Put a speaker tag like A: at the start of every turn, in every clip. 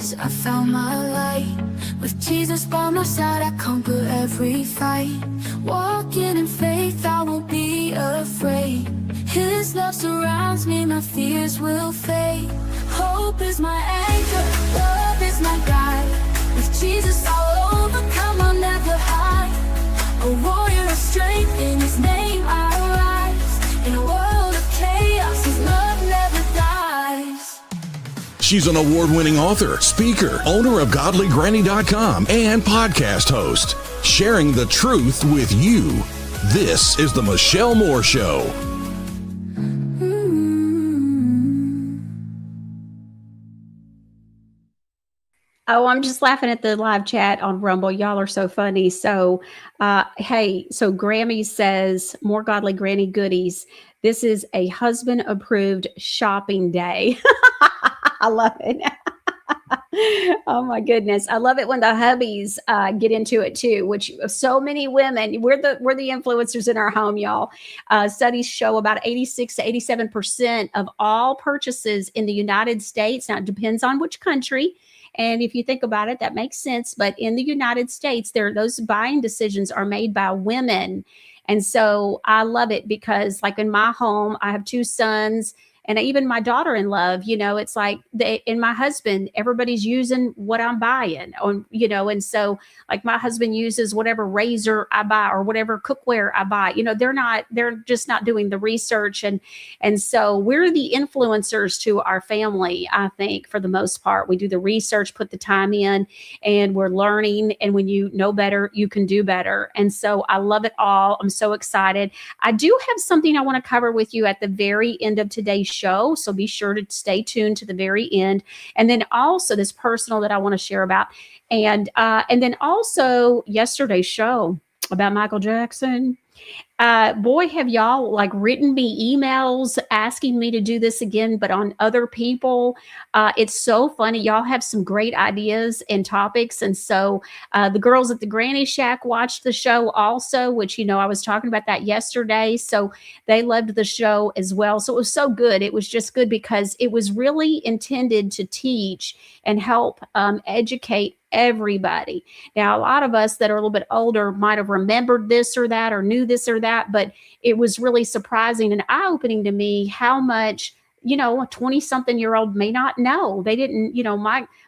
A: Jesus, I found my light. With Jesus by my side, I conquer every fight. Walking in faith, I won't be afraid. His love surrounds me, my fears will fade. Hope is my anchor, love is my guide. With Jesus I'll overcome, I'll never hide. A warrior of strength, in His name I rise. In a world of chaos, His love never dies.
B: She's an award-winning author, speaker, owner of GodlyGranny.com, and podcast host, sharing the truth with you. This is The Michelle Moore Show.
C: Oh, I'm just laughing at the live chat on Rumble. Y'all are so funny. So, hey, so Grammy says, more Godly Granny goodies. This is a husband-approved shopping day. I love it. Oh, my goodness. I love it when the hubbies get into it, too, which so many women, we're the influencers in our home, y'all. Studies show about 86 to 87% of all purchases in the United States. Now, it depends on which country. And if you think about it, that makes sense. But in the United States, those buying decisions are made by women. And so I love it because, like, in my home, I have two sons and even my daughter-in-law, it's like and my husband, everybody's using what I'm buying, and so like my husband uses whatever razor I buy or whatever cookware I buy. They're just not doing the research. And so we're the influencers to our family, I think, for the most part. We do the research, put the time in, and we're learning. And when you know better, you can do better. And so I love it all. I'm so excited. I do have something I want to cover with you at the very end of today's show. So be sure to stay tuned to the very end. And then also this personal that I want to share about. And then also yesterday's show about Michael Jackson. Boy, have y'all written me emails asking me to do this again, but on other people. It's so funny. Y'all have some great ideas and topics. And so the girls at the Granny Shack watched the show also, which, I was talking about that yesterday. So they loved the show as well. So it was so good. It was just good because it was really intended to teach and help educate everybody. Now, a lot of us that are a little bit older might have remembered this or that or knew this or that, but it was really surprising and eye-opening to me how much, a 20-something-year-old may not know. They didn't,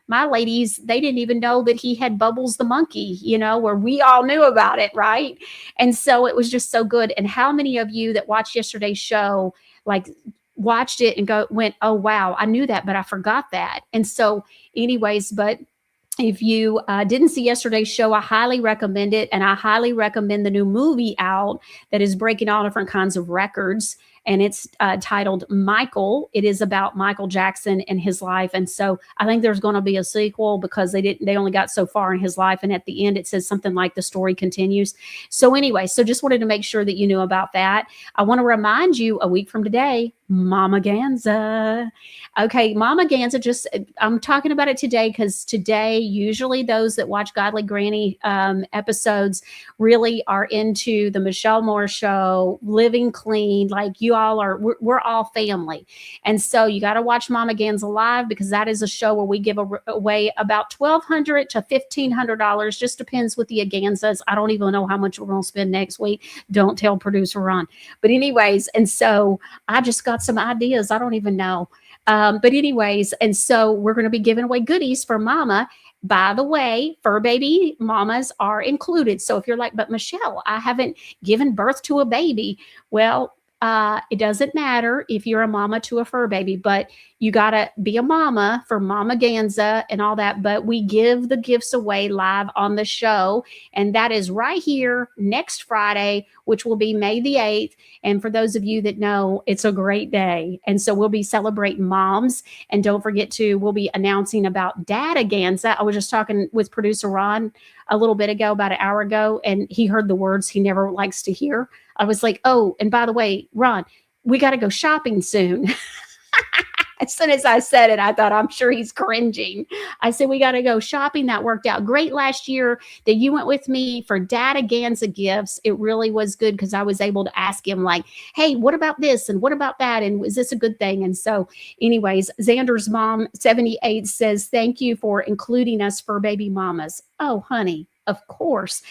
C: my ladies, they didn't even know that he had Bubbles the monkey, where we all knew about it, right? And so it was just so good. And how many of you that watched yesterday's show, watched it and went, oh, wow, I knew that, but I forgot that. And so anyways, but if you didn't see yesterday's show, I highly recommend it. And I highly recommend the new movie out that is breaking all different kinds of records. And it's titled Michael. It is about Michael Jackson and his life. And so I think there's going to be a sequel because they only got so far in his life. And at the end, it says something like the story continues. So anyway, just wanted to make sure that you knew about that. I want to remind you a week from today, Mama Ganza. Okay, Mama Ganza, I'm talking about it today because today, usually those that watch Godly Granny episodes really are into the Michelle Moore Show, living clean, like you all are, we're all family. And so you got to watch Mama Ganza live because that is a show where we give away about $1,200 to $1,500, just depends with the Ganzas. I don't even know how much we're going to spend next week. Don't tell producer Ron. But anyways, and so I just got some ideas. I don't even know. But anyways, and so we're going to be giving away goodies for Mama. By the way, fur baby mamas are included. So if you're like, but Michelle, I haven't given birth to a baby. Well, it doesn't matter if you're a mama to a fur baby, but you got to be a mama for Mama Ganza and all that. But we give the gifts away live on the show. And that is right here next Friday, which will be May the 8th. And for those of you that know, it's a great day. And so we'll be celebrating moms. And don't forget we'll be announcing about Dada Ganza. I was just talking with producer Ron a little bit ago, about an hour ago, and he heard the words he never likes to hear. I was like, oh, and by the way, Ron, we got to go shopping soon. As soon as I said it, I thought, I'm sure he's cringing. I said, we got to go shopping. That worked out great last year that you went with me for Dadaganza gifts. It really was good because I was able to ask him, like, hey, what about this? And what about that? And is this a good thing? And so, anyways, Xander's mom, 78, says, thank you for including us for baby mamas. Oh, honey, of course.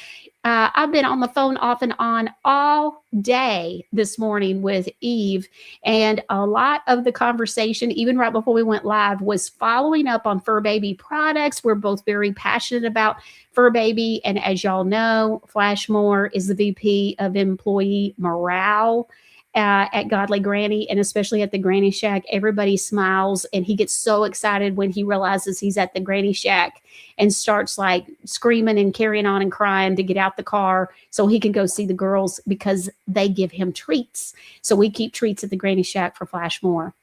C: I've been on the phone off and on all day this morning with Eve, and a lot of the conversation, even right before we went live, was following up on fur baby products. We're both very passionate about fur baby, and as y'all know, Flash Moore is the VP of employee morale at Godly Granny, and especially at the Granny Shack. Everybody smiles, and he gets so excited when he realizes he's at the Granny Shack and starts like screaming and carrying on and crying to get out the car so he can go see the girls because they give him treats. So we keep treats at the Granny Shack for Flash Moore.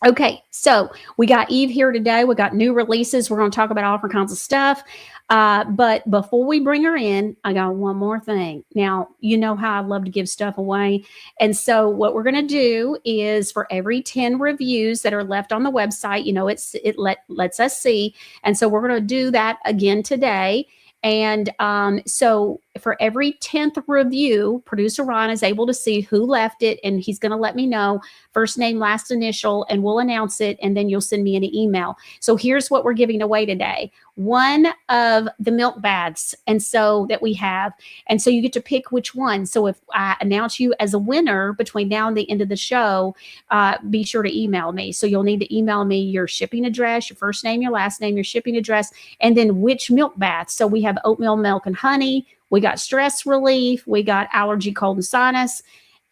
C: Okay, so we got Eve here today. We got new releases. We're going to talk about all different kinds of stuff. But before we bring her in, I got one more thing. Now, you know how I love to give stuff away. And so what we're going to do is for every 10 reviews that are left on the website, you know, it lets us see. And so we're going to do that again today. And so for every 10th review, producer Ron is able to see who left it, and he's going to let me know first name, last initial, and we'll announce it, and then you'll send me an email. So here's what we're giving away today. One of the milk baths, and so that we have, and so you get to pick which one. So if I announce you as a winner between now and the end of the show, be sure to email me. So you'll need to email me your shipping address, your first name, your last name, your shipping address, and then which milk bath. So we have oatmeal milk and honey. We got stress relief. We got allergy, cold, and sinus.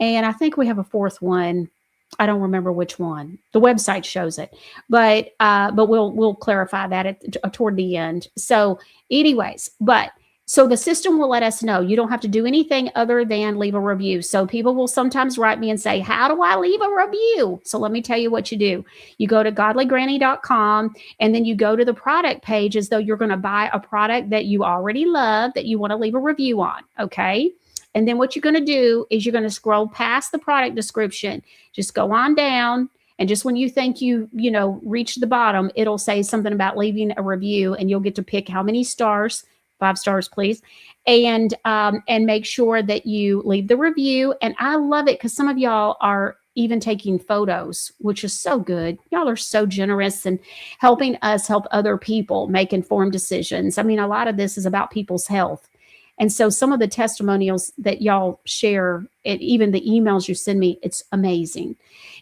C: And I think we have a fourth one. I don't remember which one. The website shows it, but we'll clarify that toward the end. So anyways, so the system will let us know. You don't have to do anything other than leave a review. So people will sometimes write me and say, how do I leave a review? So let me tell you what you do. You go to godlygranny.com, and then you go to the product page as though you're going to buy a product that you already love that you want to leave a review on. Okay. And then what you're going to do is you're going to scroll past the product description. Just go on down. And just when you think you reach the bottom, it'll say something about leaving a review, and you'll get to pick how many stars. 5 stars, please. And make sure that you leave the review. And I love it because some of y'all are even taking photos, which is so good. Y'all are so generous and helping us help other people make informed decisions. I mean, a lot of this is about people's health. And so some of the testimonials that y'all share, and even the emails you send me, it's amazing.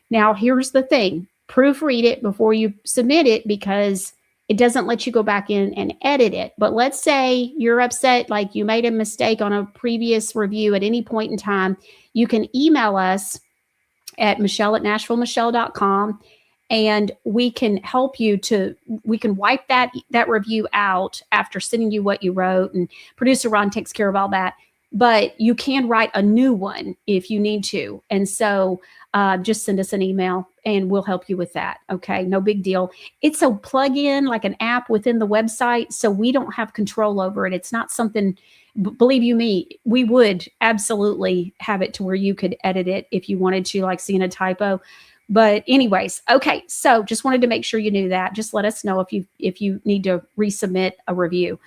C: Now, here's the thing. Proofread it before you submit it, because it doesn't let you go back in and edit it. But let's say you're upset, like you made a mistake on a previous review at any point in time. You can email us at michelle@nashvillemichelle.com, and we can help you we can wipe that review out after sending you what you wrote, and producer Ron takes care of all that. But you can write a new one if you need to. And so just send us an email and we'll help you with that. Okay, no big deal. It's a plug-in, like an app within the website, so we don't have control over it. It's not something, believe you me, we would absolutely have it to where you could edit it if you wanted to, like seeing a typo. But anyways, okay, so just wanted to make sure you knew that. Just let us know if you need to resubmit a review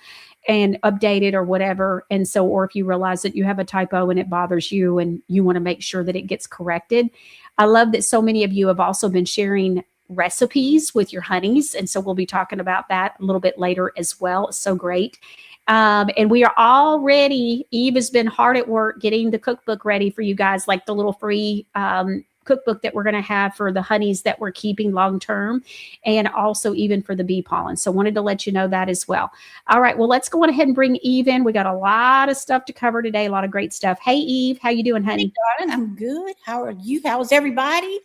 C: and update it or whatever. And so, or if you realize that you have a typo and it bothers you and you want to make sure that it gets corrected. I love that so many of you have also been sharing recipes with your honeys. And so we'll be talking about that a little bit later as well. It's so great. And we are already, Eve has been hard at work getting the cookbook ready for you guys, like the little free cookbook that we're going to have for the honeys that we're keeping long term, and also even for the bee pollen. So wanted to let you know that as well. All right, well, let's go on ahead and bring Eve in. We got a lot of stuff to cover today, a lot of great stuff. Hey, Eve, how you doing, honey?
D: Hey, darling, I'm good. How are you? How's everybody?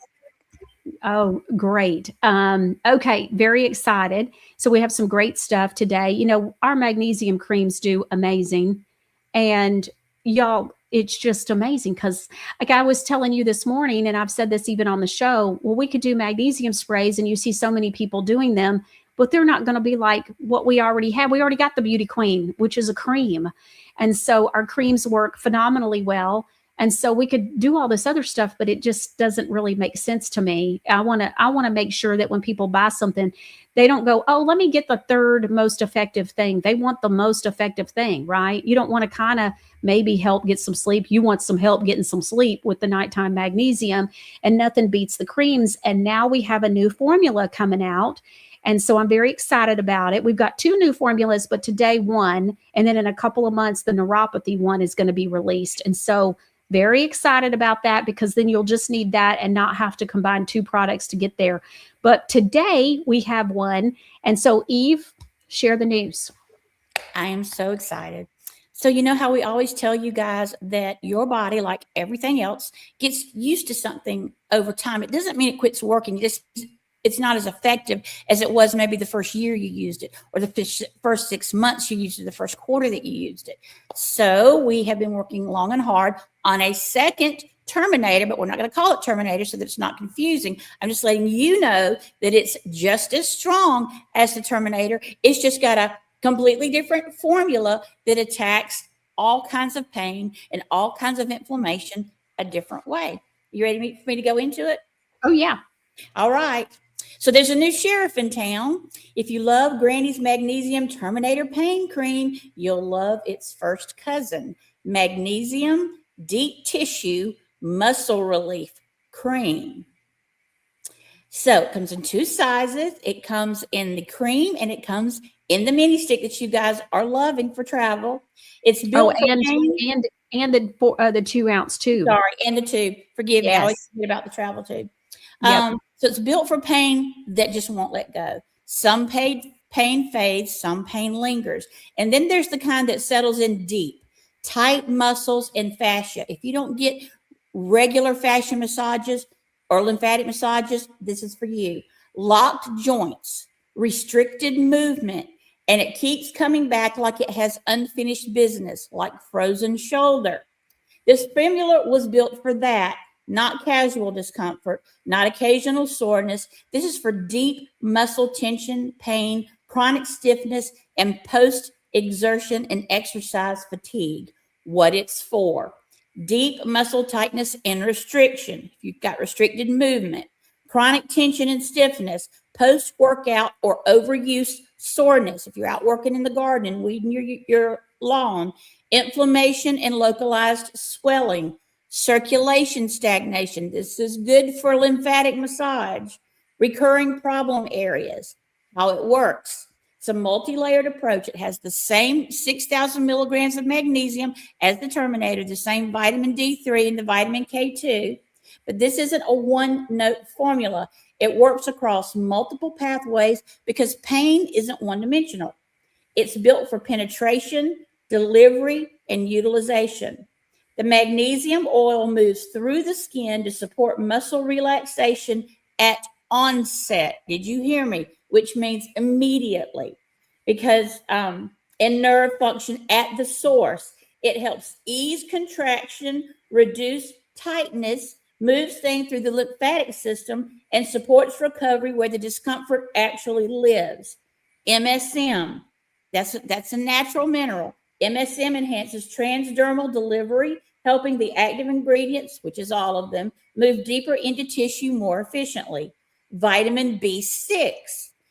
C: Oh, great. Okay, very excited. So we have some great stuff today. You know, our magnesium creams do amazing. And y'all, it's just amazing because, like I was telling you this morning, and I've said this even on the show, well, we could do magnesium sprays, and you see so many people doing them, but they're not going to be like what we already have. We already got the Beauty Queen, which is a cream. And so our creams work phenomenally well. And so we could do all this other stuff, but it just doesn't really make sense to me. I want to make sure that when people buy something, they don't go, oh, let me get the third most effective thing. They want the most effective thing, right? You don't want to kind of maybe help get some sleep. You want some help getting some sleep with the nighttime magnesium, and nothing beats the creams. And now we have a new formula coming out. And so I'm very excited about it. We've got 2 new formulas, but today one, and then in a couple of months, the neuropathy one is going to be released. And so very excited about that, because then you'll just need that and not have to combine 2 products to get there. But today we have one. And so Eve, share the news.
D: I am so excited. So you know how we always tell you guys that your body, like everything else, gets used to something over time. It doesn't mean it quits working. It's not as effective as it was maybe the first year you used it, or the first 6 months you used it, the first quarter that you used it. So we have been working long and hard on a second Terminator, but we're not going to call it Terminator so that it's not confusing. I'm just letting you know that it's just as strong as the Terminator. It's just got a completely different formula that attacks all kinds of pain and all kinds of inflammation a different way. You ready for me to go into it?
C: Oh, yeah.
D: All right. So there's a new sheriff in town. If you love Granny's Magnesium Terminator Pain Cream, you'll love its first cousin, Magnesium Deep Tissue Muscle Relief Cream. So it comes in 2 sizes. It comes in the cream, and it comes in the mini stick that you guys are loving for travel. It's built
C: and the 2 ounce tube.
D: Sorry, and the tube. Forgive me. I always forget about the travel tube. Yep. So it's built for pain that just won't let go. Some pain fades, some pain lingers. And then there's the kind that settles in deep, tight muscles and fascia. If you don't get regular fascia massages or lymphatic massages, this is for you. Locked joints, restricted movement, and it keeps coming back like it has unfinished business, like frozen shoulder. This formula was built for that. Not casual discomfort, not occasional soreness. This is for deep muscle tension, pain, chronic stiffness, and post-exertion and exercise fatigue. What it's for: deep muscle tightness and restriction. If you've got restricted movement, chronic tension and stiffness, post-workout or overuse soreness. If you're out working in the garden and weeding your lawn, inflammation and localized swelling, circulation stagnation. This is good for lymphatic massage. Recurring problem areas. How it works. It's a multi-layered approach. It has the same 6,000 milligrams of magnesium as the Terminator, the same vitamin D3 and the vitamin K2. But this isn't a one-note formula. It works across multiple pathways because pain isn't one-dimensional. It's built for penetration, delivery, and utilization. The magnesium oil moves through the skin to support muscle relaxation at onset. Did you hear me? Which means immediately, because and nerve function at the source. It helps ease contraction, reduce tightness, moves things through the lymphatic system, and supports recovery where the discomfort actually lives. MSM, that's a natural mineral. MSM enhances transdermal delivery, helping the active ingredients, which is all of them, move deeper into tissue more efficiently. Vitamin B6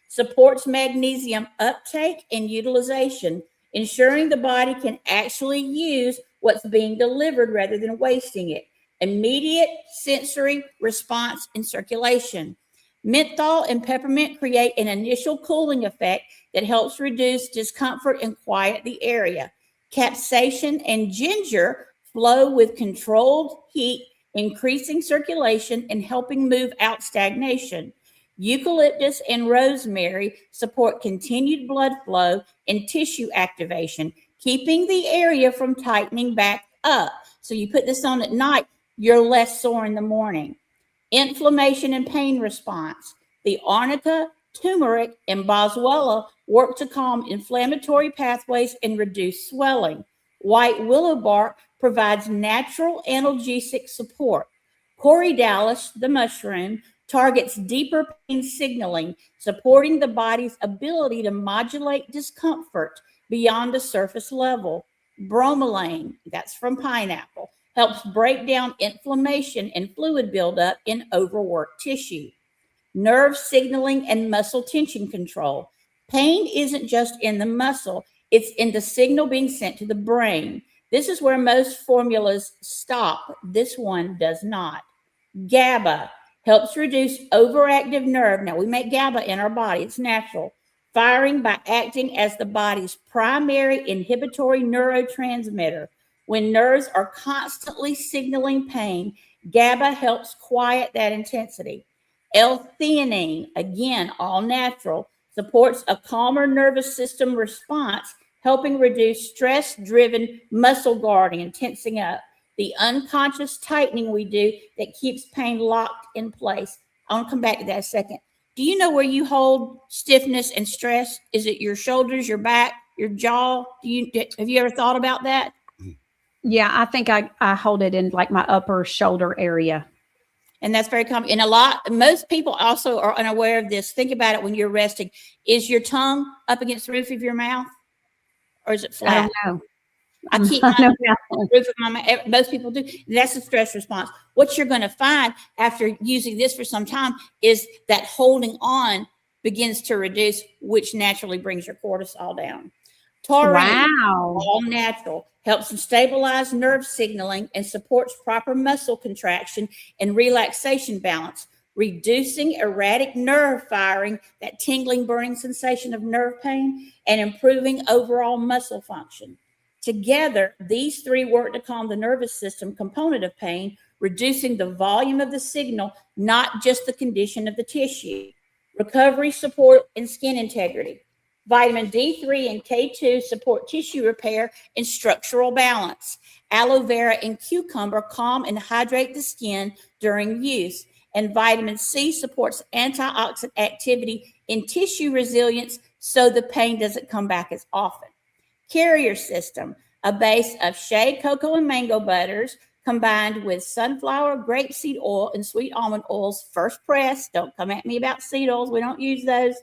D: supports magnesium uptake and utilization, ensuring the body can actually use what's being delivered rather than wasting it. Immediate sensory response and circulation. Menthol and peppermint create an initial cooling effect that helps reduce discomfort and quiet the area. Capsaicin and ginger flow with controlled heat, increasing circulation and helping move out stagnation. Eucalyptus and rosemary support continued blood flow and tissue activation, keeping the area from tightening back up. So you put this on at night, you're less sore in the morning. Inflammation and pain response. The arnica, turmeric, and boswellia work to calm inflammatory pathways and reduce swelling. White willow bark provides natural analgesic support. Corydalis, the mushroom, targets deeper pain signaling, supporting the body's ability to modulate discomfort beyond the surface level. Bromelain, that's from pineapple, helps break down inflammation and fluid buildup in overworked tissue. Nerve signaling and muscle tension control. Pain isn't just in the muscle, it's in the signal being sent to the brain. This is where most formulas stop. This one does not. GABA helps reduce overactive nerve. Now, we make GABA in our body, it's natural. Firing by acting as the body's primary inhibitory neurotransmitter. When nerves are constantly signaling pain, GABA helps quiet that intensity. L-theanine, again, all natural, supports a calmer nervous system response, helping reduce stress-driven muscle guarding and tensing up. The unconscious tightening we do that keeps pain locked in place. I want to come back to that in a second. Do you know where you hold stiffness and stress? Is it your shoulders, your back, your jaw? Have you ever thought about that?
C: Yeah, I think I hold it in like my upper shoulder area.
D: And that's very common. And most people also are unaware of this. Think about it when you're resting. Is your tongue up against the roof of your mouth? Or is it flat?
C: I don't know.
D: I keep my roof of my mouth. Most people do. That's a stress response. What you're going to find after using this for some time is that holding on begins to reduce, which naturally brings your cortisol down. Taurine, all natural, helps to stabilize nerve signaling and supports proper muscle contraction and relaxation balance, reducing erratic nerve firing, that tingling, burning sensation of nerve pain, and improving overall muscle function. Together, these three work to calm the nervous system component of pain, reducing the volume of the signal, not just the condition of the tissue. Recovery support and skin integrity. Vitamin D3 and K2 support tissue repair and structural balance. Aloe vera and cucumber calm and hydrate the skin during use. And vitamin C supports antioxidant activity in tissue resilience so the pain doesn't come back as often. Carrier system, a base of shea, cocoa, and mango butters combined with sunflower, grapeseed oil, and sweet almond oils, first press. Don't come at me about seed oils. We don't use those.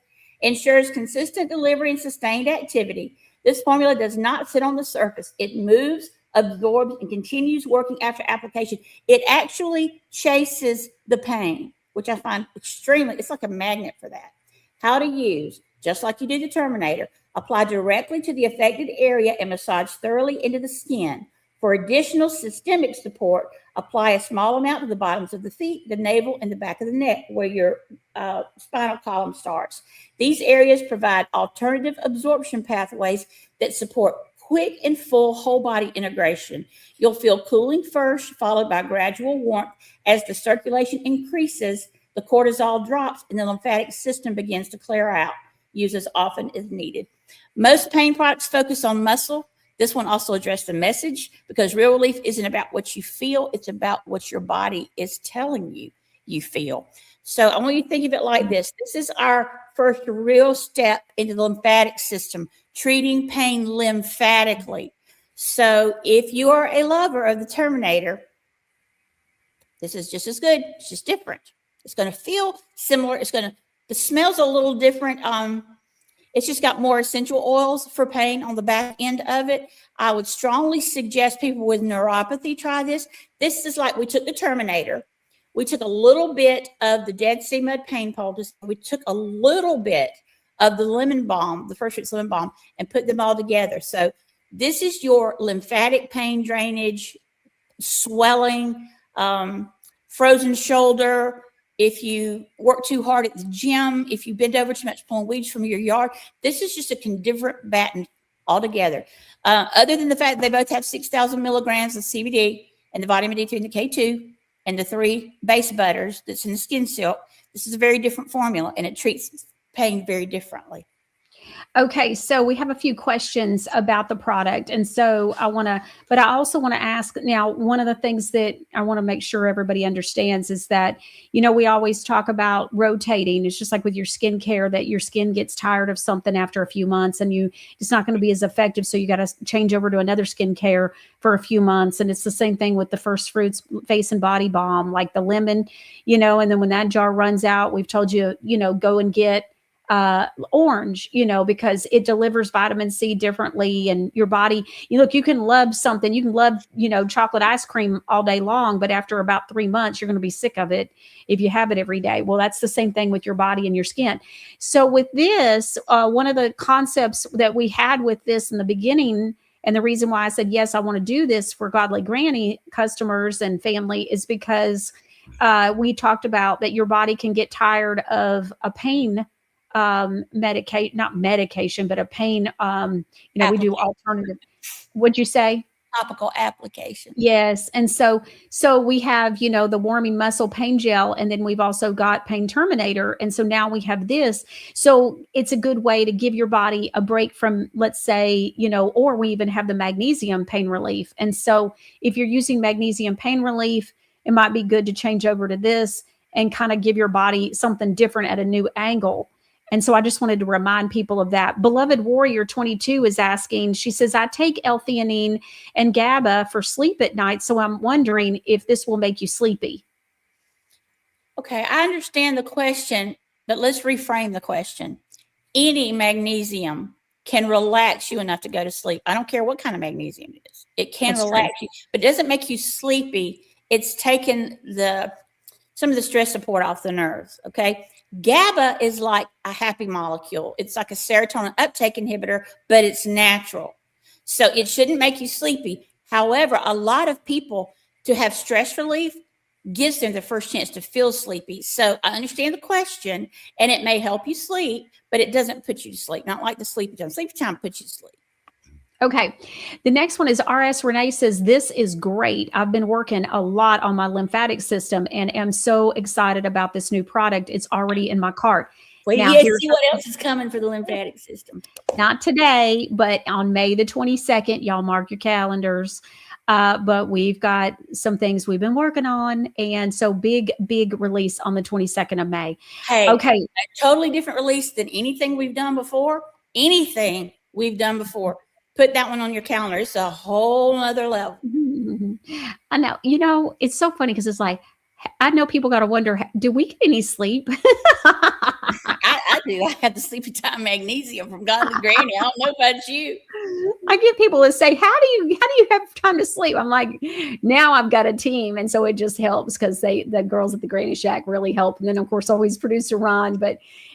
D: Ensures consistent delivery and sustained activity. This formula does not sit on the surface. It moves, absorbs, and continues working after application. It actually chases the pain, which I find it's like a magnet for that. How to use, just like you do the Terminator. Apply directly to the affected area and massage thoroughly into the skin. For additional systemic support, apply a small amount to the bottoms of the feet, the navel, and the back of the neck, where your spinal column starts. These areas provide alternative absorption pathways that support quick and full whole body integration. You'll feel cooling first, followed by gradual warmth. As the circulation increases, the cortisol drops, and the lymphatic system begins to clear out. Use as often as needed. Most pain products focus on muscle. This one also addressed the message, because real relief isn't about what you feel. It's about what your body is telling you feel. So I want you to think of it like this. This is our first real step into the lymphatic system, treating pain lymphatically. So if you are a lover of the Terminator, this is just as good. It's just different. It's going to feel similar. The smell's a little different. It's just got more essential oils for pain on the back end of it. I would strongly suggest people with neuropathy try this. This is like we took the Terminator. We took a little bit of the Dead Sea Mud pain poultice. We took a little bit of the lemon balm, the First Fruits lemon balm, and put them all together. So this is your lymphatic pain drainage, swelling, frozen shoulder. If you work too hard at the gym, if you bend over too much pulling weeds from your yard, this is just a different baton altogether. Other than the fact that they both have 6,000 milligrams of CBD and the vitamin D3 and the K2 and the 3 base butters that's in the skin silk, this is a very different formula, and it treats pain very differently.
C: Okay, so we have a few questions about the product. And so but I also want to ask now, one of the things that I want to make sure everybody understands is that, we always talk about rotating. It's just like with your skincare, that your skin gets tired of something after a few months and it's not going to be as effective. So you got to change over to another skincare for a few months. And it's the same thing with the First Fruits face and body balm, like the lemon, and then when that jar runs out, we've told you, go and get orange, because it delivers vitamin C differently, and your body, you can love something, you can love, chocolate ice cream all day long, but after about 3 months, you're going to be sick of it if you have it every day. Well, that's the same thing with your body and your skin. So with this, one of the concepts that we had with this in the beginning, and the reason why I said, yes, I want to do this for Godly Granny customers and family, is because we talked about that your body can get tired of a pain not medication, but a pain, we do alternative. What'd you say?
D: Topical application.
C: Yes. And so we have, the warming muscle pain gel, and then we've also got pain terminator. And so now we have this. So it's a good way to give your body a break from, let's say, or we even have the magnesium pain relief. And so if you're using magnesium pain relief, it might be good to change over to this and kind of give your body something different at a new angle. And so I just wanted to remind people of that. Beloved Warrior 22 is asking, she says, I take L-theanine and GABA for sleep at night. So I'm wondering if this will make you sleepy.
D: Okay, I understand the question, but let's reframe the question. Any magnesium can relax you enough to go to sleep. I don't care what kind of magnesium it is. It can relax you, but it doesn't make you sleepy. It's taken some of the stress support off the nerves, okay? GABA is like a happy molecule. It's like a serotonin uptake inhibitor, but it's natural. So it shouldn't make you sleepy. However, a lot of people, to have stress relief, gives them the first chance to feel sleepy. So I understand the question, and it may help you sleep, but it doesn't put you to sleep. Not like the sleepy time. Sleepy time puts you to sleep.
C: Okay. The next one is RS Renee says, this is great. I've been working a lot on my lymphatic system and am so excited about this new product. It's already in my cart.
D: Wait,
C: now,
D: see what else is coming for the lymphatic system.
C: Not today, but on May the 22nd, y'all mark your calendars. But we've got some things we've been working on. And so big release on the 22nd of May.
D: Hey,
C: okay.
D: A totally different release than anything we've done before. Anything we've done before. Put that one on your calendar. It's a whole nother level.
C: I know. It's so funny because it's like, I know people got to wonder, do we get any sleep?
D: I do. I have the sleepy time magnesium from Godly Granny. I don't know about you.
C: I get people that say, how do you have time to sleep? I'm like, now I've got a team. And so it just helps because the girls at the Granny Shack really help. And then of course, always producer Ron,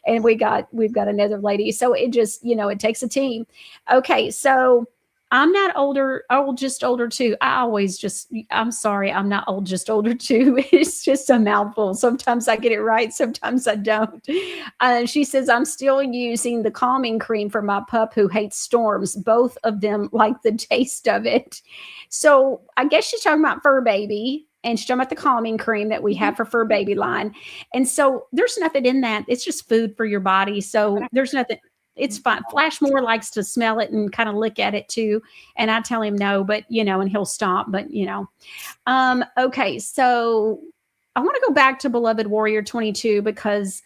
C: and we've got another lady. So it just, it takes a team. Okay. So I'm not just older too. I'm sorry, I'm not old, just older too. It's just a mouthful. Sometimes I get it right, sometimes I don't. She says, I'm still using the calming cream for my pup who hates storms. Both of them like the taste of it. So I guess she's talking about Fur Baby. And she's talking about the calming cream that we have for Fur Baby line. And so there's nothing in that. It's just food for your body. So there's nothing. It's fine. Flashmore likes to smell it and kind of lick at it too. And I tell him no, but and he'll stop, but okay. So I want to go back to Beloved Warrior 22 because,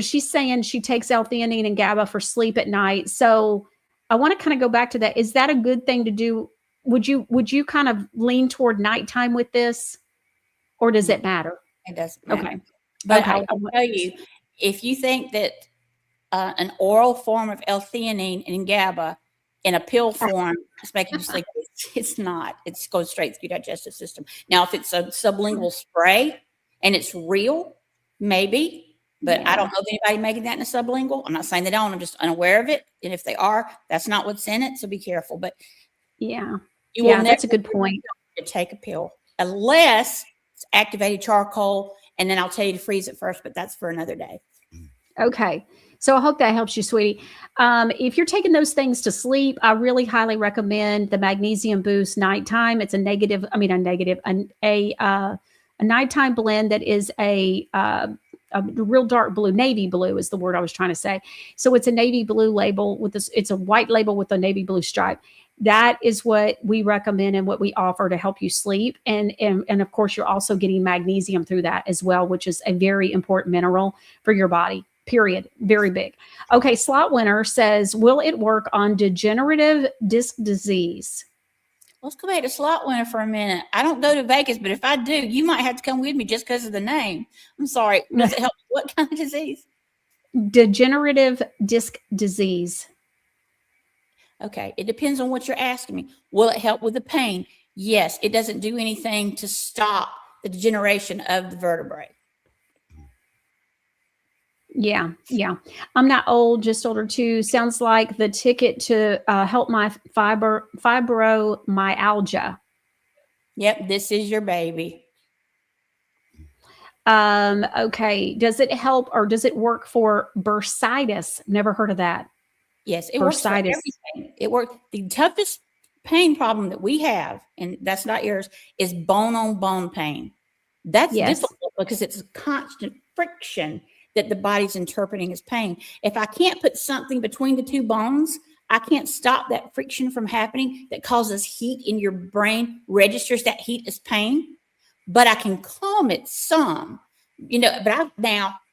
C: she's saying she takes L-theanine and GABA for sleep at night. So I want to kind of go back to that. Is that a good thing to do? Would you kind of lean toward nighttime with this, or does it matter?
D: It doesn't matter.
C: Okay.
D: But I will tell you, if you think that an oral form of L-theanine and GABA in a pill form is making you sleep, it's not. It goes straight through your digestive system. Now, if it's a sublingual spray and it's real, maybe. But I don't know of anybody making that in a sublingual. I'm not saying they don't. I'm just unaware of it. And if they are, that's not what's in it. So be careful. But
C: you will never, that's a good point.
D: To take a pill unless it's activated charcoal. And then I'll tell you to freeze it first, but that's for another day.
C: Okay. So I hope that helps you, sweetie. If you're taking those things to sleep, I really highly recommend the Magnesium Boost Nighttime. It's a nighttime blend that is a real dark blue, navy blue is the word I was trying to say. So it's a navy blue label with this. It's a white label with a navy blue stripe. That is what we recommend and what we offer to help you sleep. And of course, you're also getting magnesium through that as well, which is a very important mineral for your body. Period. Very big. Okay. Slot Winner says, will it work on degenerative disc disease?
D: Let's go back to Slot Winner for a minute. I don't go to Vegas, but if I do, you might have to come with me just because of the name. I'm sorry. Does it help? What kind of disease?
C: Degenerative disc disease.
D: Okay, it depends on what you're asking me. Will it help with the pain? Yes, it doesn't do anything to stop the degeneration of the vertebrae.
C: Yeah. I'm not old, just older too. Sounds like the ticket to help my fibromyalgia.
D: Yep, this is your baby.
C: Okay. Does it help or does it work for bursitis? Never heard of that.
D: Yes, it works for everything. It works. The toughest pain problem that we have, and that's not yours, is bone on bone pain. That's difficult because it's a constant friction that the body's interpreting as pain. If I can't put something between the two bones, I can't stop that friction from happening that causes heat in your brain, registers that heat as pain, but I can calm it some, but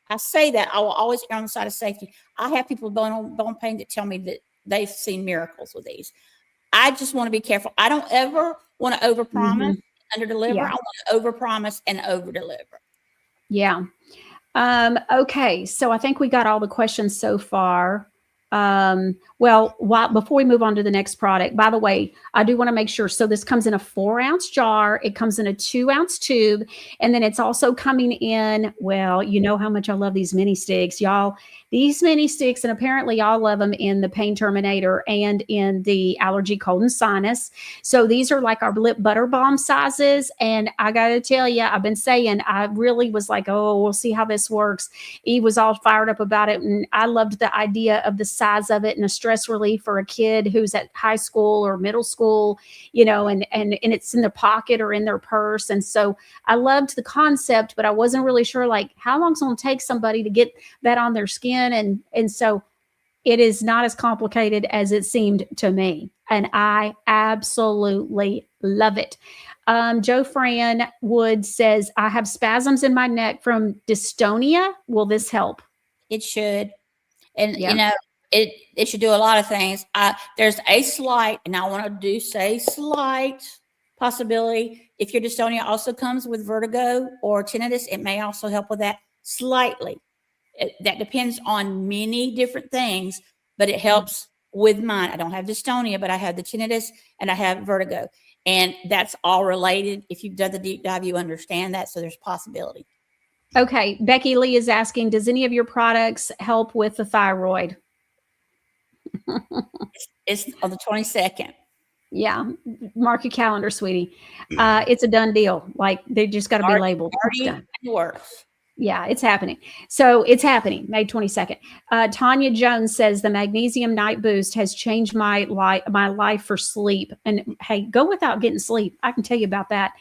D: I say that I will always err on the side of safety. I have people with bone pain that tell me that they've seen miracles with these. I just want to be careful. I don't ever want to overpromise, underdeliver.
C: Yeah.
D: I want to overpromise and overdeliver.
C: Yeah. Okay. So I think we got all the questions so far. Before we move on to the next product, by the way, I do want to make sure. So this comes in a 4-ounce jar. It comes in a 2-ounce tube. And then it's also coming in, well, you know how much I love these mini sticks, y'all. These mini sticks, and apparently y'all love them in the Pain Terminator and in the Allergy, Cold, and Sinus. So these are like our lip butter balm sizes. And I got to tell you, I've been saying, I really was like, oh, we'll see how this works. He was all fired up about it. And I loved the idea of the size of it and a stress relief for a kid who's at high school or middle school, and it's in their pocket or in their purse. And so I loved the concept, but I wasn't really sure like how long it's going to take somebody to get that on their skin. And so it is not as complicated as it seemed to me. And I absolutely love it. Joe Fran Wood says, I have spasms in my neck from dystonia. Will this help?
D: It should. And, it should do a lot of things. There's a slight, and I want to say slight possibility. If your dystonia also comes with vertigo or tinnitus, it may also help with that slightly. That depends on many different things, but it helps with mine. I don't have dystonia, but I have the tinnitus and I have vertigo. And that's all related. If you've done the deep dive, you understand that. So there's possibility.
C: Okay. Becky Lee is asking, does any of your products help with the thyroid?
D: It's on the 22nd.
C: Yeah. Mark your calendar, sweetie. It's a done deal. Like they just got to be labeled.
D: It works.
C: Yeah, it's happening. So it's happening, May 22nd. Tanya Jones says the magnesium night boost has changed my life for sleep. And hey, go without getting sleep. I can tell you about that.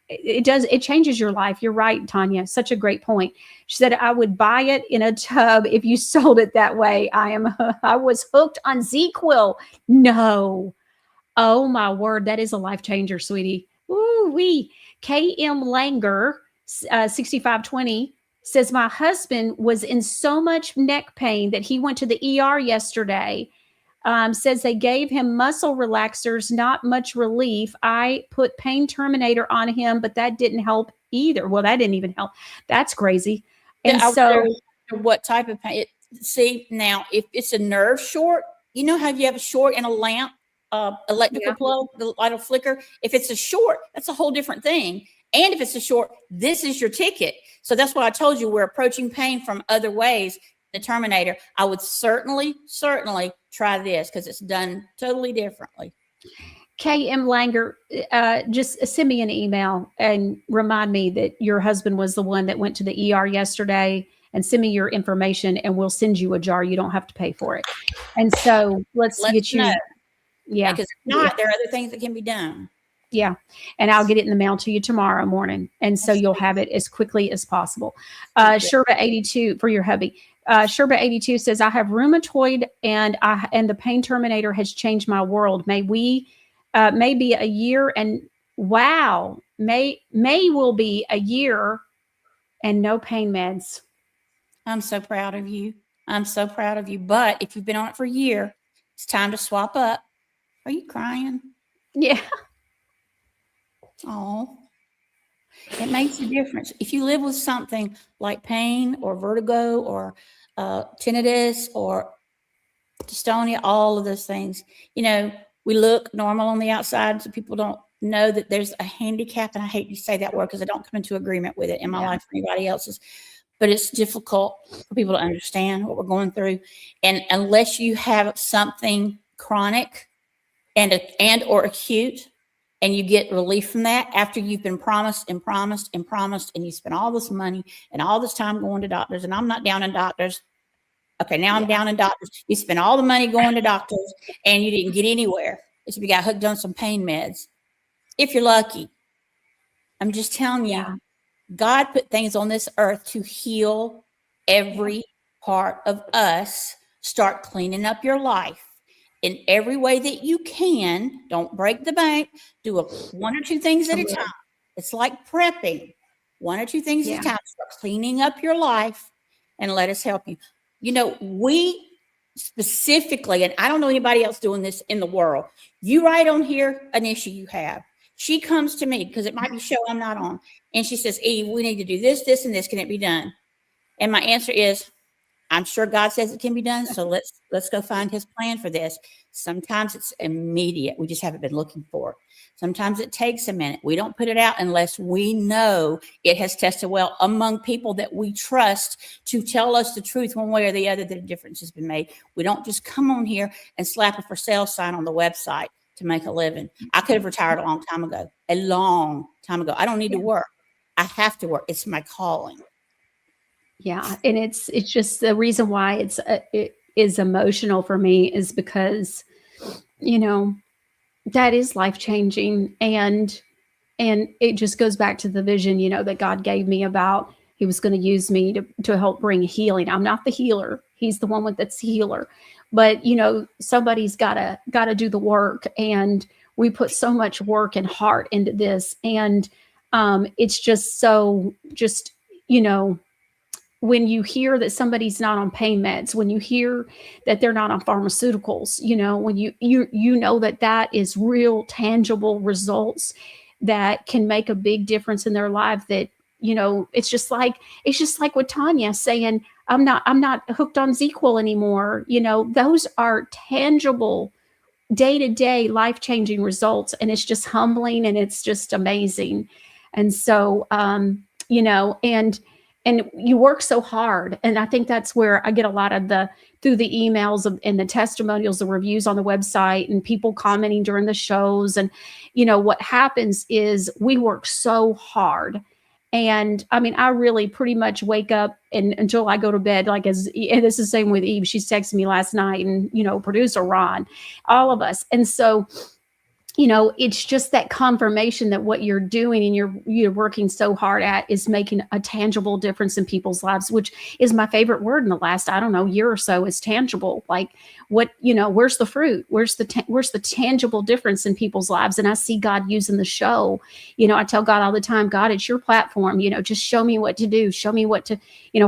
C: It changes your life. You're right, Tanya. Such a great point. She said, I would buy it in a tub if you sold it that way. I was hooked on ZQuil. No. Oh my word. That is a life changer, sweetie. Ooh wee. KM Langer 6520 says my husband was in so much neck pain that he went to the ER yesterday. Says they gave him muscle relaxers, not much relief. I put Pain Terminator on him, but that didn't help either. Well, that didn't even help. That's crazy. And so
D: what type of pain? See, now if it's a nerve short, you know how you have a short in a lamp, electrical plug, the light will flicker. If it's a short, that's a whole different thing. And if it's a short, this is your ticket. So that's why I told you we're approaching pain from other ways. The Terminator, I would certainly try this because it's done totally differently.
C: KM Langer, just send me an email and remind me that your husband was the one that went to the ER yesterday, and send me your information and we'll send you a jar. You don't have to pay for it. And so let's get you.
D: Know.
C: Yeah.
D: Because if not, there are other things that can be done.
C: Yeah. And I'll get it in the mail to you tomorrow morning. And so you'll have it as quickly as possible. Sherba 82 for your hubby. Sherba 82 says, I have rheumatoid and the Pain Terminator has changed my world. Maybe a year and wow, May will be a year and no pain meds.
D: I'm so proud of you. I'm so proud of you. But if you've been on it for a year, it's time to swap up. Are you crying?
C: Yeah.
D: Oh, it makes a difference. If you live with something like pain or vertigo or tinnitus or dystonia, all of those things. We look normal on the outside, so people don't know that there's a handicap. And I hate to say that word because I don't come into agreement with it in my life or anybody else's. But it's difficult for people to understand what we're going through. And unless you have something chronic and or acute, and you get relief from that after you've been promised and promised and promised, and you spend all this money and all this time going to doctors, and I'm not down in doctors. Okay, now I'm down in doctors. You spent all the money going to doctors and you didn't get anywhere. It's you got hooked on some pain meds. If you're lucky. I'm just telling you, God put things on this earth to heal every part of us. Start cleaning up your life in every way that you can. Don't break the bank. Do one or two things at a time. It's like prepping. One or two things at a time. Start cleaning up your life and let us help you. We specifically, and I don't know anybody else doing this in the world. You write on here an issue you have. She comes to me because it might be a show I'm not on. And she says, Eve, we need to do this, this, and this. Can it be done? And my answer is, I'm sure God says it can be done. So let's go find his plan for this. Sometimes it's immediate. We just haven't been looking for it. Sometimes it takes a minute. We don't put it out unless we know it has tested well among people that we trust to tell us the truth one way or the other that a difference has been made. We don't just come on here and slap a for sale sign on the website to make a living. I could have retired a long time ago. I don't need to work. I have to work. It's my calling.
C: Yeah. And it's just the reason why it is emotional for me is because, that is life-changing. And it just goes back to the vision, that God gave me about he was going to use me to help bring healing. I'm not the healer. He's the one that's the healer. But, somebody's got to do the work. And we put so much work and heart into this. And it's just so when you hear that somebody's not on pain meds, when you hear that they're not on pharmaceuticals, when you know that is real tangible results that can make a big difference in their life, that, it's just like with Tanya saying, I'm not hooked on ZQL anymore. Those are tangible day-to-day life-changing results. And it's just humbling and it's just amazing. And so, and you work so hard. And I think that's where I get a lot of through the emails and the testimonials, the reviews on the website and people commenting during the shows. And, what happens is we work so hard. And I mean, I really pretty much wake up and until I go to bed, and this is the same with Eve. She's texting me last night and, producer Ron, all of us. And so, it's just that confirmation that what you're doing and you're working so hard at is making a tangible difference in people's lives, which is my favorite word in the last, year or so, is tangible. Like what, where's the fruit? Where's the tangible difference in people's lives? And I see God using the show. I tell God all the time, God, it's your platform, just show me what to do. Show me what to,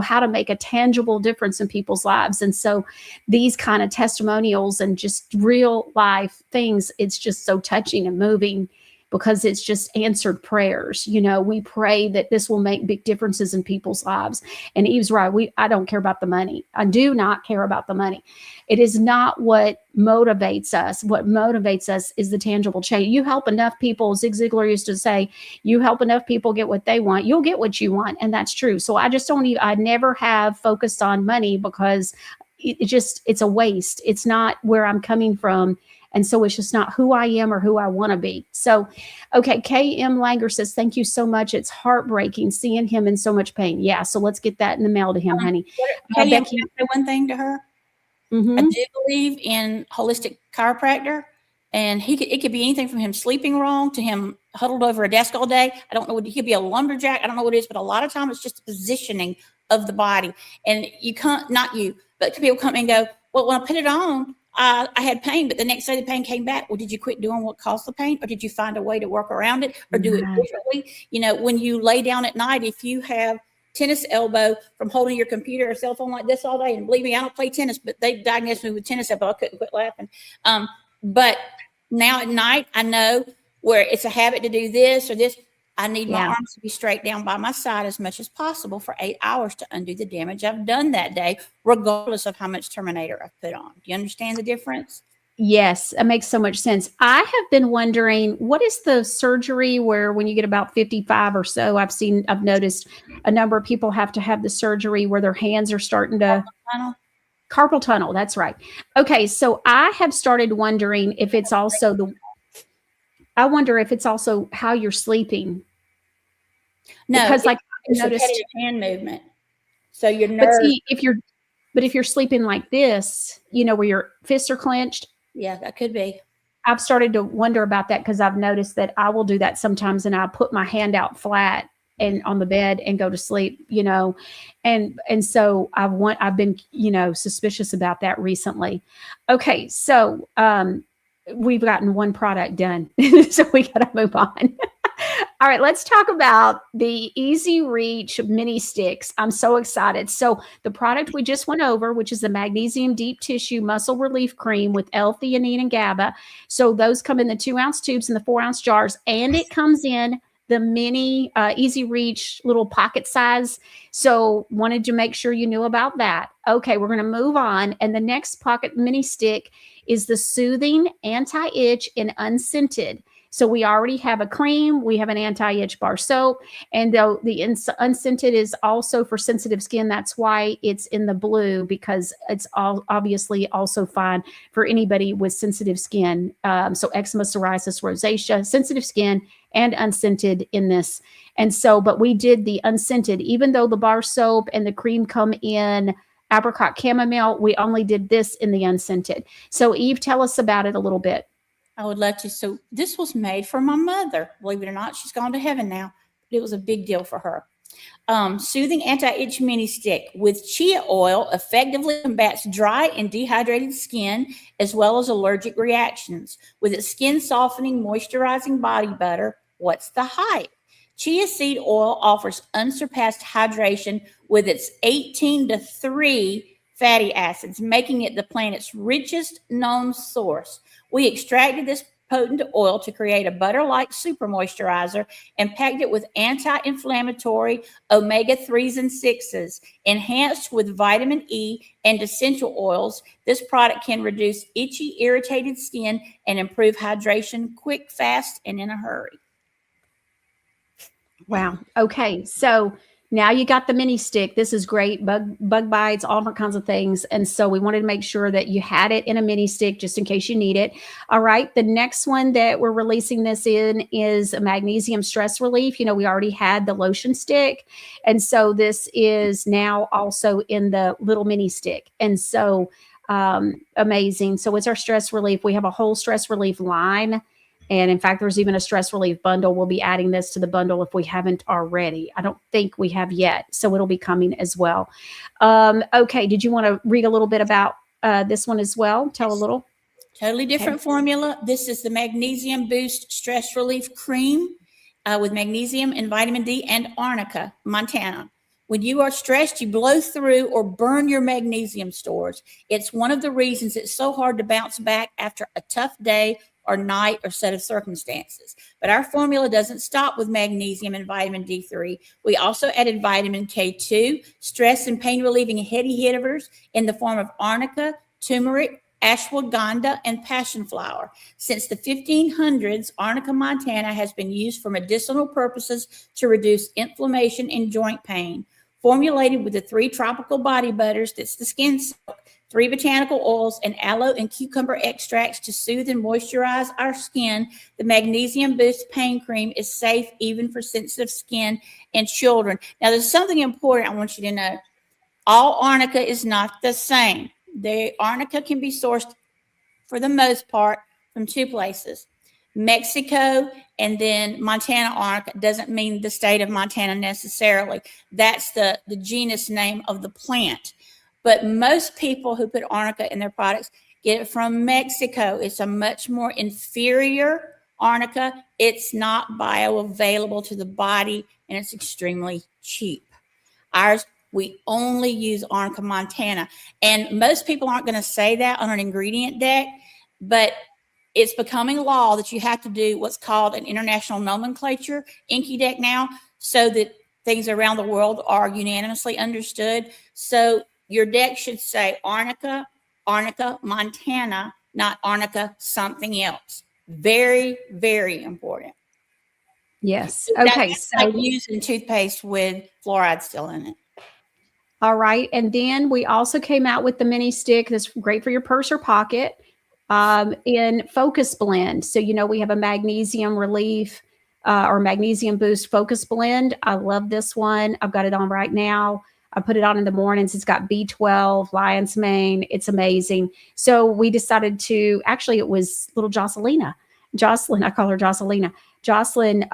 C: how to make a tangible difference in people's lives. And so these kind of testimonials and just real life things, it's just so touching and moving because it's just answered prayers. We pray that this will make big differences in people's lives. And Eve's right. I don't care about the money. I do not care about the money. It is not what motivates us. What motivates us is the tangible change. You help enough people, Zig Ziglar used to say, you help enough people get what they want, you'll get what you want. And that's true. So I never have focused on money because it's a waste. It's not where I'm coming from. And so it's just not who I am or who I want to be. So, okay. KM Langer says, thank you so much. It's heartbreaking seeing him in so much pain. Yeah. So let's get that in the mail to him, honey.
D: Can I say one thing to her?
C: Mm-hmm.
D: I do believe in holistic chiropractor, and it could be anything from him sleeping wrong to him huddled over a desk all day. I don't know what he could be, a lumberjack. I don't know what it is, but a lot of times it's just the positioning of the body. And you can't, not you, but people come and go, well, when I put it on, I had pain, but the next day the pain came back. Well, did you quit doing what caused the pain, or did you find a way to work around it or do it differently? When you lay down at night, if you have tennis elbow from holding your computer or cell phone like this all day, and believe me, I don't play tennis, but they diagnosed me with tennis elbow. I couldn't quit laughing. But now at night, I know where it's a habit to do this or this. I need my arms to be straight down by my side as much as possible for 8 hours to undo the damage I've done that day, regardless of how much Terminator I've put on. Do you understand the difference?
C: Yes, it makes so much sense. I have been wondering, what is the surgery where when you get about 55 or so, I've noticed a number of people have to have the surgery where their hands are starting to carpal tunnel. That's right. Okay. So I have started wondering if it's also I wonder if it's also how you're sleeping.
D: No,
C: because like I
D: it's
C: noticed
D: repetitive hand movement. So your nerves.
C: But if you're sleeping like this, where your fists are clenched.
D: Yeah, that could be.
C: I've started to wonder about that because I've noticed that I will do that sometimes, and I put my hand out flat and on the bed and go to sleep, and so I've been, suspicious about that recently. Okay. So, we've gotten one product done, so we got to move on. All right, let's talk about the Easy Reach mini sticks. I'm so excited. So the product we just went over, which is the Magnesium Deep Tissue Muscle Relief Cream with L-theanine and GABA. So those come in the 2-ounce tubes and the 4-ounce jars, and it comes in the mini Easy Reach little pocket size. So wanted to make sure you knew about that. Okay, we're going to move on. And the next pocket mini stick is the Soothing Anti-Itch and Unscented. So we already have a cream, we have an anti-itch bar soap, and though the unscented is also for sensitive skin, that's why it's in the blue, because it's all obviously also fine for anybody with sensitive skin. So eczema, psoriasis, rosacea, sensitive skin, and unscented in this. And so, but we did the unscented, even though the bar soap and the cream come in apricot chamomile, we only did this in the unscented. So Eve, tell us about it a little bit.
D: I would love to. So this was made for my mother. Believe it or not, she's gone to heaven now. But it was a big deal for her. Soothing Anti-Itch Mini Stick with chia oil effectively combats dry and dehydrated skin as well as allergic reactions. With its skin softening, moisturizing body butter, what's the hype? Chia seed oil offers unsurpassed hydration with its 18-3 fatty acids, making it the planet's richest known source. We extracted this potent oil to create a butter-like super moisturizer and packed it with anti-inflammatory omega-3s and 6s. Enhanced with vitamin E and essential oils, this product can reduce itchy, irritated skin and improve hydration quick, fast, and in a hurry.
C: Wow. Okay. So now you got the mini stick. This is great. Bug bites, all different kinds of things. And so we wanted to make sure that you had it in a mini stick just in case you need it. All right. The next one that we're releasing this in is a magnesium stress relief. We already had the lotion stick. And so this is now also in the little mini stick. And so amazing. So it's our stress relief. We have a whole stress relief line. And in fact, there's even a stress relief bundle. We'll be adding this to the bundle if we haven't already. I don't think we have yet. So it'll be coming as well. Okay. Did you want to read a little bit about this one as well? Tell a little.
D: Totally different formula. This is the Magnesium Boost Stress Relief Cream with magnesium and vitamin D and arnica, Montana. When you are stressed, you blow through or burn your magnesium stores. It's one of the reasons it's so hard to bounce back after a tough day or night or set of circumstances. But our formula doesn't stop with magnesium and vitamin D3. We also added vitamin K2, stress and pain relieving heady hitters in the form of arnica, turmeric, ashwagandha, and passion flower. Since the 1500s, arnica montana has been used for medicinal purposes to reduce inflammation and joint pain. Formulated with the 3 tropical body butters, that's the skin silk, 3 botanical oils, and aloe and cucumber extracts to soothe and moisturize our skin, the Magnesium Boost Pain Cream is safe even for sensitive skin and children. Now, there's something important I want you to know. All arnica is not the same. The arnica can be sourced, for the most part, from 2 places. Mexico and then Montana arnica. Doesn't mean the state of Montana necessarily. That's the genus name of the plant. But most people who put arnica in their products get it from Mexico. It's a much more inferior arnica. It's not bioavailable to the body, and it's extremely cheap. Ours, we only use arnica montana. And most people aren't going to say that on an ingredient deck, but it's becoming law that you have to do what's called an international nomenclature, Inky Deck now, so that things around the world are unanimously understood. So your deck should say Arnica, Montana, not Arnica something else. Very, very important.
C: Yes. Okay.
D: That's
C: So
D: like using toothpaste with fluoride still in it.
C: all right. And then we also came out with the mini stick that's great for your purse or pocket in Focus Blend. So, we have a magnesium relief or magnesium boost focus blend. I love this one. I've got it on right now. I put it on in the mornings. It's got B12, lion's mane. It's amazing. So we decided to, actually, it was little Jocelyn, I call her Jocelyn. Jocelyn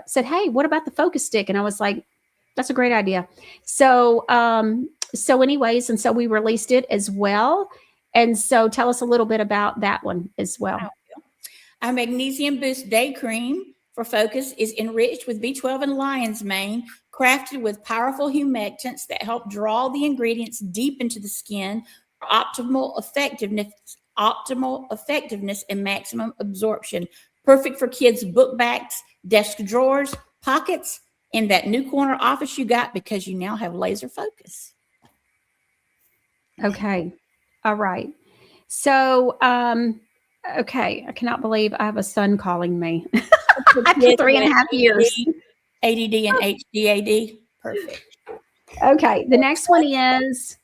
C: said, hey, what about the focus stick? And I was like, that's a great idea. So, anyways, and so we released it as well. And so tell us a little bit about that one as well.
D: Our Magnesium Boost Day Cream for Focus is enriched with B12 and lion's mane, crafted with powerful humectants that help draw the ingredients deep into the skin for optimal effectiveness and maximum absorption. Perfect for kids' book bags, desk drawers, pockets, in that new corner office you got, because you now have laser focus.
C: Okay. All right. So, okay. I cannot believe I have a son calling me after 3.5 years.
D: ADD and HDAD. Perfect.
C: Okay. The next one is,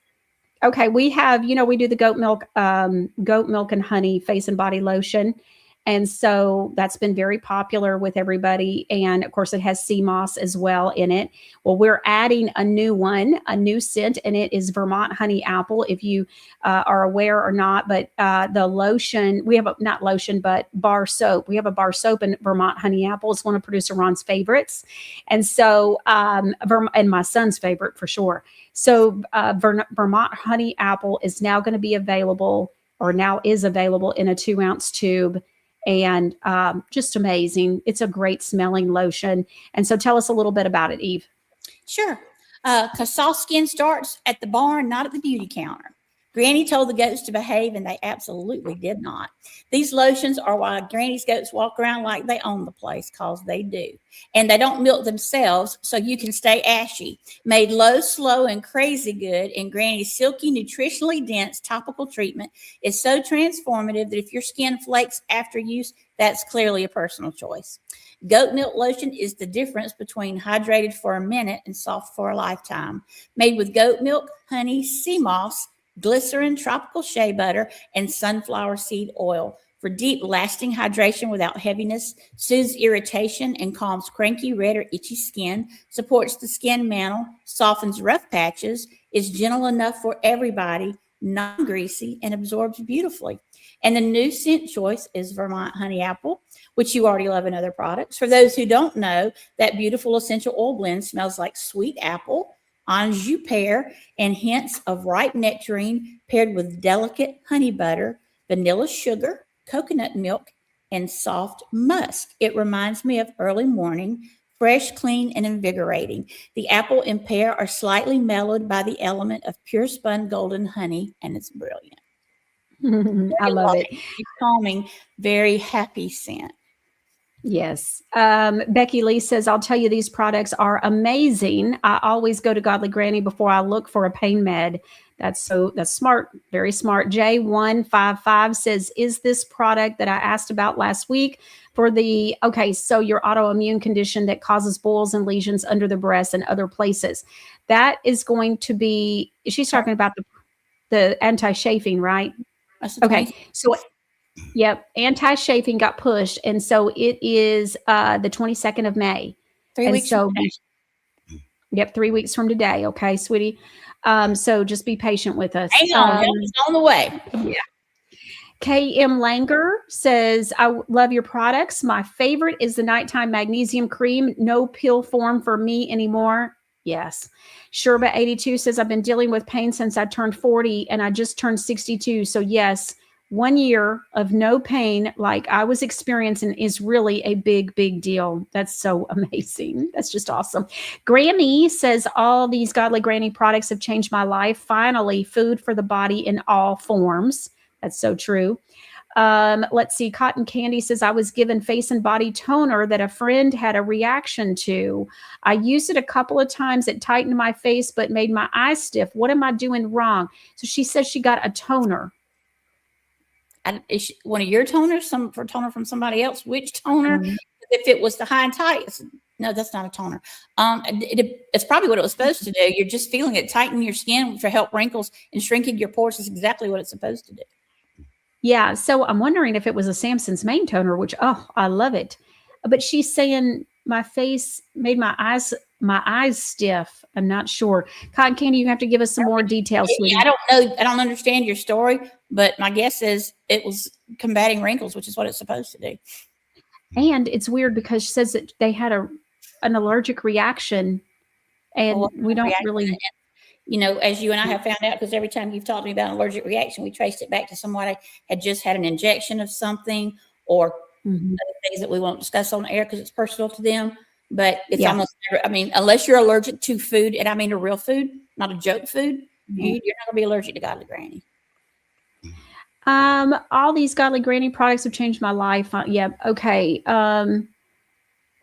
C: okay, we have, we do the goat milk and honey face and body lotion. And so that's been very popular with everybody. And of course, it has sea moss as well in it. Well, we're adding a new one, a new scent, and it is Vermont Honey Apple, if you are aware or not. But the lotion, we have not lotion, but bar soap. We have a bar soap in Vermont Honey Apple. It's one of producer Ron's favorites. And so, and my son's favorite for sure. So Vermont Honey Apple is now going to be available, or now is available, in a 2-ounce tube. And just amazing. It's a great smelling lotion. And so tell us a little bit about it, Eve.
D: Sure. Because soft skin starts at the barn, not at the beauty counter. Granny told the goats to behave, and they absolutely did not. These lotions are why Granny's goats walk around like they own the place, because they do. And they don't milk themselves, so you can stay ashy. Made low, slow, and crazy good, and Granny's silky, nutritionally dense topical treatment is so transformative that if your skin flakes after use, that's clearly a personal choice. Goat milk lotion is the difference between hydrated for a minute and soft for a lifetime. Made with goat milk, honey, sea moss, glycerin, tropical shea butter, and sunflower seed oil for deep, lasting hydration without heaviness, soothes irritation, and calms cranky, red, or itchy skin, supports the skin mantle, softens rough patches, is gentle enough for everybody, non-greasy, and absorbs beautifully. And the new scent choice is Vermont Honey Apple, which you already love in other products. For those who don't know, that beautiful essential oil blend smells like sweet apple, Anjou pear, and hints of ripe nectarine paired with delicate honey butter, vanilla sugar, coconut milk, and soft musk. It reminds me of early morning, fresh, clean, and invigorating. The apple and pear are slightly mellowed by the element of pure spun golden honey, and it's brilliant.
C: I love it.
D: It's calming, very happy scent.
C: Yes. Becky Lee says, I'll tell you, these products are amazing. I always go to Godly Granny before I look for a pain med. That's smart. Very smart. J155 says, is this product that I asked about last week for so your autoimmune condition that causes boils and lesions under the breast and other places? That is going to be, she's talking about the anti-chafing, right? Okay. So yep. Anti-chafing got pushed. And so it is the 22nd of May.
D: 3 weeks from today.
C: Yep. 3 weeks from today. Okay, sweetie. So just be patient with us.
D: Hang on. It's on the way.
C: Yeah. KM Langer says, I love your products. My favorite is the nighttime magnesium cream. No pill form for me anymore. Yes. Sherba82 says, I've been dealing with pain since I turned 40 and I just turned 62. So yes, 1 year of no pain like I was experiencing is really a big, big deal. That's so amazing. That's just awesome. Grammy says, all these Godly Granny products have changed my life. Finally, food for the body in all forms. That's so true. Let's see. Cotton Candy says, I was given face and body toner that a friend had a reaction to. I used it a couple of times. It tightened my face, but made my eyes stiff. What am I doing wrong? So she says she got a toner.
D: Is one of your toners, for toner from somebody else? Which toner? If it was the high and tight, no, that's not a toner. It's probably what it was supposed to do. You're just feeling it tighten your skin to help wrinkles and shrinking your pores is exactly what it's supposed to do.
C: Yeah, so I'm wondering if it was a Samson's Mane toner, which, oh, I love it. But she's saying my face made my eyes stiff. I'm not sure. Cotton Candy, you have to give us some more details, sweetie.
D: I don't know. I don't understand your story, but my guess is it was combating wrinkles, which is what it's supposed to do.
C: And it's weird because she says that they had an allergic reaction, and we don't really...
D: You know, as you and I have found out, because every time you've talked to me about an allergic reaction, we traced it back to somebody had just had an injection of something or other things that we won't discuss on the air because it's personal to them. But it's almost never, I mean, unless you're allergic to food, and I mean a real food, not a joke food, you're not going to be allergic to Godly Granny.
C: All these Godly Granny products have changed my life. Yeah. Okay.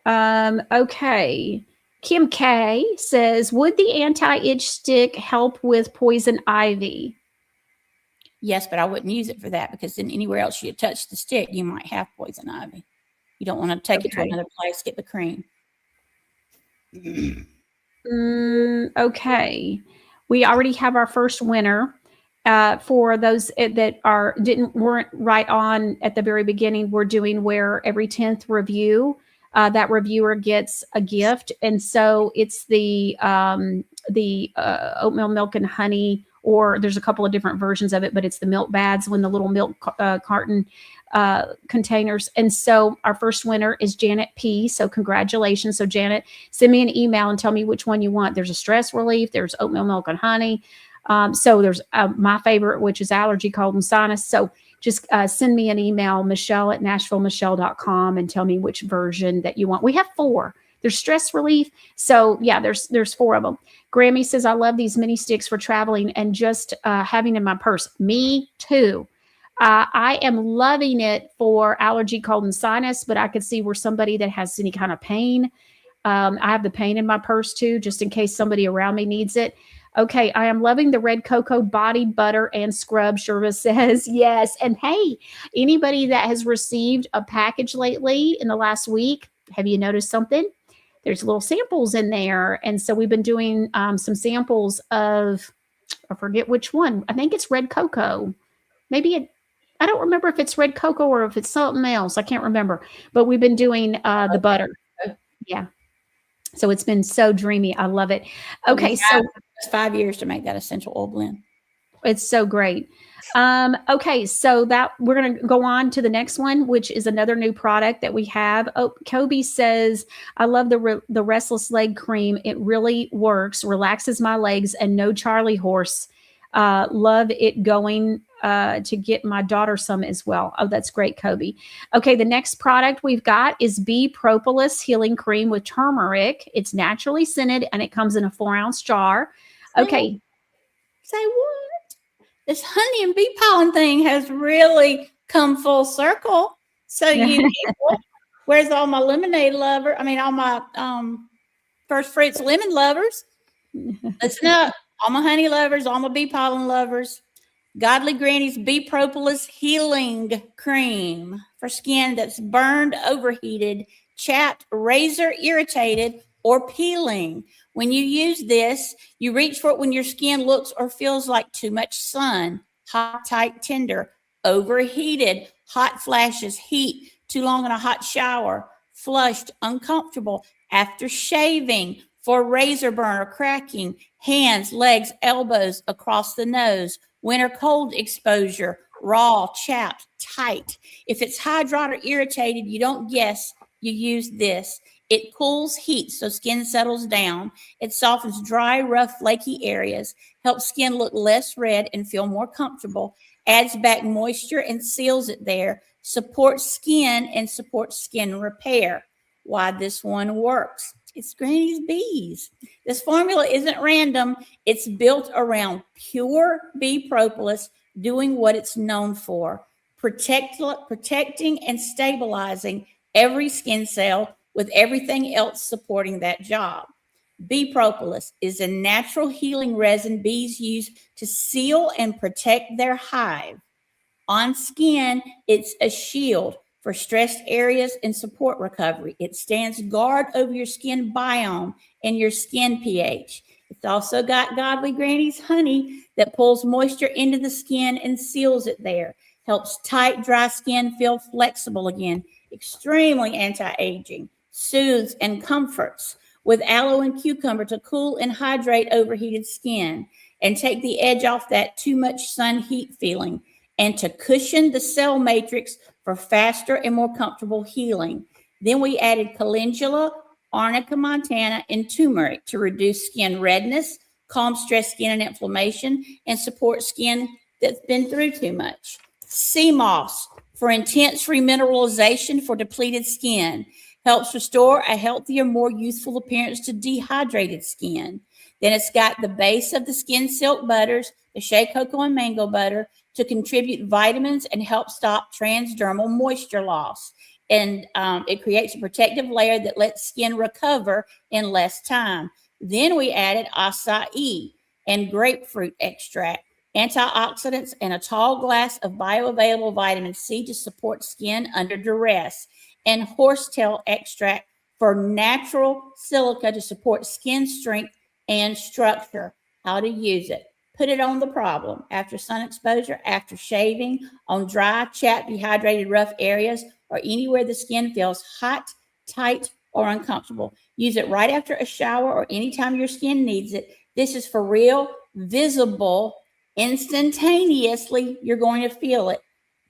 C: Okay. Kim K says, would the anti-itch stick help with poison ivy?
D: Yes, but I wouldn't use it for that because then anywhere else you touch the stick, you might have poison ivy. You don't want to take it to another place, get the cream.
C: Okay. We already have our first winner. For those that weren't right on at the very beginning, we're doing where every 10th review, that reviewer gets a gift. And so it's the oatmeal milk and honey, or there's a couple of different versions of it, but it's the milk bads when the little milk carton containers. And so our first winner is Janet P. So congratulations. So Janet, send me an email and tell me which one you want. There's a stress relief. There's oatmeal milk and honey. So there's my favorite, which is allergy, cold, and sinus. So just send me an email, Michelle@NashvilleMichelle.com, and tell me which version that you want. We have 4. There's stress relief. So yeah, there's 4 of them. Grammy says, I love these mini sticks for traveling and just having in my purse. Me too. I am loving it for allergy, cold, and sinus, but I could see where somebody that has any kind of pain. I have the pain in my purse too, just in case somebody around me needs it. Okay, I am loving the red cocoa body butter and scrub, Sherva says. Yes. And hey, anybody that has received a package lately in the last week, have you noticed something? There's little samples in there. And so we've been doing some samples of, I forget which one. I think it's red cocoa. Maybe I don't remember if it's red cocoa or if it's something else. I can't remember. But we've been doing the butter. Yeah. So it's been so dreamy. I love it. Okay, so
D: it's 5 years to make that essential oil blend.
C: It's so great. Okay, so that we're going to go on to the next one, which is another new product that we have. Oh, Kobe says, I love the restless leg cream. It really works, relaxes my legs, and no Charlie horse. Love it going to get my daughter some as well. Oh, that's great, Kobe. Okay, the next product we've got is Bee Propolis Healing Cream with turmeric. It's naturally scented, and it comes in a 4-ounce jar. Okay.
D: Say what? This honey and bee pollen thing has really come full circle. So you where's all my lemonade lover? I mean, all my first fruits lemon lovers. Listen up. All my honey lovers, all my bee pollen lovers. Godly Granny's Bee Propolis Healing Cream for skin that's burned, overheated, chapped, razor irritated, or peeling. When you use this, you reach for it when your skin looks or feels like too much sun, hot, tight, tender, overheated, hot flashes, heat, too long in a hot shower, flushed, uncomfortable, after shaving, for razor burn or cracking, hands, legs, elbows, across the nose, winter cold exposure, raw, chapped, tight. If it's high, dry, or irritated, you don't guess, you use this. It cools heat so skin settles down. It softens dry, rough, flaky areas, helps skin look less red and feel more comfortable, adds back moisture and seals it there, supports skin and supports skin repair. Why this one works. It's Granny's Bees. This formula isn't random. It's built around pure bee propolis doing what it's known for, protecting and stabilizing every skin cell with everything else supporting that job. Bee propolis is a natural healing resin bees use to seal and protect their hive. On skin, it's a shield for stressed areas and support recovery. It stands guard over your skin biome and your skin pH. It's also got Godly Granny's honey that pulls moisture into the skin and seals it there. Helps tight, dry skin feel flexible again. Extremely anti-aging. Soothes and comforts with aloe and cucumber to cool and hydrate overheated skin and take the edge off that too much sun heat feeling, and to cushion the cell matrix for faster and more comfortable healing. Then we added calendula, arnica montana, and turmeric to reduce skin redness, calm stress skin and inflammation, and support skin that's been through too much. Sea moss for intense remineralization for depleted skin. Helps restore a healthier, more youthful appearance to dehydrated skin. Then it's got the base of the skin silk butters, the shea cocoa and mango butter, to contribute vitamins and help stop transdermal moisture loss. And it creates a protective layer that lets skin recover in less time. Then we added acai and grapefruit extract, antioxidants, and a tall glass of bioavailable vitamin C to support skin under duress, and horsetail extract for natural silica to support skin strength and structure. How to use it. Put it on the problem after sun exposure, after shaving, on dry, chapped, dehydrated, rough areas, or anywhere the skin feels hot, tight, or uncomfortable. Use it right after a shower or anytime your skin needs it. This is for real, visible, instantaneously. You're going to feel it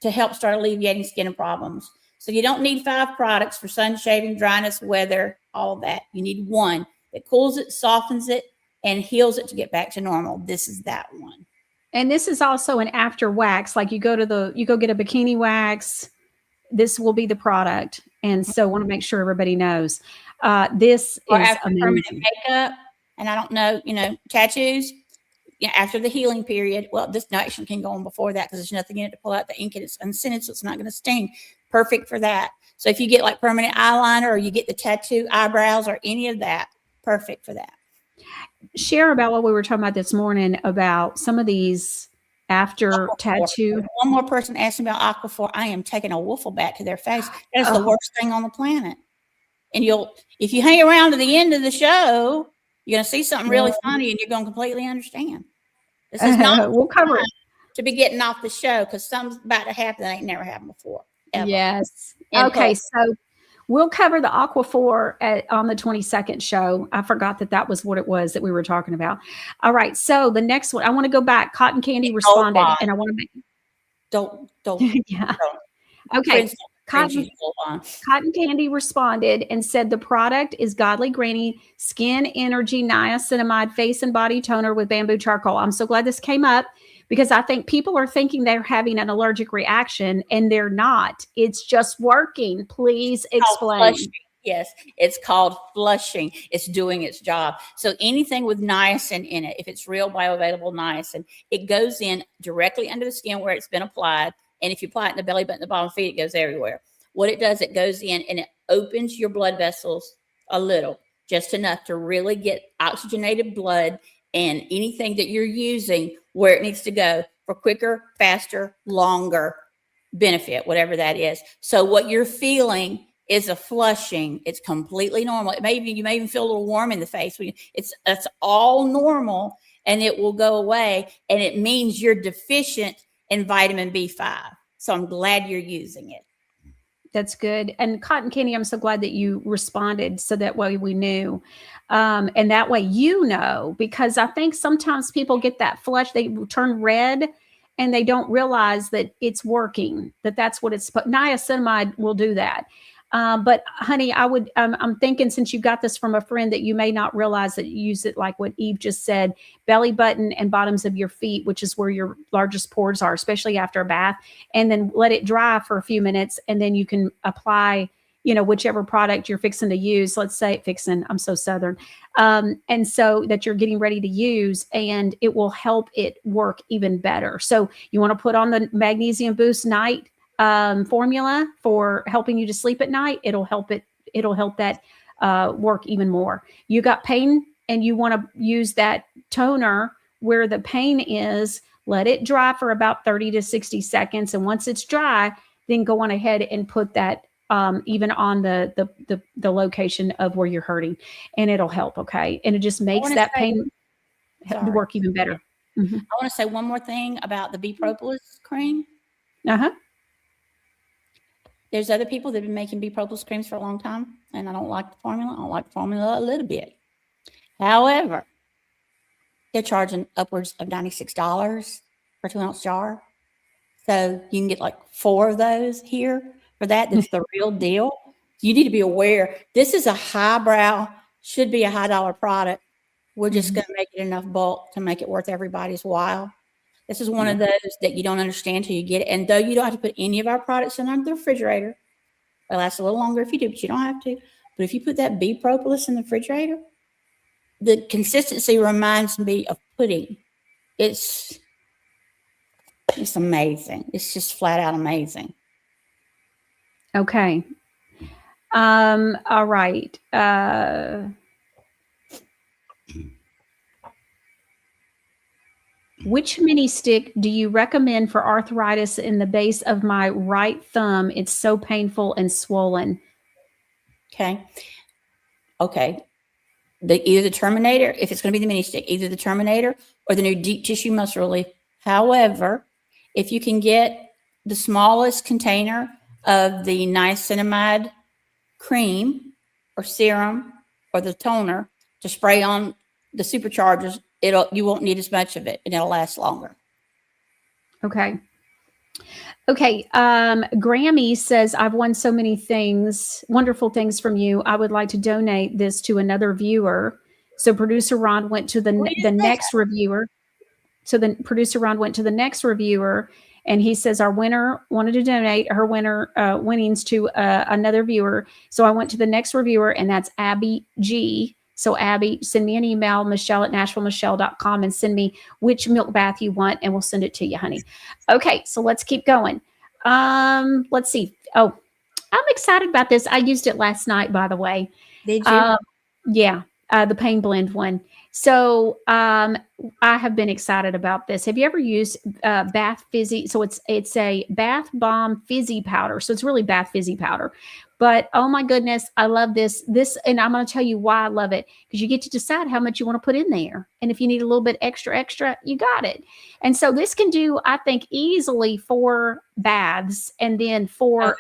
D: to help start alleviating skin problems. So you don't need 5 products for sun, shaving, dryness, weather, all that. You need one that cools it, softens it, and heals it to get back to normal. This is that one.
C: And this is also an after wax. Like you go get a bikini wax. This will be the product. And so I want to make sure everybody knows. This
D: or
C: is
D: after
C: amazing.
D: Permanent makeup. And I don't know, tattoos. Yeah, after the healing period. Well, this actually can go on before that because there's nothing in it to pull out the ink and it's unscented, so it's not going to sting. Perfect for that. So if you get like permanent eyeliner or you get the tattoo eyebrows or any of that, perfect for that.
C: Share about what we were talking about this morning about some of these after tattoo.
D: One more person asked me about Aquaphor. I am taking a wiffle bat to their face. That's the worst thing on the planet. And if you hang around to the end of the show, you're going to see something really funny and you're going to completely understand. This is not
C: we'll cover it.
D: To be getting off the show because something's about to happen that ain't never happened before. Ever.
C: Yes. Okay. So we'll cover the Aquaphor on the 22nd show. I forgot that was what it was that we were talking about. All right. So the next one, I want to go back. Cotton Candy responded, and I want to make.
D: Don't.
C: Yeah. Don't. Okay. Cotton Candy responded and said the product is Godly Granny Skin Energy Niacinamide Face and Body Toner with Bamboo Charcoal. I'm so glad this came up because I think people are thinking they're having an allergic reaction and they're not. It's just working. Please explain.
D: Yes, it's called flushing. It's doing its job. So anything with niacin in it, if it's real bioavailable niacin, it goes in directly under the skin where it's been applied. And if you apply it in the belly button, the bottom of the feet, it goes everywhere. What it does, it goes in and it opens your blood vessels a little, just enough to really get oxygenated blood and anything that you're using where it needs to go for quicker, faster, longer benefit, whatever that is. So what you're feeling is a flushing. It's completely normal. You may even feel a little warm in the face. It's all normal and it will go away. And it means you're deficient in vitamin B5. So I'm glad you're using it.
C: That's good. And Cotton Candy, I'm so glad that you responded so that way we knew. And that way because I think sometimes people get that flush, they turn red and they don't realize that it's working, that's what it's, niacinamide will do that. But honey, I'm thinking since you got this from a friend that you may not realize that you use it like what Eve just said, belly button and bottoms of your feet, which is where your largest pores are, especially after a bath, and then let it dry for a few minutes. And then you can apply, whichever product you're fixing to use. Let's say I'm so Southern. And so that you're getting ready to use, and it will help it work even better. So you want to put on the Magnesium Boost Night formula for helping you to sleep at night, it'll help that work even more. You got pain and you want to use that toner where the pain is, let it dry for about 30 to 60 seconds. And once it's dry, then go on ahead and put that even on the location of where you're hurting, and it'll help. Okay. And it just makes that pain work even better. Mm-hmm.
D: I want to say one more thing about the B-propolis cream.
C: Uh-huh.
D: There's other people that have been making B-propolis creams for a long time, and I don't like the formula. I don't like the formula a little bit. However, they're charging upwards of $96 for a 2-ounce jar. So you can get like 4 of those here for that. That's the real deal. You need to be aware. This is a highbrow, should be a high dollar product. We're just going to make it enough bulk to make it worth everybody's while. This is one of those that you don't understand till you get it. And though you don't have to put any of our products in the refrigerator, it lasts a little longer if you do, but you don't have to. But if you put that B-propolis in the refrigerator, the consistency reminds me of pudding. It's amazing. It's just flat out amazing.
C: Okay. All right. Which mini stick do you recommend for arthritis in the base of my right thumb? It's so painful and swollen.
D: Okay. Either the Terminator, if it's going to be the mini stick, either the Terminator or the new deep tissue muscle relief. However, if you can get the smallest container of the niacinamide cream or serum or the toner to spray on the superchargers, you won't need as much of it, and it'll last longer.
C: Okay. Grammy says, I've won so many things, wonderful things from you. I would like to donate this to another viewer. So producer Ron went to the next reviewer. So then producer Ron went to the next reviewer, and he says our winner wanted to donate her winnings to another viewer. So I went to the next reviewer, and that's Abby G. So Abby, send me an email, Michelle@NashvilleMichelle.com, and send me which milk bath you want, and we'll send it to you, honey. Okay, so let's keep going. Let's see. Oh, I'm excited about this. I used it last night, by the way.
D: Did you?
C: Yeah, the Pain Blend one. So I have been excited about this. Have you ever used Bath Fizzy? So it's a Bath Bomb Fizzy powder. So it's really Bath Fizzy powder. But oh my goodness, I love this. And I'm going to tell you why I love it, because you get to decide how much you want to put in there. And if you need a little bit extra, you got it. And so this can do, I think, easily 4 baths, and then 4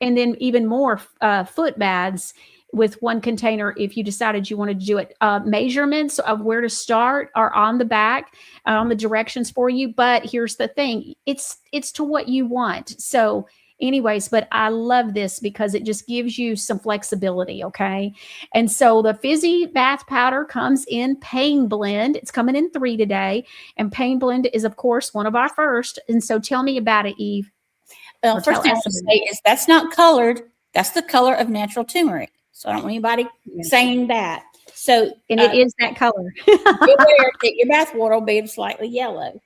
C: and then even more foot baths with one container if you decided you wanted to do it. Measurements of where to start are on the back, on the directions for you. But here's the thing, it's to what you want. So anyways, but I love this because it just gives you some flexibility, okay? And so the Fizzy Bath Powder comes in Pain Blend. It's coming in 3 today. And Pain Blend is, of course, one of our first. And so tell me about it, Eve.
D: Well, first thing I want to say is that's not colored. That's the color of natural turmeric. So I don't want anybody saying that. So
C: and it is that color.
D: Be aware that your bath water will be slightly yellow.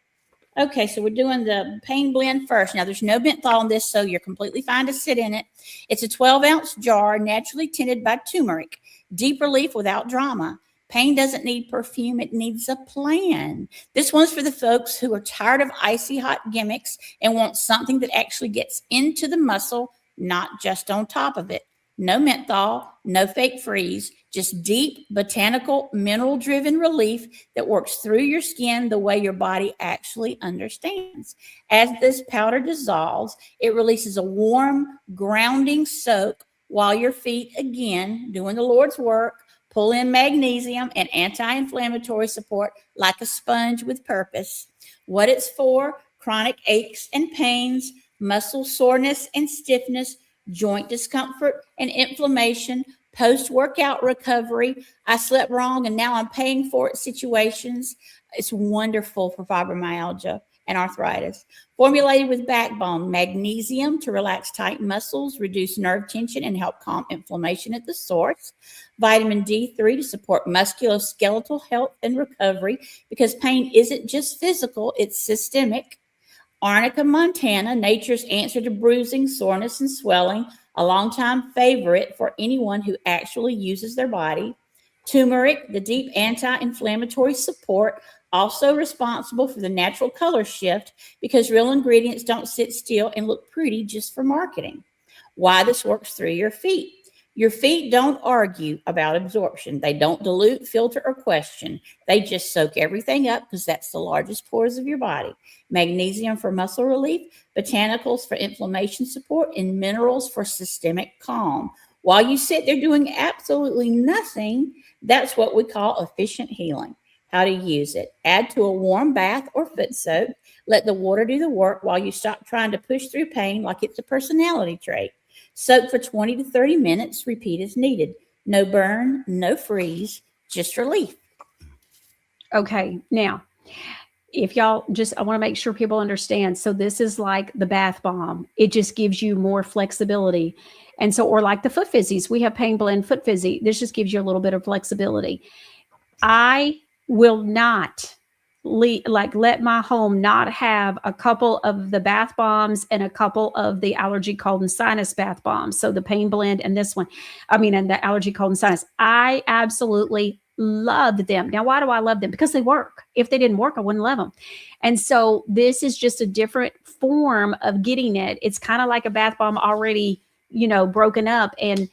D: Okay, so we're doing the Pain Blend first. Now, there's no menthol in this, so you're completely fine to sit in it. It's a 12-ounce jar, naturally tinted by turmeric. Deep relief without drama. Pain doesn't need perfume. It needs a plan. This one's for the folks who are tired of icy hot gimmicks and want something that actually gets into the muscle, not just on top of it. No menthol, no fake freeze, just deep, botanical, mineral-driven relief that works through your skin the way your body actually understands. As this powder dissolves, it releases a warm, grounding soak while your feet, again, doing the Lord's work, pull in magnesium and anti-inflammatory support like a sponge with purpose. What it's for: chronic aches and pains, muscle soreness and stiffness, joint discomfort and inflammation, post-workout recovery. I slept wrong and now I'm paying for it situations. It's wonderful for fibromyalgia and arthritis. Formulated with backbone, magnesium to relax tight muscles, reduce nerve tension, and help calm inflammation at the source. Vitamin D3 to support musculoskeletal health and recovery, because pain isn't just physical, it's systemic. Arnica montana, nature's answer to bruising, soreness, and swelling, a longtime favorite for anyone who actually uses their body. Turmeric, the deep anti-inflammatory support, also responsible for the natural color shift because real ingredients don't sit still and look pretty just for marketing. Why this works through your feet. Your feet don't argue about absorption. They don't dilute, filter, or question. They just soak everything up because that's the largest pores of your body. Magnesium for muscle relief, botanicals for inflammation support, and minerals for systemic calm. While you sit there doing absolutely nothing, that's what we call efficient healing. How to use it. Add to a warm bath or foot soak. Let the water do the work while you stop trying to push through pain like it's a personality trait. Soak for 20 to 30 minutes. Repeat as needed. No burn, no freeze, just relief.
C: Okay, now, if y'all I want to make sure people understand. So this is like the bath bomb. It just gives you more flexibility. And so, or like the foot fizzies, we have Pain Blend Foot Fizzy. This just gives you a little bit of flexibility. I will not let my home not have a couple of the bath bombs and a couple of the allergy, cold, and sinus bath bombs. So the Pain Blend and this one, and the allergy, cold, and sinus. I absolutely love them. Now, why do I love them? Because they work. If they didn't work, I wouldn't love them. And so this is just a different form of getting it. It's kind of like a bath bomb already, broken up, and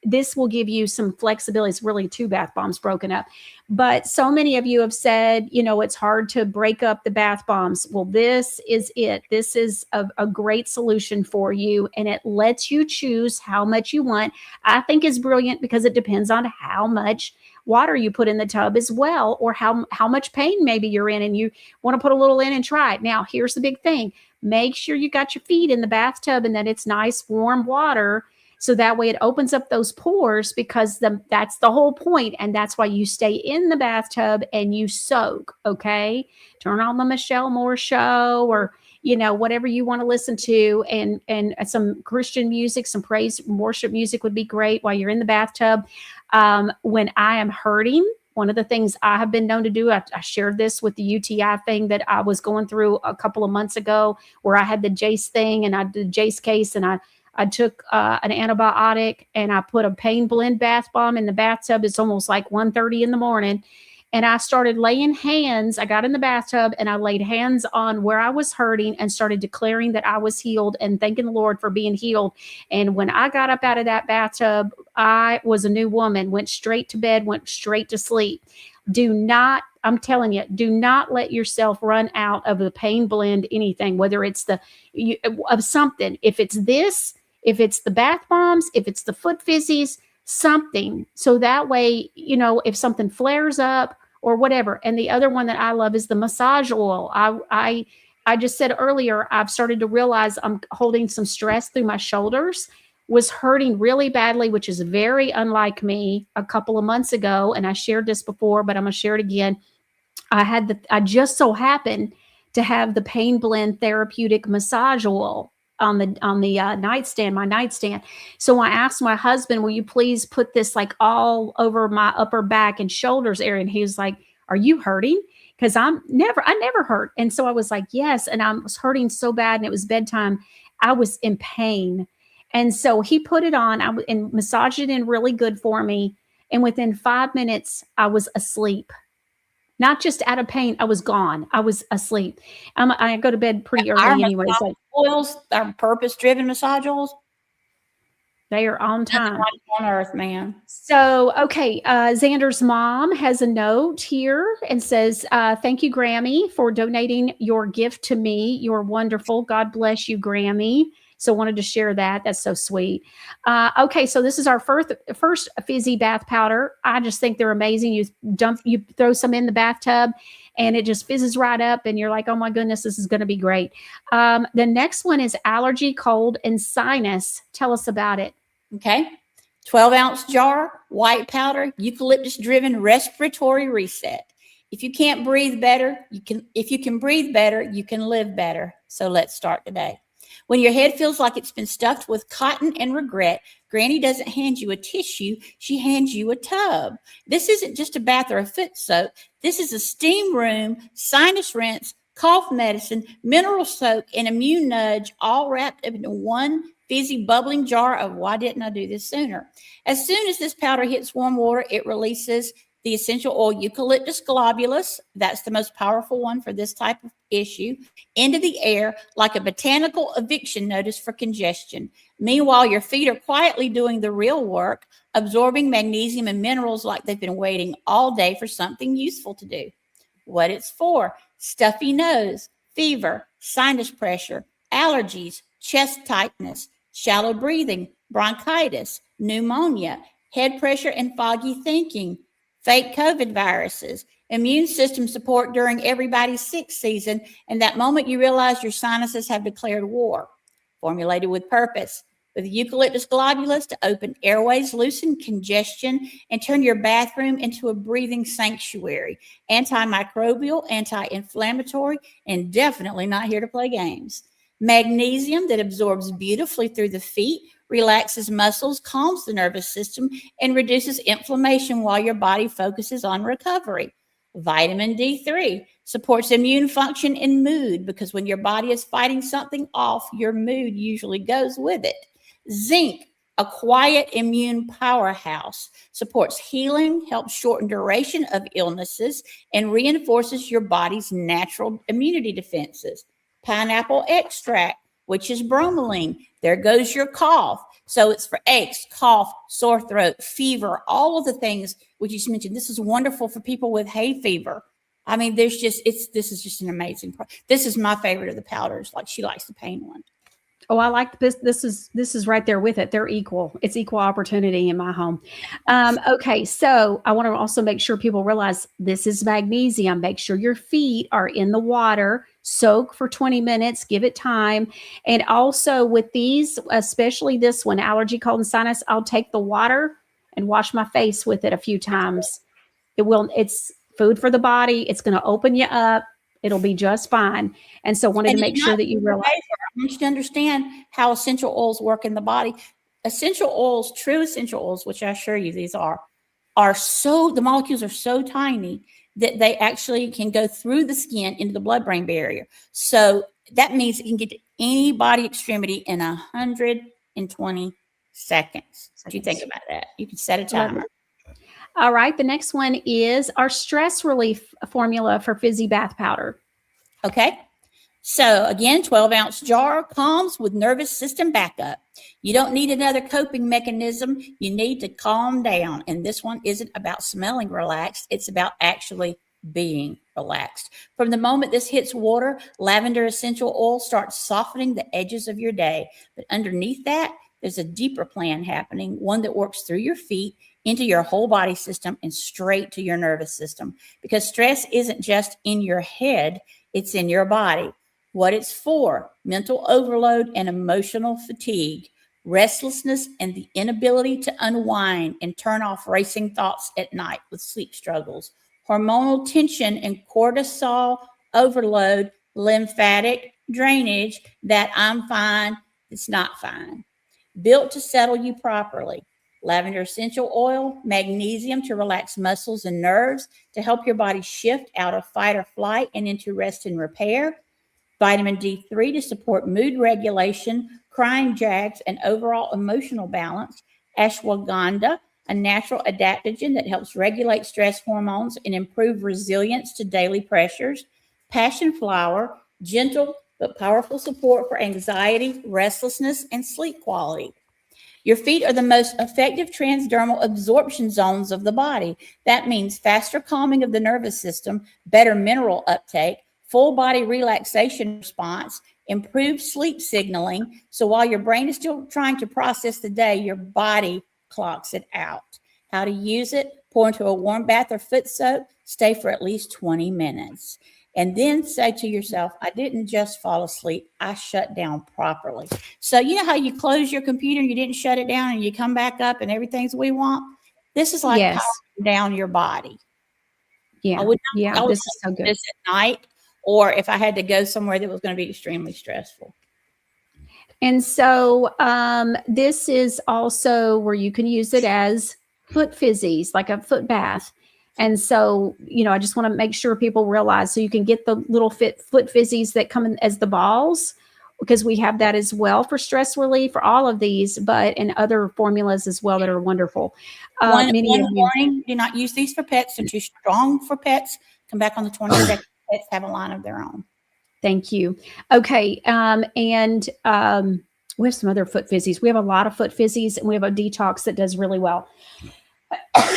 C: this will give you some flexibility. It's really 2 bath bombs broken up. But so many of you have said, it's hard to break up the bath bombs. Well, this is it. This is a great solution for you, and it lets you choose how much you want. I think it's brilliant because it depends on how much water you put in the tub as well, or how much pain maybe you're in and you want to put a little in and try it. Now, here's the big thing. Make sure you got your feet in the bathtub and that it's nice, warm water. So that way it opens up those pores, because that's the whole point. And that's why you stay in the bathtub and you soak. Okay. Turn on the Michelle Moore show, or, whatever you want to listen to, and some Christian music, some praise and worship music would be great while you're in the bathtub. When I am hurting, one of the things I have been known to do, I shared this with the UTI thing that I was going through a couple of months ago, where I had the Jace thing, and I did the Jace case, and I took an antibiotic, and I put a Pain Blend bath bomb in the bathtub. It's almost like 1:30 in the morning. And I started laying hands. I got in the bathtub and I laid hands on where I was hurting and started declaring that I was healed and thanking the Lord for being healed. And when I got up out of that bathtub, I was a new woman, went straight to bed, went straight to sleep. I'm telling you, do not let yourself run out of the Pain Blend anything, whether it's of something. If it's this, if it's the bath bombs, if it's the foot fizzies, something. So that way, if something flares up or whatever. And the other one that I love is the massage oil. I just said earlier, I've started to realize I'm holding some stress through my shoulders, was hurting really badly, which is very unlike me a couple of months ago. And I shared this before, but I'm going to share it again. I just so happened to have the Pain Blend therapeutic massage oil on the nightstand, my nightstand. So I asked my husband, will you please put this like all over my upper back and shoulders area? And he was like, are you hurting? Because I never hurt. And so I was like, yes. And I was hurting so bad, and it was bedtime. I was in pain. And so he put it on and massaged it in really good for me. And within 5 minutes, I was asleep. Not just out of pain, I was gone. I was asleep. I go to bed pretty early anyway. So
D: oils are purpose-driven massage oils.
C: They are on time.
D: On earth, man.
C: So, okay. Xander's mom has a note here and says, thank you, Grammy, for donating your gift to me. You're wonderful. God bless you, Grammy. So wanted to share that. That's so sweet. Okay, so this is our first fizzy bath powder. I just think they're amazing. You throw some in the bathtub and it just fizzes right up, and you're like, oh my goodness, this is going to be great. The next one is allergy, cold, and sinus. Tell us about it.
D: Okay. 12-ounce jar, white powder, eucalyptus-driven respiratory reset. If you can't breathe better, if you can breathe better, you can live better. So let's start today. When your head feels like it's been stuffed with cotton and regret, Granny doesn't hand you a tissue, she hands you a tub. This isn't just a bath or a foot soak. This is a steam room, sinus rinse, cough medicine, mineral soak, and immune nudge, all wrapped up into one fizzy, bubbling jar of why didn't I do this sooner? As soon as this powder hits warm water, it releases the essential oil Eucalyptus globulus, that's the most powerful one for this type of issue, into the air like a botanical eviction notice for congestion. Meanwhile, your feet are quietly doing the real work, absorbing magnesium and minerals like they've been waiting all day for something useful to do. What it's for: stuffy nose, fever, sinus pressure, allergies, chest tightness, shallow breathing, bronchitis, pneumonia, head pressure and foggy thinking, fake COVID viruses, immune system support during everybody's sick season, and that moment you realize your sinuses have declared war. Formulated with purpose, with Eucalyptus globulus to open airways, loosen congestion, and turn your bathroom into a breathing sanctuary. Antimicrobial, anti-inflammatory, and definitely not here to play games. Magnesium that absorbs beautifully through the feet, relaxes muscles, calms the nervous system, and reduces inflammation while your body focuses on recovery. Vitamin D3 supports immune function and mood, because when your body is fighting something off, your mood usually goes with it. Zinc, a quiet immune powerhouse, supports healing, helps shorten duration of illnesses, and reinforces your body's natural immunity defenses. Pineapple extract, which is bromelain. There goes your cough. So it's for aches, cough, sore throat, fever, all of the things which you mentioned. This is wonderful for people with hay fever. I mean, this is just an amazing This is my favorite of the powders. Like, she likes the pain one.
C: Oh, I like this. This is right there with it. They're equal. It's equal opportunity in my home. Okay, so I want to also make sure people realize this is magnesium. Make sure your feet are in the water. Soak for 20 minutes. Give it time. And also with these, especially this one, allergy, cold, and sinus, I'll take the water and wash my face with it a few times. It's food for the body. It's going to open you up. It'll be just fine. And so wanted to make sure that you realize.
D: I want you to understand how essential oils work in the body. Essential oils, true essential oils, which I assure you these are the molecules are so tiny that they actually can go through the skin into the blood-brain barrier. So that means it can get to any body extremity in 120 seconds. What do you think about that? You can set a timer.
C: All right. The next one is our stress relief formula for fizzy bath powder.
D: Okay. So again, 12-ounce jar calms with nervous system backup. You don't need another coping mechanism. You need to calm down. And this one isn't about smelling relaxed. It's about actually being relaxed. From the moment this hits water, lavender essential oil starts softening the edges of your day. But underneath that, there's a deeper plan happening, one that works through your feet, into your whole body system, and straight to your nervous system. Because stress isn't just in your head, it's in your body. What it's for: mental overload and emotional fatigue, restlessness, and the inability to unwind and turn off racing thoughts at night with sleep struggles, hormonal tension and cortisol overload, lymphatic drainage, that I'm fine, it's not fine. Built to settle you properly. Lavender essential oil, magnesium to relax muscles and nerves, to help your body shift out of fight or flight and into rest and repair. Vitamin D3 to support mood regulation, crying jags, and overall emotional balance. Ashwagandha, a natural adaptogen that helps regulate stress hormones and improve resilience to daily pressures. Passion flower, gentle but powerful support for anxiety, restlessness, and sleep quality. Your feet are the most effective transdermal absorption zones of the body. That means faster calming of the nervous system, better mineral uptake, full body relaxation response, improved sleep signaling. So while your brain is still trying to process the day, your body clocks it out. How to use it: pour into a warm bath or foot soak, stay for at least 20 minutes. And then say to yourself, I didn't just fall asleep, I shut down properly. So you know how you close your computer and you didn't shut it down and you come back up and everything's we want? This is like powering down your body.
C: Yeah. This is so good.
D: This at night, or if I had to go somewhere that was going to be extremely stressful.
C: And so this is also where you can use it as foot fizzies, like a foot bath. And so, I just want to make sure people realize, so you can get the little foot fizzies that come in as the balls, because we have that as well for stress relief for all of these, but and other formulas as well that are wonderful.
D: One warning, do not use these for pets. They're too strong for pets. Come back on the 22nd. Pets have a line of their own.
C: Thank you. Okay. We have some other foot fizzies. We have a lot of foot fizzies, and we have a detox that does really well.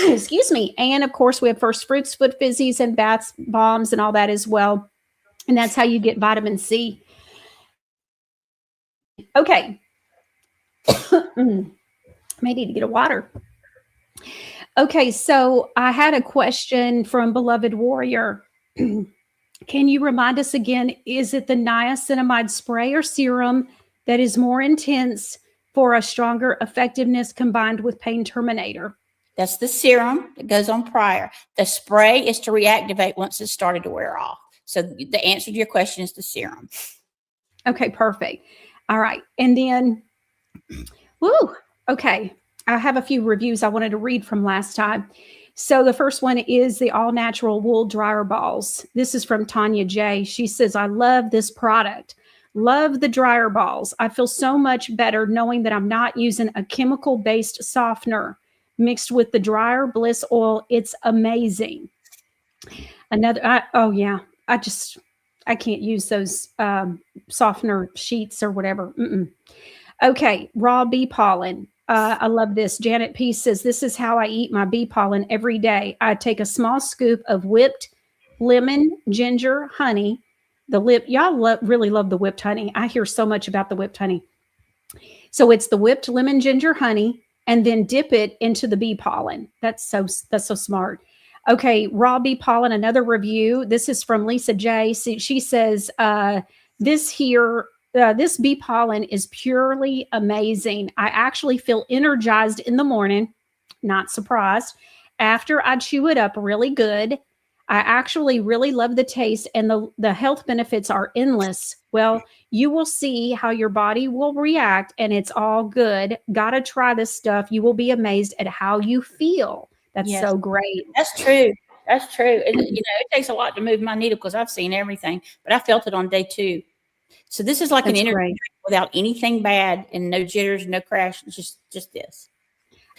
C: Excuse me. And of course, we have First Fruits foot fizzies and bath bombs and all that as well. And that's how you get vitamin C. Okay. May need to get a water. Okay. So I had a question from Beloved Warrior. Can you remind us again, is it the niacinamide spray or serum that is more intense for a stronger effectiveness combined with Pain Terminator?
D: That's the serum that goes on prior. The spray is to reactivate once it's started to wear off. So the answer to your question is the serum.
C: Okay, perfect. All right. And then, okay. I have a few reviews I wanted to read from last time. So the first one is the all natural wool dryer balls. This is from Tanya J. She says, I love this product. Love the dryer balls. I feel so much better knowing that I'm not using a chemical based softener mixed with the dryer bliss oil. It's amazing. I can't use those softener sheets or whatever. Okay. Raw bee pollen. I love this. Janet P says, this is how I eat my bee pollen every day. I take a small scoop of whipped lemon, ginger, honey. Y'all really love the whipped honey. I hear so much about the whipped honey. So it's the whipped lemon, ginger, honey, and then dip it into the bee pollen. That's so smart. Okay. Raw bee pollen, another review. This is from Lisa J. She says, this bee pollen is purely amazing. I actually feel energized in the morning, not surprised. After I chew it up really good, I actually really love the taste, and the health benefits are endless. Well, you will see how your body will react, and it's all good. Gotta try this stuff. You will be amazed at how you feel. That's so great.
D: That's true. That's true. It takes a lot to move my needle because I've seen everything, but I felt it on day 2. So this is like an energy drink without anything bad and no jitters, no crash. It's just this.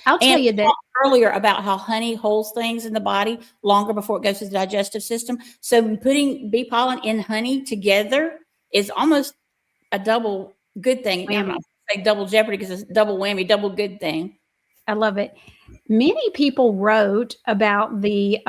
C: I'll tell you that
D: earlier about how honey holds things in the body longer before it goes to the digestive system. So putting bee pollen in honey together is almost a double good thing. I'm not say double jeopardy because it's double whammy, double good thing.
C: I love it. Many people wrote about the,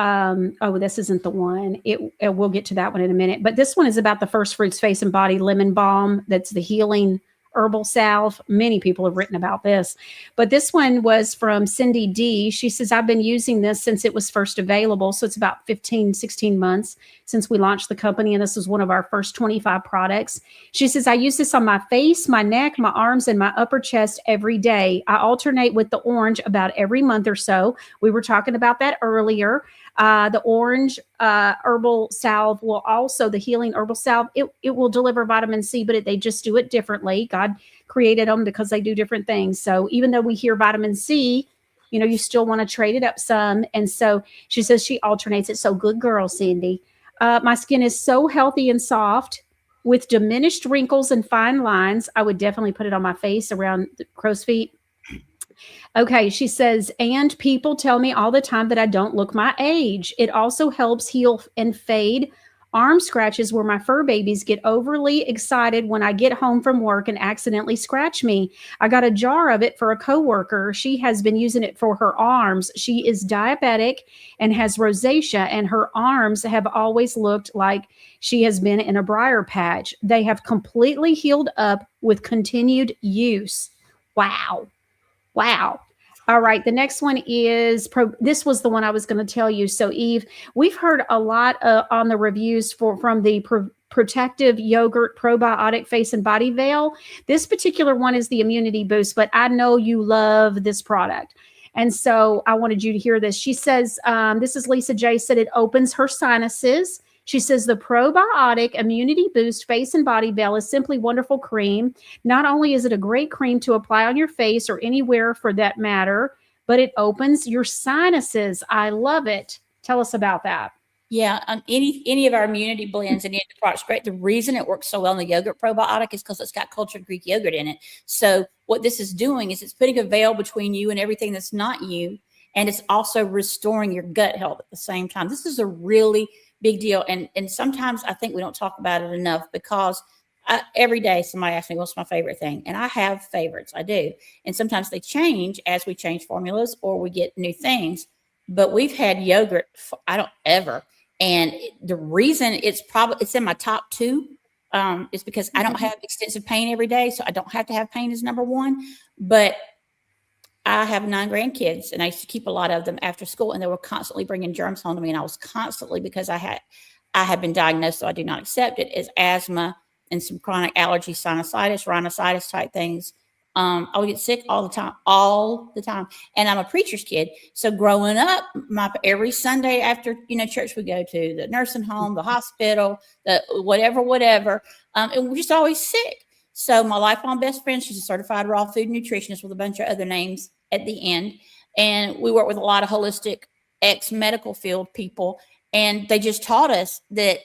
C: this isn't the one. We'll get to that one in a minute. But this one is about the First Fruits Face and Body Lemon Balm. That's the healing herbal salve. Many people have written about this. But this one was from Cindy D. She says, I've been using this since it was first available. So it's about 15, 16 months since we launched the company. And this was one of our first 25 products. She says, I use this on my face, my neck, my arms, and my upper chest every day. I alternate with the orange about every month or so. We were talking about that earlier. The orange herbal salve will also, the healing herbal salve, it will deliver vitamin C, but they just do it differently. God created them because they do different things. So even though we hear vitamin C, you still want to trade it up some. And so she says she alternates it. So good girl, Cindy. My skin is so healthy and soft with diminished wrinkles and fine lines. I would definitely put it on my face around the crow's feet. Okay, she says, and people tell me all the time that I don't look my age. It also helps heal and fade arm scratches where my fur babies get overly excited when I get home from work and accidentally scratch me. I got a jar of it for a coworker. She has been using it for her arms. She is diabetic and has rosacea, and her arms have always looked like she has been in a briar patch. They have completely healed up with continued use. Wow. All right. The next one is, this was the one I was going to tell you. So Eve, we've heard a lot on the reviews from the Protective Yogurt Probiotic Face and Body Veil. This particular one is the immunity boost, but I know you love this product. And so I wanted you to hear this. She says, this is Lisa J, said it opens her sinuses. She says the probiotic immunity boost face and body veil is simply wonderful cream. Not only is it a great cream to apply on your face or anywhere for that matter, but it opens your sinuses. I love it. Tell us about that.
D: Yeah, any of our immunity blends and any of the products, great. The reason it works so well in the yogurt probiotic is because it's got cultured Greek yogurt in it. So what this is doing is it's putting a veil between you and everything that's not you, and it's also restoring your gut health at the same time. This is a really big deal, and sometimes I think we don't talk about it enough because every day somebody asks me what's my favorite thing, and I have favorites. I do, and sometimes they change as we change formulas or we get new things. But we've had yogurt. I don't ever. And the reason it's in my top 2 is because I don't have extensive pain every day. So I don't have to have pain as number 1. But I have 9 grandkids and I used to keep a lot of them after school, and they were constantly bringing germs home to me. And I was constantly, because I had been diagnosed, so I do not accept it, as asthma and some chronic allergy, sinusitis, rhinitis type things. I would get sick all the time. And I'm a preacher's kid. So growing up, every Sunday after, church, we go to the nursing home, the hospital, the whatever. And we're just always sick. So my lifelong best friend, she's a certified raw food nutritionist with a bunch of other names at the end. And we work with a lot of holistic ex-medical field people. And they just taught us that,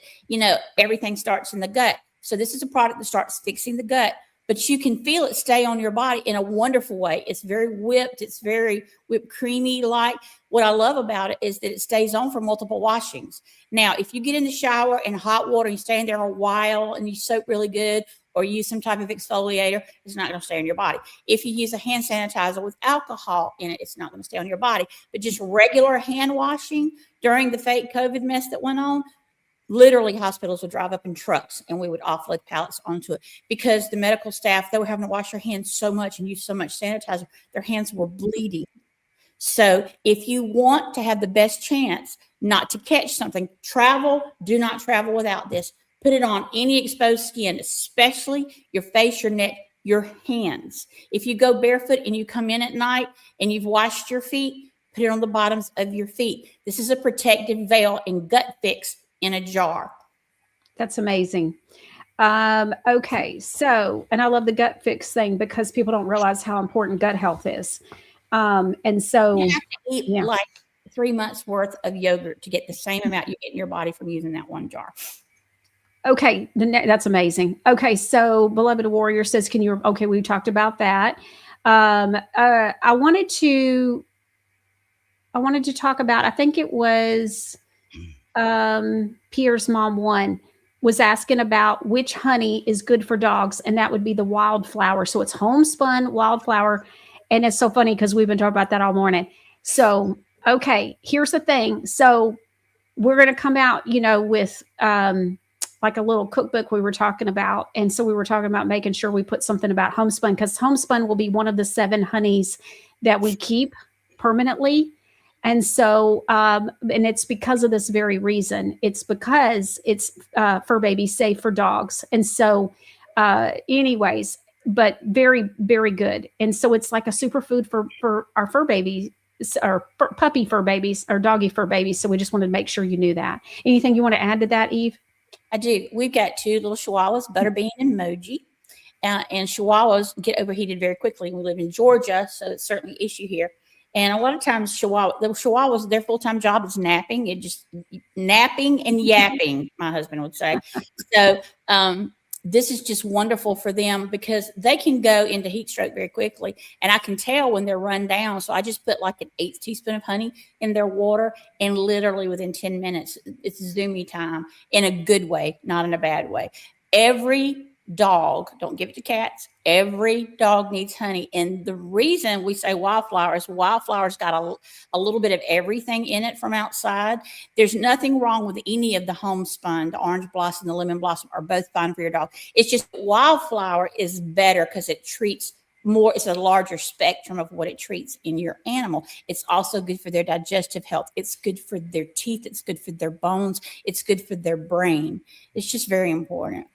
D: everything starts in the gut. So this is a product that starts fixing the gut. But you can feel it stay on your body in a wonderful way. It's very whipped. It's very whipped creamy like. What I love about it is that it stays on for multiple washings. Now, if you get in the shower in hot water and you stay in there a while and you soak really good or use some type of exfoliator, it's not going to stay on your body. If you use a hand sanitizer with alcohol in it, it's not going to stay on your body. But just regular hand washing during the fake COVID mess that went on, literally hospitals would drive up in trucks and we would offload pallets onto it because the medical staff, they were having to wash their hands so much and use so much sanitizer, their hands were bleeding. So if you want to have the best chance not to catch something, do not travel without this. Put it on any exposed skin, especially your face, your neck, your hands. If you go barefoot and you come in at night and you've washed your feet, put it on the bottoms of your feet. This is a protective veil and gut fix in a jar.
C: That's amazing. Okay. So, and I love the gut fix thing because people don't realize how important gut health is. And so
D: you have to eat like 3 months worth of yogurt to get the same amount you get in your body from using that one jar.
C: Okay. That's amazing. Okay. So Beloved Warrior says, we talked about that. I wanted to talk about, I think it was, Pierre's mom was asking about which honey is good for dogs, and that would be the wildflower. So it's homespun wildflower, and it's so funny because we've been talking about that all morning. So okay, here's the thing. So we're going to come out, with like a little cookbook we were talking about, and so we were talking about making sure we put something about homespun, because homespun will be one of the 7 honeys that we keep permanently. And so, and it's because of this very reason. It's because it's fur baby safe for dogs. And so anyways, but very, very good. And so it's like a superfood for our fur babies, or puppy fur babies, or doggy fur babies. So we just wanted to make sure you knew that. Anything you want to add to that, Eve?
D: I do. We've got 2 little chihuahuas, Butterbean and Moji. And chihuahuas get overheated very quickly. We live in Georgia, so it's certainly an issue here. And a lot of times chihuahuas, their full-time job is napping. Napping and yapping, my husband would say. So this is just wonderful for them because they can go into heat stroke very quickly. And I can tell when they're run down. So I just put like an 1/8 teaspoon of honey in their water, and literally within 10 minutes, it's zoomy time in a good way, not in a bad way. Every dog, don't give it to cats. Every dog needs honey. And the reason we say wildflowers got a little bit of everything in it from outside. There's nothing wrong with any of the homespun. The orange blossom, the lemon blossom are both fine for your dog. It's just wildflower is better because it treats more. It's a larger spectrum of what it treats in your animal. It's also good for their digestive health. It's good for their teeth. It's good for their bones. It's good for their brain. It's just very important.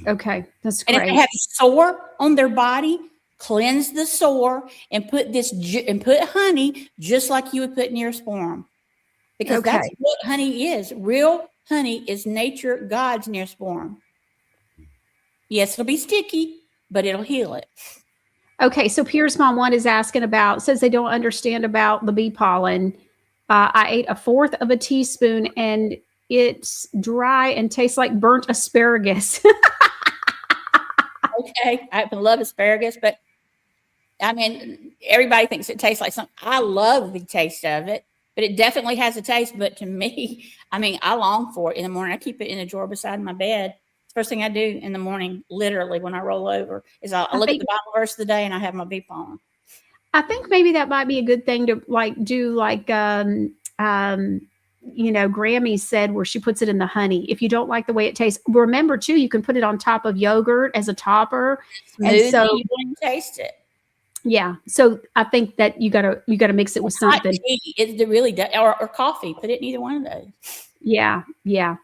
C: Okay, that's great.
D: And if they have sore on their body, cleanse the sore and put honey just like you would put Neosporin, because that's what honey is. Real honey is nature, God's Neosporin. Yes, it'll be sticky, but it'll heal it.
C: Okay, so Pierre's mom says they don't understand about the bee pollen. I ate 1/4 of a teaspoon and it's dry and tastes like burnt asparagus.
D: Okay, I love asparagus, but I mean, everybody thinks it tastes like something. I love the taste of it, but it definitely has a taste. But to me, I mean, I long for it in the morning. I keep it in a drawer beside my bed. First thing I do in the morning, literally when I roll over, is I look at the Bible verse of the day and I have my beef on.
C: I think maybe that might be a good thing to do Grammy said, where she puts it in the honey. If you don't like the way it tastes, remember too, you can put it on top of yogurt as a topper.
D: And so you wouldn't taste it.
C: Yeah. So I think that you gotta mix it with something.
D: It really does, or coffee. Put it in either one of those.
C: Yeah. Yeah.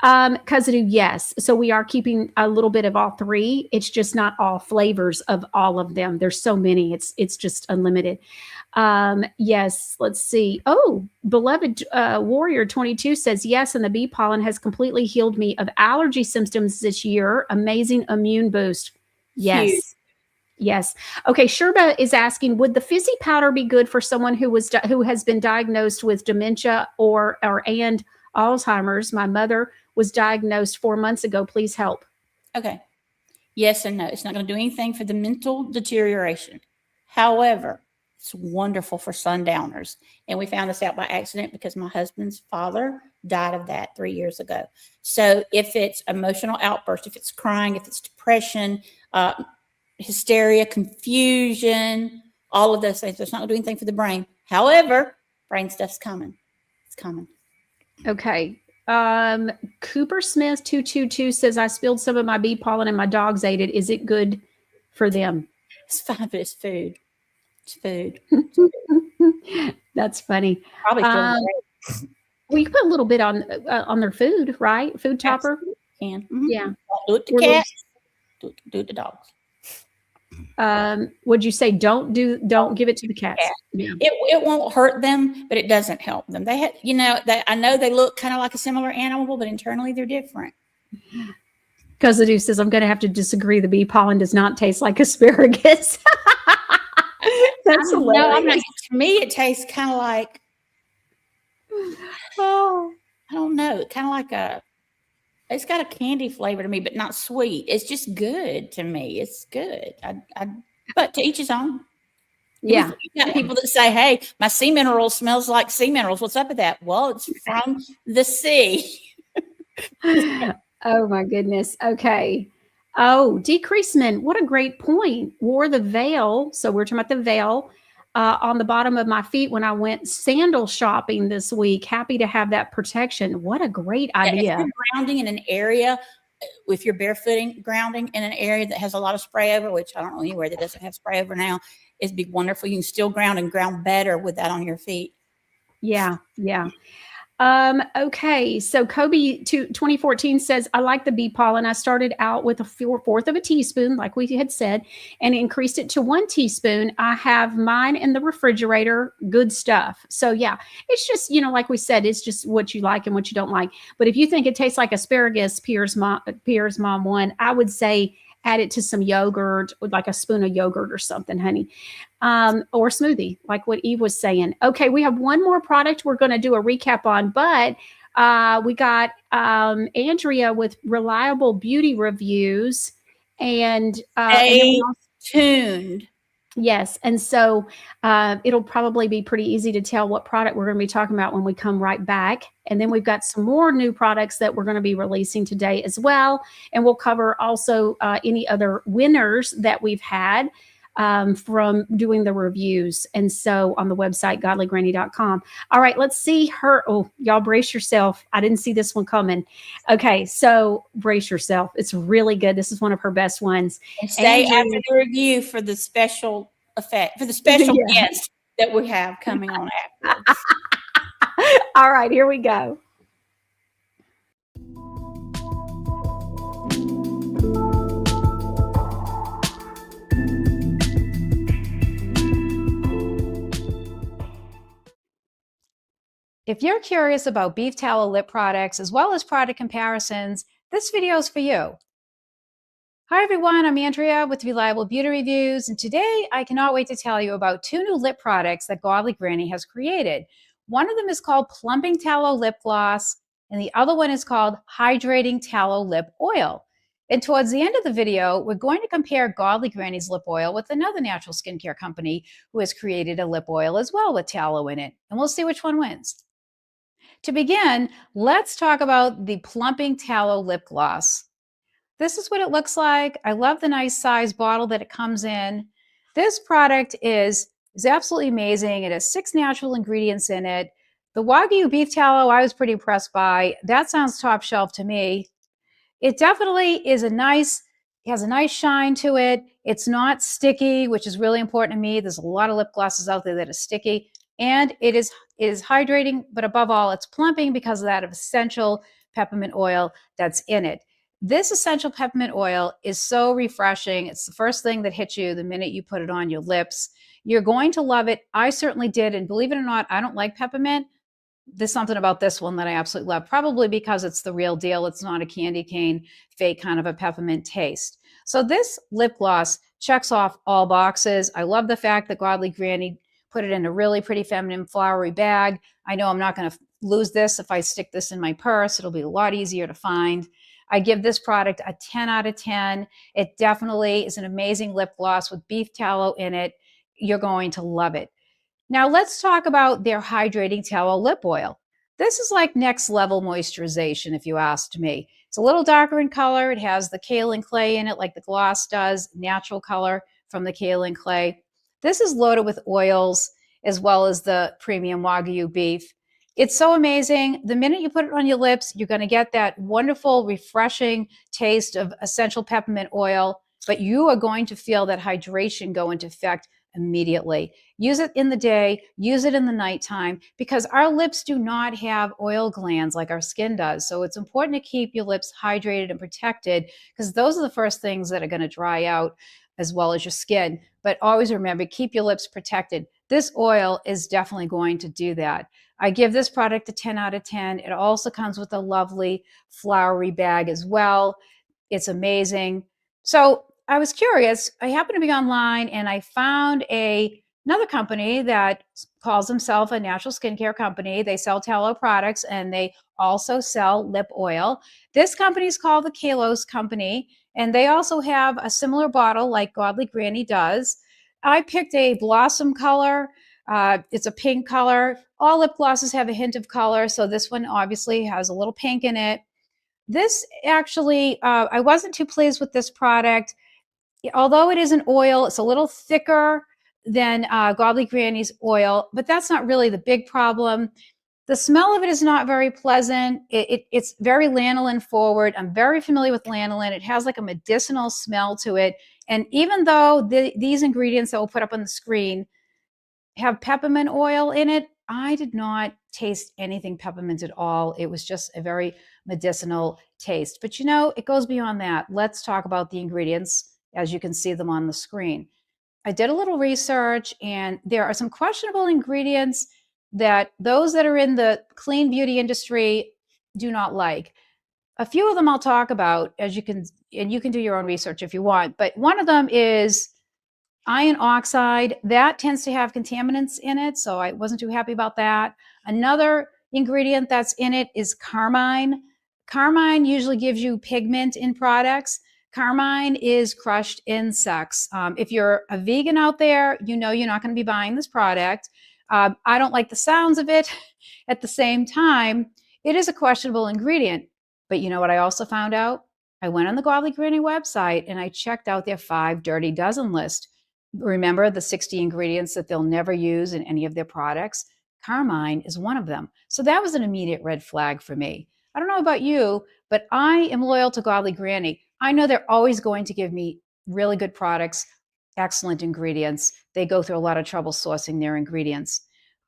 C: Cousin, yes. So we are keeping a little bit of all three. It's just not all flavors of all of them. There's so many. It's just unlimited. Yes. Let's see. Oh, beloved Warrior 22 says yes, and the bee pollen has completely healed me of allergy symptoms this year. Amazing immune boost. Yes.
D: Huge.
C: Yes. Okay. Sherba is asking, would the fizzy powder be good for someone who has been diagnosed with dementia and Alzheimer's? My mother was diagnosed 4 months ago. Please help.
D: Okay. Yes and no. It's not going to do anything for the mental deterioration. However, it's wonderful for sundowners. And we found this out by accident because my husband's father died of that 3 years ago. So if it's emotional outburst, if it's crying, if it's depression, hysteria, confusion, all of those things, it's not going to do anything for the brain. However, brain stuff's coming. It's coming.
C: Okay. Cooper Smith 222 says, I spilled some of my bee pollen and my dogs ate it. Is it good for them?
D: It's fine, but it's food. It's food.
C: That's funny.
D: Probably
C: well, you can put a little bit on their food, right? Food topper.
D: Can.
C: Mm-hmm. Yeah.
D: Do it to cats. Do it to dogs.
C: Would you say don't give it to the cats?
D: Yeah. It won't hurt them, but it doesn't help them. They have, I know they look kind of like a similar animal, but internally they're different.
C: Because the dude says, I'm going to have to disagree. The bee pollen does not taste like asparagus. That's hilarious.
D: No, I'm not. To me, it tastes kind of like, I don't know, kind of like it's got a candy flavor to me, but not sweet. It's just good to me. It's good. But to each his own.
C: Yeah.
D: You got people that say, hey, my sea mineral smells like sea minerals. What's up with that? Well, it's from the sea.
C: Oh, my goodness. Okay. Oh, decreaseman. What a great point. Wore the veil. So we're talking about the veil on the bottom of my feet when I went sandal shopping this week. Happy to have that protection. What a great idea.
D: If you're grounding in an area, if you're barefooting, grounding in an area that has a lot of spray over, which I don't know anywhere that doesn't have spray over now, it'd be wonderful. You can still ground and ground better with that on your feet.
C: Yeah. Yeah. Okay. So Kobe 2014 says, I like the bee pollen. I started out with 1/4 of a teaspoon, like we had said, and increased it to 1 teaspoon. I have mine in the refrigerator. Good stuff. So yeah, it's just, like we said, it's just what you like and what you don't like. But if you think it tastes like asparagus, Pierre's mom one, I would say add it to some yogurt, like a spoon of yogurt or something, honey. Or smoothie, like what Eve was saying. Okay, we have one more product we're going to do a recap on, but we got Andrea with reliable beauty reviews and
D: stay tuned.
C: Yes, and so it'll probably be pretty easy to tell what product we're going to be talking about when we come right back. And then we've got some more new products that we're going to be releasing today as well. And we'll cover also any other winners that we've had from doing the reviews. And so on the website, godlygranny.com. All right, let's see her. Oh, y'all brace yourself. I didn't see this one coming. Okay, so brace yourself. It's really good. This is one of her best ones.
D: And stay after the review for the special effect, for the special guest that we have coming on after.
C: All right, here we go.
E: If you're curious about beef tallow lip products as well as product comparisons, this video is for you. Hi everyone, I'm Andrea with Reliable Beauty Reviews, and today I cannot wait to tell you about 2 new lip products that Godly Granny has created. One of them is called Plumping Tallow Lip Gloss, and the other one is called Hydrating Tallow Lip Oil. And towards the end of the video, we're going to compare Godly Granny's lip oil with another natural skincare company who has created a lip oil as well with tallow in it. And we'll see which one wins. To begin, let's talk about the Plumping Tallow Lip Gloss. This is what it looks like. I love the nice size bottle that it comes in. This product is absolutely amazing. It has 6 natural ingredients in it. The Wagyu beef tallow, I was pretty impressed by. That sounds top shelf to me. It definitely is has a nice shine to it. It's not sticky, which is really important to me. There's a lot of lip glosses out there that are sticky. And it is hydrating, but above all, it's plumping because of that essential peppermint oil that's in it. This essential peppermint oil is so refreshing. It's the first thing that hits you the minute you put it on your lips. You're going to love it. I certainly did. And believe it or not, I don't like peppermint. There's something about this one that I absolutely love, probably because it's the real deal. It's not a candy cane fake kind of a peppermint taste. So this lip gloss checks off all boxes. I love the fact that Godly Granny put it in a really pretty feminine flowery bag. I know I'm not going to lose this if I stick this in my purse. It'll be a lot easier to find. I give this product a 10 out of 10. It definitely is an amazing lip gloss with beef tallow in it. You're going to love it. Now let's talk about their hydrating tallow lip oil. This is like next level moisturization, if you asked me. It's a little darker in color. It has the kaolin clay in it like the gloss does, natural color from the kaolin clay. This is loaded with oils as well as the premium Wagyu beef. It's so amazing. The minute you put it on your lips, you're going to get that wonderful, refreshing taste of essential peppermint oil, but you are going to feel that hydration go into effect immediately. Use it in the day, use it in the nighttime, because our lips do not have oil glands like our skin does. So it's important to keep your lips hydrated and protected, because those are the first things that are going to dry out, as well as your skin. But always remember, keep your lips protected. This oil is definitely going to do that. I give this product a 10 out of 10. It also comes with a lovely flowery bag as well. It's amazing. So I was curious. I happened to be online and I found another company that calls themselves a natural skincare company. They sell tallow products and they also sell lip oil. This company is called the Kalos Company, and they also have a similar bottle like Godly Granny does. I picked a blossom color. It's a pink color. All lip glosses have a hint of color, so this one obviously has a little pink in it. This actually, I wasn't too pleased with this product. Although it is an oil, it's a little thicker than Godly Granny's oil, but that's not really the big problem. The smell of it is not very pleasant. It's very lanolin forward. I'm very familiar with lanolin. It has like a medicinal smell to it. And even though these ingredients that we'll put up on the screen have peppermint oil in it, I did not taste anything peppermint at all. It was just a very medicinal taste. But you know, it goes beyond that. Let's talk about the ingredients as you can see them on the screen. I did a little research, and there are some questionable ingredients that those that are in the clean beauty industry do not like. A few of them I'll talk about, as you can, and you can do your own research if you want. But one of them is iron oxide. That tends to have contaminants in it, so I wasn't too happy about that. Another ingredient that's in it is carmine. Carmine usually gives you pigment in products. Carmine is crushed insects. If you're a vegan out there, you know you're not going to be buying this product. I don't like the sounds of it. At the same time, it is a questionable ingredient. But you know what I also found out? I went on the Godly Granny website and I checked out their 5 dirty dozen list. Remember the 60 ingredients that they'll never use in any of their products? Carmine is one of them. So that was an immediate red flag for me. I don't know about you, but I am loyal to Godly Granny. I know they're always going to give me really good products, excellent ingredients. They go through a lot of trouble sourcing their ingredients.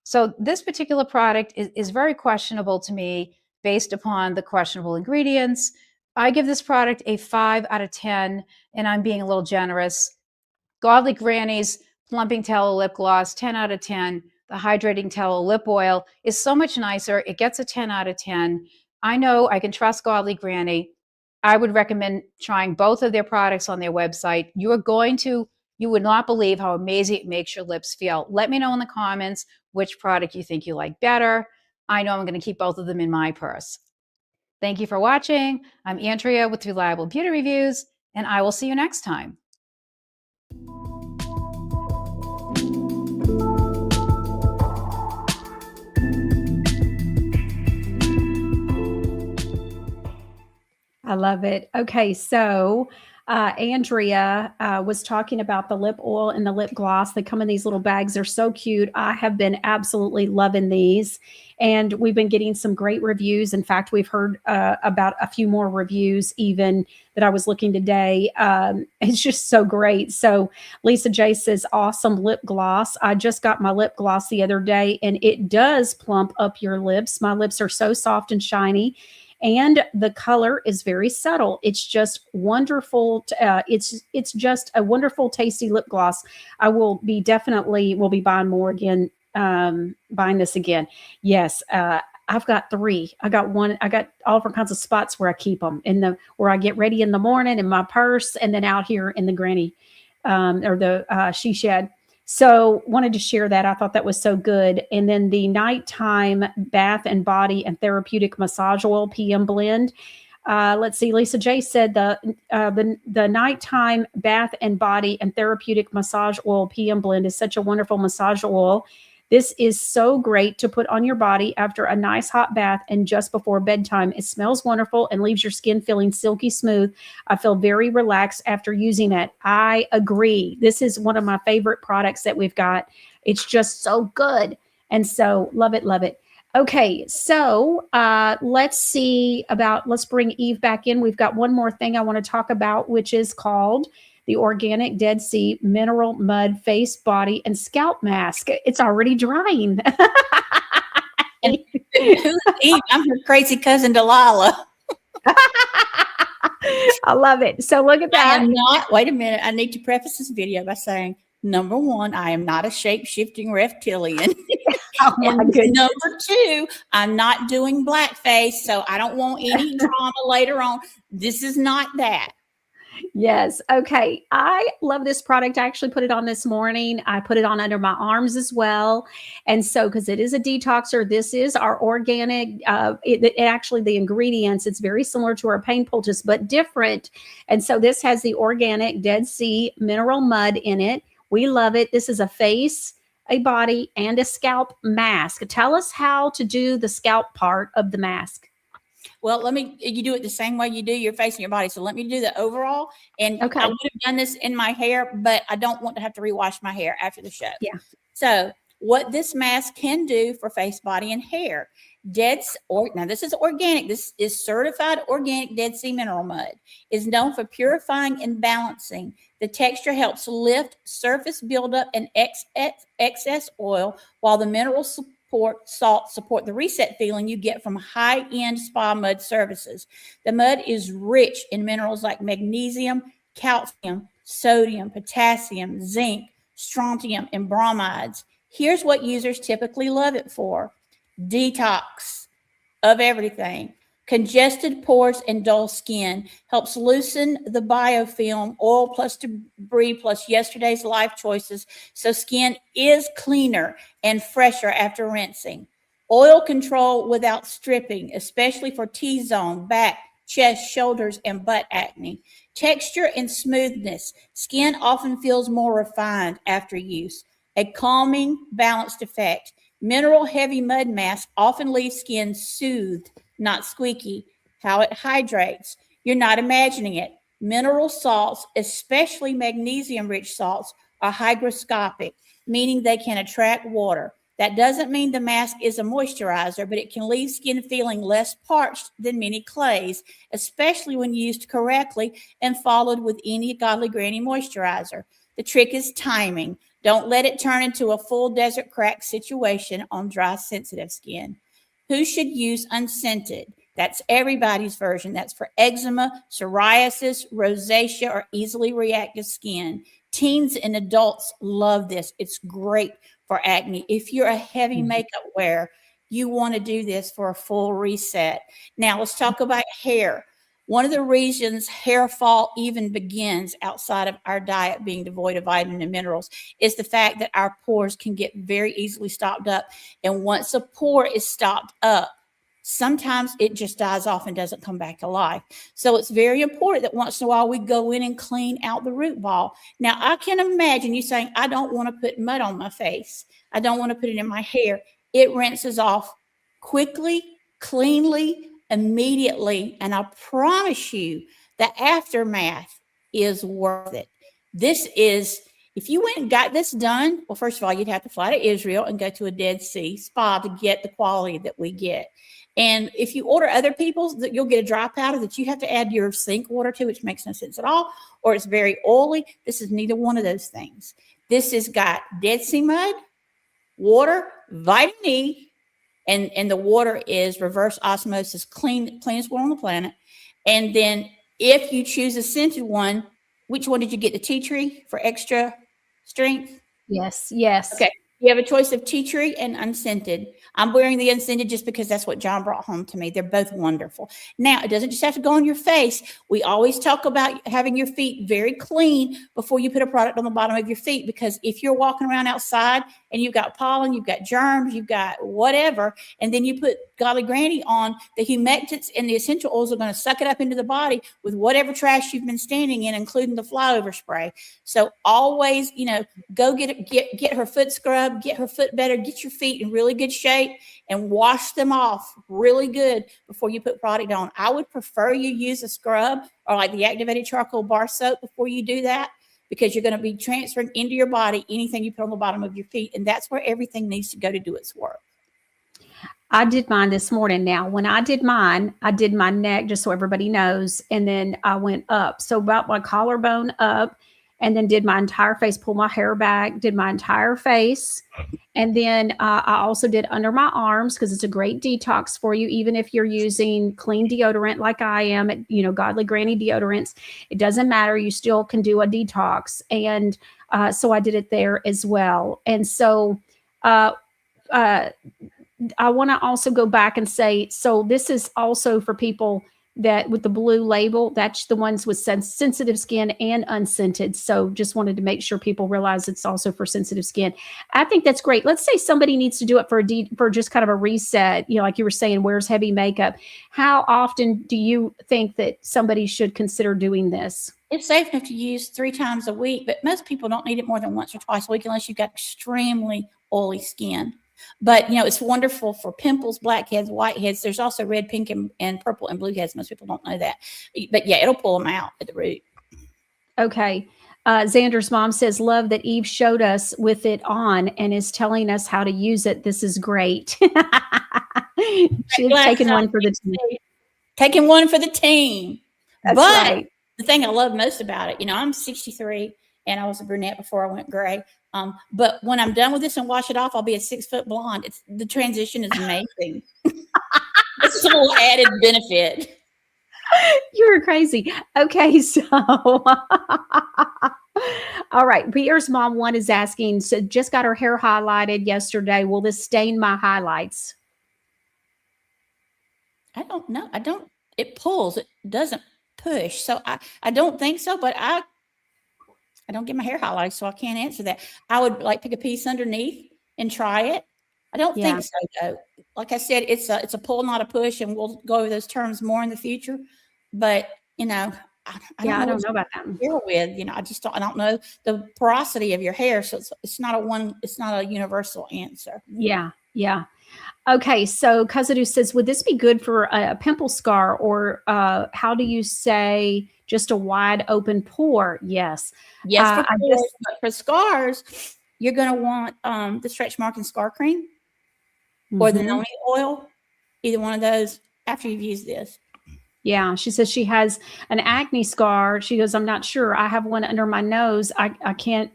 E: So this particular product is very questionable to me based upon the questionable ingredients. I give this product a 5 out of 10, and I'm being a little generous. Godly Granny's Plumping Tallow Lip Gloss, 10 out of 10. The Hydrating Tallow Lip Oil is so much nicer. It gets a 10 out of 10. I know I can trust Godly Granny. I would recommend trying both of their products on their website. You are going to You would not believe how amazing it makes your lips feel. Let me know in the comments which product you think you like better. I know I'm going to keep both of them in my purse. Thank you for watching. I'm Andrea with Reliable Beauty Reviews, and I will see you next time.
C: I love it. Okay, so Andrea was talking about the lip oil and the lip gloss. They come in these little bags. They're so cute. I have been absolutely loving these, and we've been getting some great reviews. In fact, we've heard about a few more reviews even that I was looking today. It's just so great. So Lisa J says, awesome lip gloss. I just got my lip gloss the other day, and it does plump up your lips. My lips are so soft and shiny. And the color is very subtle. It's just wonderful. It's just a wonderful, tasty lip gloss. I will be buying more again. Buying this again. Yes. I've got 3. I got one. I got all different kinds of spots where I keep them where I get ready in the morning in my purse, and then out here in the granny or the she shed. So wanted to share that. I thought that was so good. And then the nighttime bath and body and therapeutic massage oil PM blend. Let's see. Lisa J said the nighttime bath and body and therapeutic massage oil PM blend is such a wonderful massage oil. This is so great to put on your body after a nice hot bath and just before bedtime. It smells wonderful and leaves your skin feeling silky smooth. I feel very relaxed after using it. I agree. This is one of my favorite products that we've got. It's just so good. And so love it, love it. Okay, so let's bring Eve back in. We've got one more thing I want to talk about, which is called the Organic Dead Sea Mineral Mud Face, Body, and Scalp Mask. It's already drying.
D: And who's Eve? I'm her crazy cousin Delilah.
C: I love it. So look at that.
D: Wait a minute. I need to preface this video by saying, number 1, I am not a shape-shifting reptilian.
C: Oh
D: and number 2, I'm not doing blackface, so I don't want any drama later on. This is not that.
C: Yes. Okay. I love this product. I actually put it on this morning. I put it on under my arms as well. And so, because it is a detoxer, this is our organic, actually the ingredients, it's very similar to our pain poultice, but different. And so this has the organic Dead Sea mineral mud in it. We love it. This is a face, a body, and a scalp mask. Tell us how to do the scalp part of the mask.
D: Well, you do it the same way you do your face and your body. So let me do the overall. And
C: okay.
D: I would have done this in my hair, but I don't want to have to rewash my hair after the show.
C: Yeah.
D: So what this mask can do for face, body, and hair. Now this is organic. This is certified organic Dead Sea mineral mud. Is known for purifying and balancing. The texture helps lift surface buildup and excess oil, while the mineral salts support the reset feeling you get from high-end spa mud services. The mud is rich in minerals like magnesium, calcium, sodium, potassium, zinc, strontium, and bromides. Here's what users typically love it for. Detox of everything. Congested pores and dull skin. Helps loosen the biofilm, oil plus debris plus yesterday's life choices, so skin is cleaner and fresher after rinsing. Oil control without stripping, especially for T-zone, back, chest, shoulders, and butt acne. Texture and smoothness. Skin often feels more refined after use. A calming, balanced effect. Mineral heavy mud mask often leaves skin soothed, not squeaky. How it hydrates. You're not imagining it. Mineral salts, especially magnesium-rich salts, are hygroscopic, meaning they can attract water. That doesn't mean the mask is a moisturizer, but it can leave skin feeling less parched than many clays, especially when used correctly and followed with any Godly Granny moisturizer. The trick is timing. Don't let it turn into a full desert crack situation on dry, sensitive skin. Who should use unscented? That's everybody's version. That's for eczema, psoriasis, rosacea, or easily reactive skin. Teens and adults love this. It's great for acne. If you're a heavy makeup wearer, you want to do this for a full reset. Now let's talk about hair. One of the reasons hair fall even begins outside of our diet being devoid of vitamins and minerals is the fact that our pores can get very easily stopped up. And once a pore is stopped up, sometimes it just dies off and doesn't come back to life. So it's very important that once in a while we go in and clean out the root ball. Now, I can imagine you saying, I don't want to put mud on my face. I don't want to put it in my hair. It rinses off quickly, cleanly, immediately, and I promise you the aftermath is worth it. This is, if you went and got this done, well, first of all, you'd have to fly to Israel and go to a Dead Sea spa to get the quality that we get. And if you order other people's, you'll get a dry powder that you have to add your sink water to, which makes no sense at all, or it's very oily. This is neither one of those things. This has got Dead Sea mud, water, vitamin E, and the water is reverse osmosis, cleanest water on the planet. And then if you choose a scented one, which one did you get? The tea tree for extra strength?
C: Yes.
D: Okay. You have a choice of tea tree and unscented. I'm wearing the unscented just because that's what John brought home to me. They're both wonderful. Now, it doesn't just have to go on your face. We always talk about having your feet very clean before you put a product on the bottom of your feet, because if you're walking around outside and you've got pollen, you've got germs, you've got whatever, and then you put Golly Granny on, the humectants and the essential oils are going to suck it up into the body with whatever trash you've been standing in, including the flyover spray. So always, go get her foot scrub, get her foot better, get your feet in really good shape, and wash them off really good before you put product on. I would prefer you use a scrub or like the activated charcoal bar soap before you do that, because you're going to be transferring into your body anything you put on the bottom of your feet, and that's where everything needs to go to do its work.
C: I did mine this morning. Now, when I did mine, I did my neck, just so everybody knows, and then I went up. So about my collarbone up, and then did my entire face, pulled my hair back, did my entire face. And then I also did under my arms, because it's a great detox for you, even if you're using clean deodorant like I am, Godly Granny deodorants. It doesn't matter. You still can do a detox. And so I did it there as well. And so I want to also go back and say, so this is also for people that with the blue label, that's the ones with sensitive skin and unscented. So just wanted to make sure people realize it's also for sensitive skin. I think that's great. Let's say somebody needs to do it for just kind of a reset, like you were saying, wears heavy makeup. How often do you think that somebody should consider doing this?
D: It's safe enough to use 3 times a week, but most people don't need it more than once or twice a week unless you've got extremely oily skin. But, it's wonderful for pimples, blackheads, whiteheads. There's also red, pink, and purple and blue heads. Most people don't know that. But, yeah, it'll pull them out at the root.
C: Okay. Xander's mom says, love that Eve showed us with it on and is telling us how to use it. This is great. She's taking one for the team.
D: Taking one for the team.
C: That's
D: but
C: right.
D: The thing I love most about it, I'm 63 and I was a brunette before I went gray. But when I'm done with this and wash it off, I'll be a 6-foot blonde. The transition is amazing. This is a little added benefit.
C: You were crazy. Okay, so all right. Pierre's mom one is asking, so just got her hair highlighted yesterday. Will this stain my highlights?
D: I don't know. It pulls. It doesn't push. So I don't think so, but I don't get my hair highlighted, so I can't answer that. I would pick a piece underneath and try it. I don't think so, though. Like I said, it's a pull, not a push, and we'll go over those terms more in the future. But I don't know
C: about that.
D: Hair with I don't know the porosity of your hair, so it's not a universal answer.
C: Yeah. Okay, so Kazadu says, would this be good for a pimple scar, or how do you say just a wide open pore? Yes.
D: Yes, for scars, you're going to want the stretch mark and scar cream or the noni oil, either one of those after you've used this.
C: Yeah, she says she has an acne scar. She goes, I'm not sure. I have one under my nose. I can't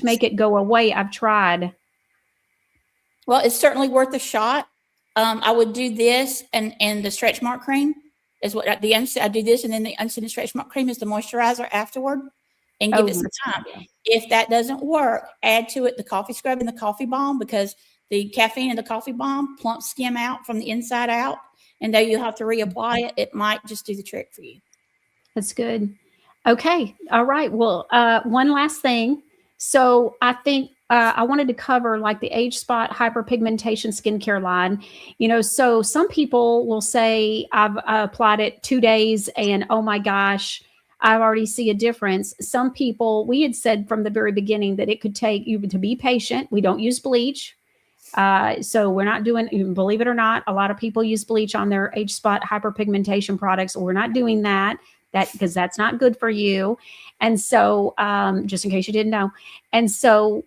C: make it go away. I've tried.
D: Well, it's certainly worth a shot. I would do this and the stretch mark cream is what I do this, and then the unscented stretch mark cream is the moisturizer afterward, and give it some time. If that doesn't work, add to it the coffee scrub and the coffee balm, because the caffeine in the coffee balm plumps skin out from the inside out, And though you have to reapply it, it might just do the trick for you.
C: That's good. Okay. All right. Well, one last thing. So I think I wanted to cover like the age spot hyperpigmentation skincare line. So some people will say I've applied it 2 days and oh my gosh, I already see a difference. Some people, we had said from the very beginning that it could take you to be patient. We don't use bleach. So we're not doing, believe it or not, a lot of people use bleach on their age spot hyperpigmentation products. We're not doing that because that's not good for you. And so, just in case you didn't know. And so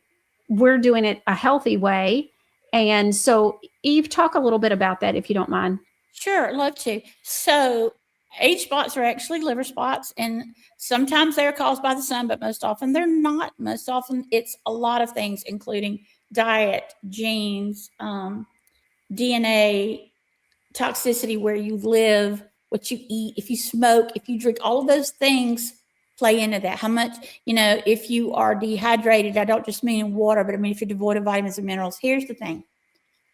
C: we're doing it a healthy way. And so Eve, talk a little bit about that if you don't mind.
D: Sure, love to. So age spots are actually liver spots, and sometimes they're caused by the sun, but most often they're not. Most often it's a lot of things, including diet, genes, DNA, toxicity, where you live, what you eat, if you smoke, if you drink, all of those things play into that. How much, if you are dehydrated, I don't just mean in water, but I mean if you're devoid of vitamins and minerals. Here's the thing.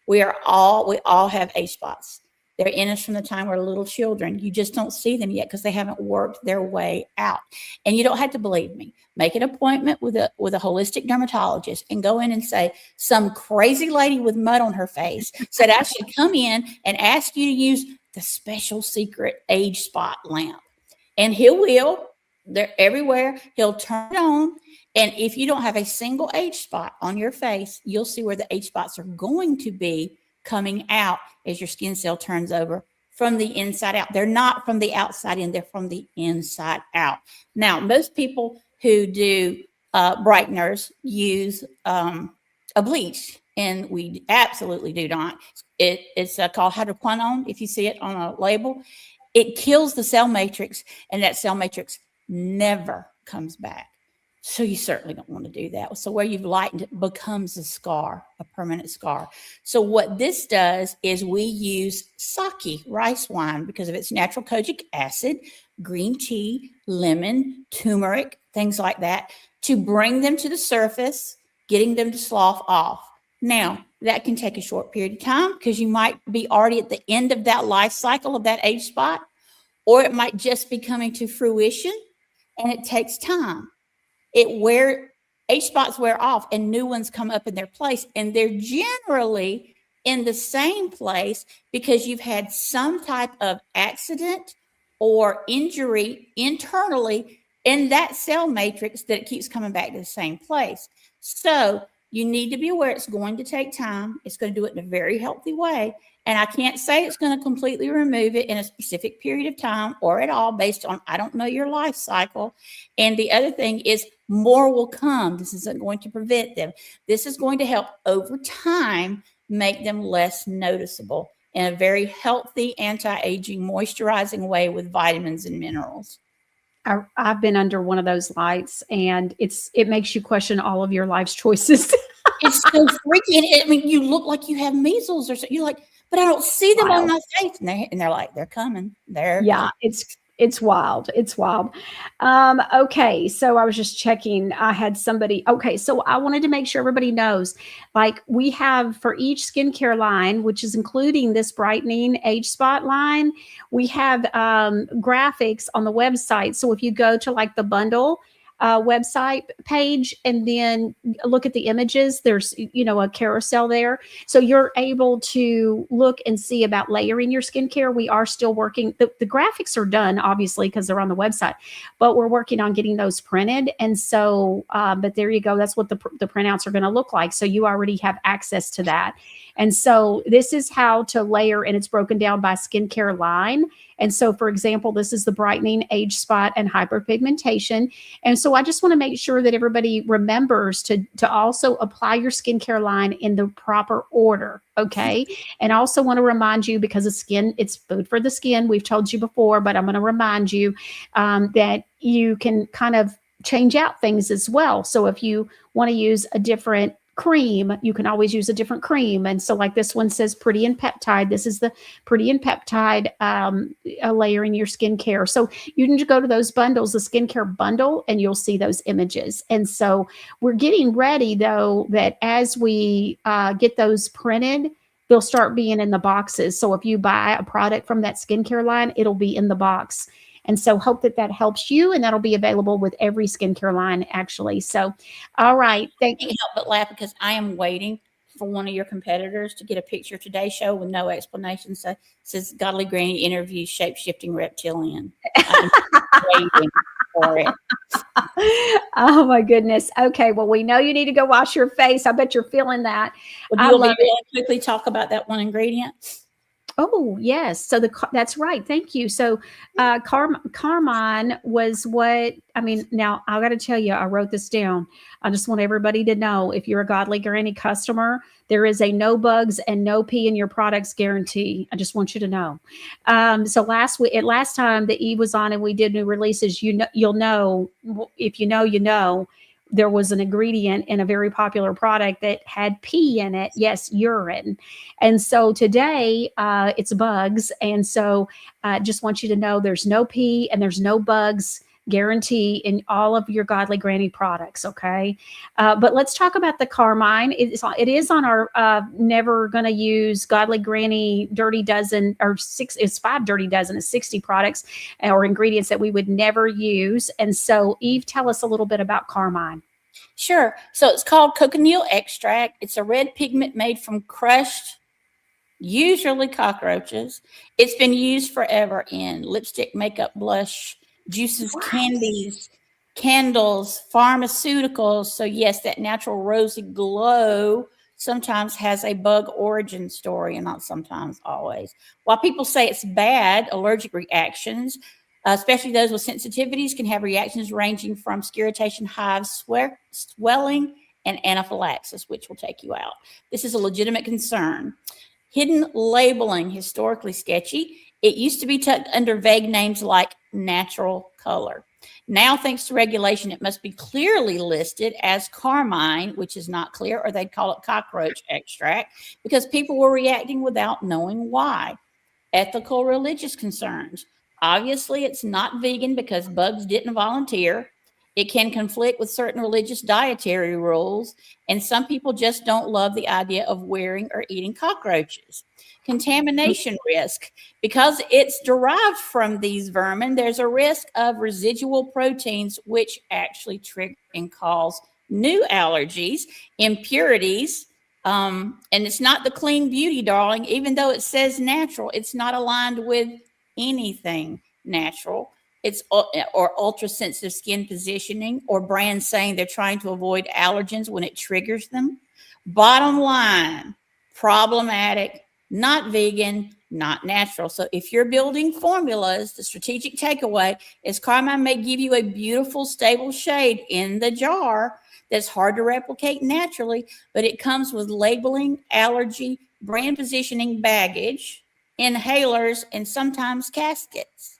D: We all have age spots. They're in us from the time we're little children. You just don't see them yet because they haven't worked their way out. And you don't have to believe me. Make an appointment with a holistic dermatologist and go in and say, some crazy lady with mud on her face said I should come in and ask you to use the special secret age spot lamp. And he will. They're everywhere. He'll turn it on. And if you don't have a single age spot on your face, you'll see where the age spots are going to be coming out as your skin cell turns over from the inside out. They're not from the outside in, they're from the inside out. Now, most people who do brighteners use a bleach, and we absolutely do not. It's called hydroquinone. If you see it on a label, it kills the cell matrix, and that cell matrix never comes back. So you certainly don't want to do that. So where you've lightened it becomes a scar, a permanent scar. So what this does is we use sake, rice wine, because of its natural kojic acid, green tea, lemon, turmeric, things like that, to bring them to the surface, getting them to slough off. Now, that can take a short period of time because you might be already at the end of that life cycle of that age spot, or it might just be coming to fruition, and it takes time. Age spots wear off and new ones come up in their place, and they're generally in the same place because you've had some type of accident or injury internally in that cell matrix that it keeps coming back to the same place. So you need to be aware it's going to take time. It's going to do it in a very healthy way. And I can't say it's going to completely remove it in a specific period of time or at all based on, I don't know your life cycle. And the other thing is more will come. This isn't going to prevent them. This is going to help over time make them less noticeable in a very healthy, anti-aging, moisturizing way with vitamins and minerals.
C: I've been under one of those lights, and it makes you question all of your life's choices.
D: It's so freaky. I mean, you look like you have measles or something. You're like, but I don't see them on my face. And they're like, they're coming.
C: Yeah, it's wild. It's wild. Okay. So I was just checking. I had somebody. Okay. So I wanted to make sure everybody knows, like we have for each skincare line, which is including this brightening age spot line, we have graphics on the website. So if you go to like the bundle website page and then look at the images, there's, a carousel there. So you're able to look and see about layering your skincare. We are still working. The graphics are done, obviously, because they're on the website, but we're working on getting those printed. And so, but there you go. That's what the printouts are going to look like. So you already have access to that. And so this is how to layer, and it's broken down by skincare line. And so, for example, this is the brightening, age spot, and hyperpigmentation. And so I just want to make sure that everybody remembers to also apply your skincare line in the proper order. Okay. And I also want to remind you, because the skin, it's food for the skin. We've told you before, but I'm going to remind you that you can kind of change out things as well. So if you want to use a different cream, you can always use a different cream. And so like this one says Pretty and Peptide. This is the Pretty and Peptide layer in your skincare. So you can just go to those bundles, the skincare bundle, and you'll see those images. And so we're getting ready, though, that as we get those printed, they'll start being in the boxes. So if you buy a product from that skincare line, it'll be in the box. And so hope that helps you, and that'll be available with every skincare line actually. So, all right.
D: I can't help but laugh because I am waiting for one of your competitors to get a picture of Today's Show with no explanation. So it says Godly Granny interviews shape-shifting reptilian. I'm waiting for it.
C: Oh my goodness. Okay. Well, we know you need to go wash your face. I bet you're feeling that.
D: Well, you'll be able to quickly talk about that one ingredient.
C: Oh, yes. So that's right. Thank you. So Carmine was what, I mean, now I got to tell you, I wrote this down. I just want everybody to know, if you're a Godly Granny customer, there is a no bugs and no pee in your products guarantee. I just want you to know. So last time that Eve was on and we did new releases, you'll know, if you know, there was an ingredient in a very popular product that had pee in it. Yes, urine. And so today it's bugs. And so I just want you to know there's no pee and there's no bugs guarantee in all of your Godly Granny products. Okay. But let's talk about the Carmine. It is on our never going to use Godly Granny dirty dozen, or it's 5 dirty dozen of 60 products or ingredients that we would never use. And so Eve, tell us a little bit about Carmine.
D: Sure. So it's called cochineal extract. It's a red pigment made from crushed, usually cockroaches. It's been used forever in lipstick, makeup, blush, juices, candies, candles, pharmaceuticals. So yes, that natural rosy glow sometimes has a bug origin story, and not sometimes, always. While people say it's bad, allergic reactions, especially those with sensitivities, can have reactions ranging from scaritation, hives, swelling, and anaphylaxis, which will take you out. This is a legitimate concern. Hidden labeling, historically sketchy. It used to be tucked under vague names like natural color. Now, thanks to regulation, it must be clearly listed as Carmine, which is not clear, or they'd call it cockroach extract, because people were reacting without knowing why. Ethical, religious concerns. Obviously, it's not vegan because bugs didn't volunteer. It can conflict with certain religious dietary rules, and some people just don't love the idea of wearing or eating cockroaches. Contamination risk. Because it's derived from these vermin, there's a risk of residual proteins, which actually trigger and cause new allergies, impurities, and it's not the clean beauty, darling. Even though it says natural, it's not aligned with anything natural. It's or ultra sensitive skin positioning, or brands saying they're trying to avoid allergens when it triggers them. Bottom line, problematic, not vegan, not natural. So if you're building formulas, the strategic takeaway is Carmine may give you a beautiful, stable shade in the jar that's hard to replicate naturally, but it comes with labeling, allergy, brand positioning, baggage, inhalers, and sometimes caskets.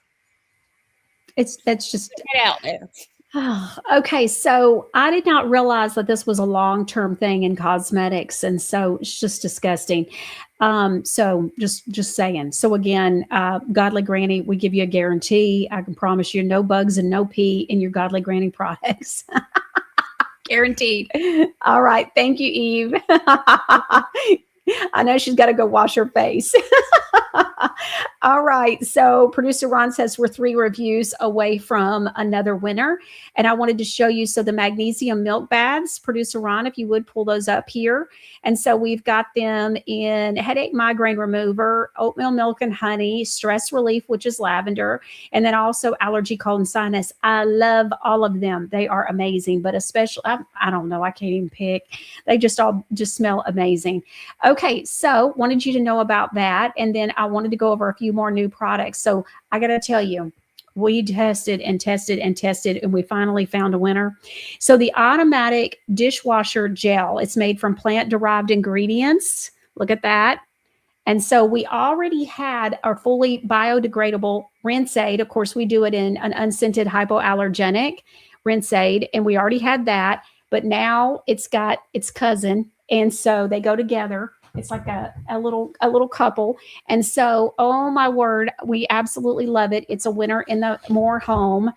C: That's just
D: get out there.
C: Oh, okay. So I did not realize that this was a long-term thing in cosmetics. And so it's just disgusting. So just saying. So again, Godly Granny, we give you a guarantee. I can promise you no bugs and no pee in your Godly Granny products. Guaranteed. All right. Thank you, Eve. I know she's got to go wash her face. All right. So producer Ron says we're 3 reviews away from another winner. And I wanted to show you. So the magnesium milk baths, producer Ron, if you would pull those up here. And so we've got them in headache migraine remover, oatmeal milk and honey, stress relief, which is lavender, and then also allergy, cold, and sinus. I love all of them. They are amazing, but especially, I don't know, I can't even pick. They just all smell amazing. Okay. So wanted you to know about that. And then I wanted to go over a few more new products. So I got to tell you, we tested and tested and tested, and we finally found a winner. So the automatic dishwasher gel, it's made from plant-derived ingredients. Look at that. And so we already had our fully biodegradable rinse aid. Of course, we do it in an unscented hypoallergenic rinse aid, and we already had that. But now it's got its cousin, and so they go together. It's like a little couple. And so, oh my word, we absolutely love it. It's a winner in the More home.